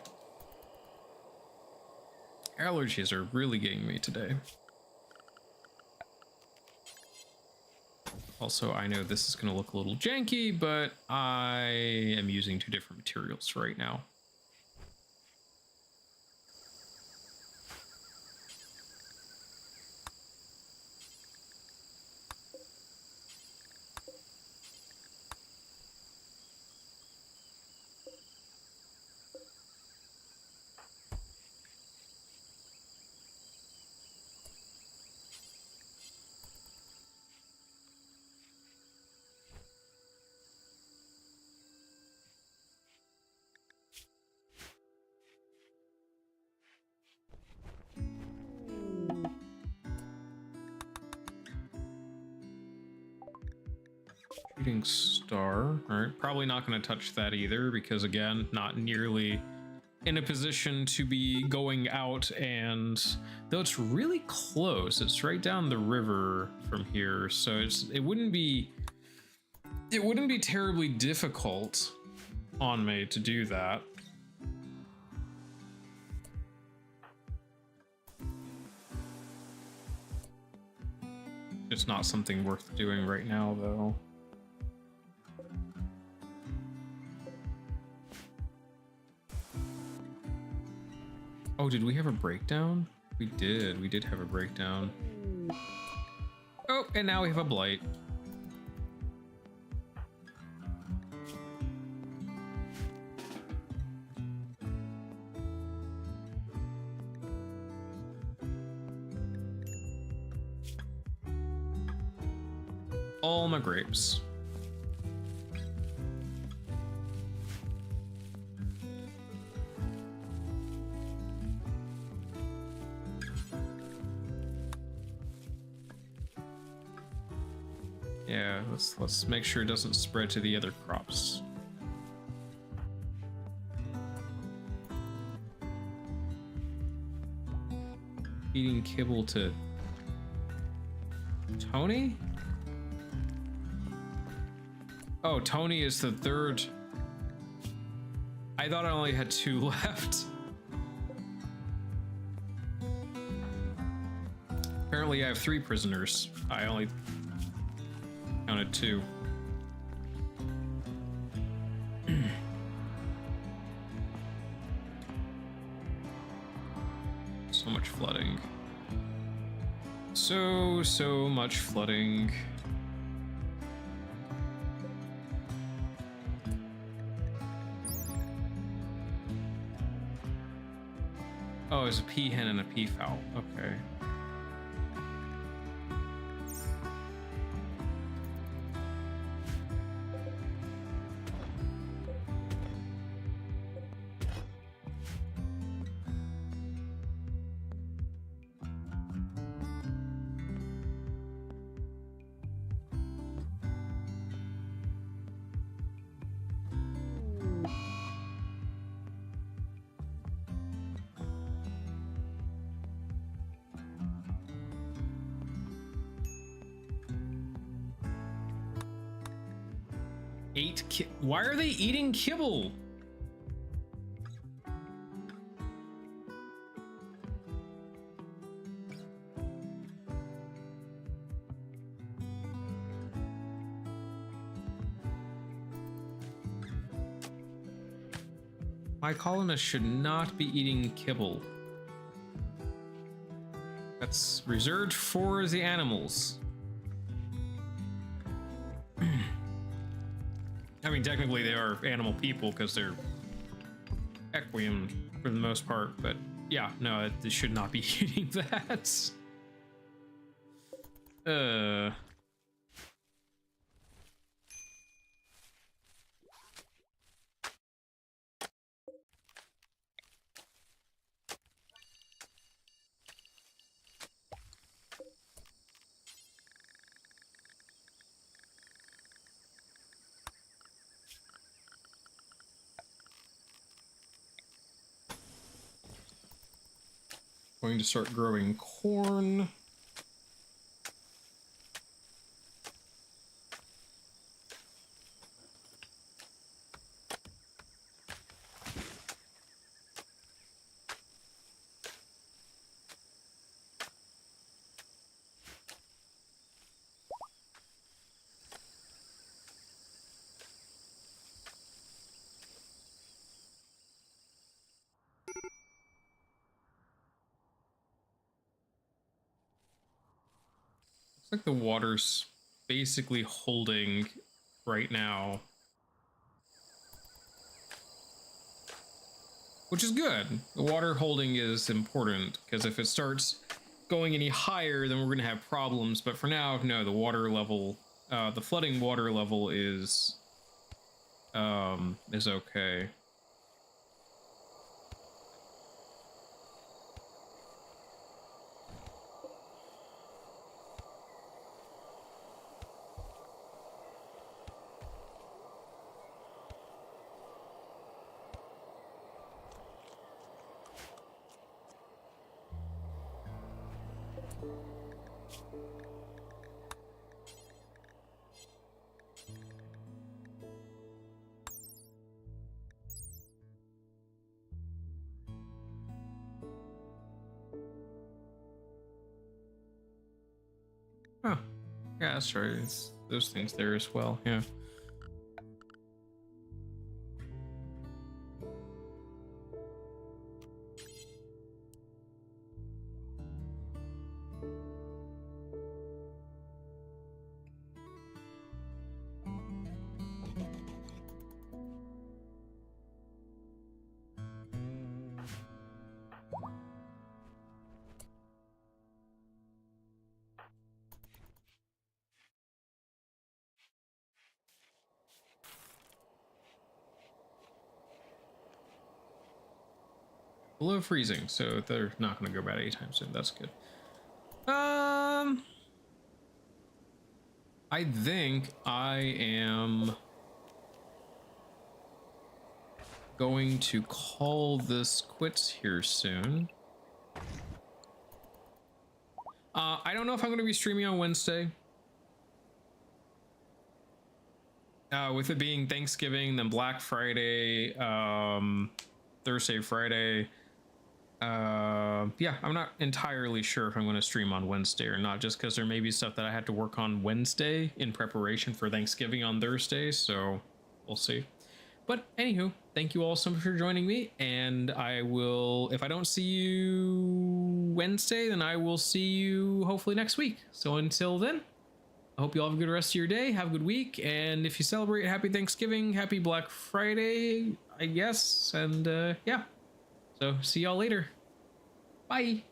Allergies are really getting me today. Also, I know this is going to look a little janky, but I am using 2 different materials right now. Shooting star. All right, probably not going to touch that either because, again, not nearly in a position to be going out, and though it's really close, it's right down the river from here, so it wouldn't be terribly difficult on me to do that. It's not something worth doing right now, though. Oh, did we have a breakdown? We did have a breakdown. Oh, and now we have a blight. All my grapes. Yeah, let's make sure it doesn't spread to the other crops. Eating kibble to Tony? Oh, Tony is the 3rd. I thought I only had 2 left. Apparently I have 3 prisoners. I only counted 2. So much flooding. So much flooding. Oh, it's a peahen and a peafowl. Okay. Why are they eating kibble? My colonists should not be eating kibble. That's reserved for the animals. I mean, technically they are animal people because they're equium for the most part, but yeah, no, they should not be eating that. going to start growing corn. Looks like the water's basically holding right now, which is good. The water holding is important, because if it starts going any higher, then we're going to have problems. But for now, no, the water level, the flooding water level is okay. Oh, yeah, that's right. It's those things there as well. Yeah. Below freezing, so they're not going to go bad anytime soon. That's good. I think I am going to call this quits here soon. I don't know if I'm going to be streaming on Wednesday. With it being Thanksgiving, then Black Friday, Thursday, Friday. Yeah, I'm not entirely sure if I'm going to stream on Wednesday or not, just because there may be stuff that I had to work on Wednesday in preparation for Thanksgiving on Thursday, so we'll see. But anywho, thank you all so much for joining me, and I will, if I don't see you Wednesday, then I will see you hopefully next week. So until then, I hope you all have a good rest of your day, have a good week, and if you celebrate, happy Thanksgiving, happy Black Friday, I guess, and yeah. So see y'all later. Bye.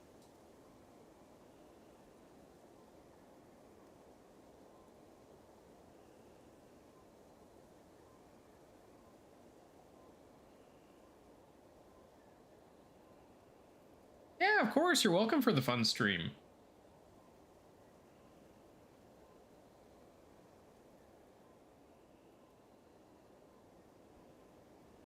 Yeah, of course, you're welcome for the fun stream.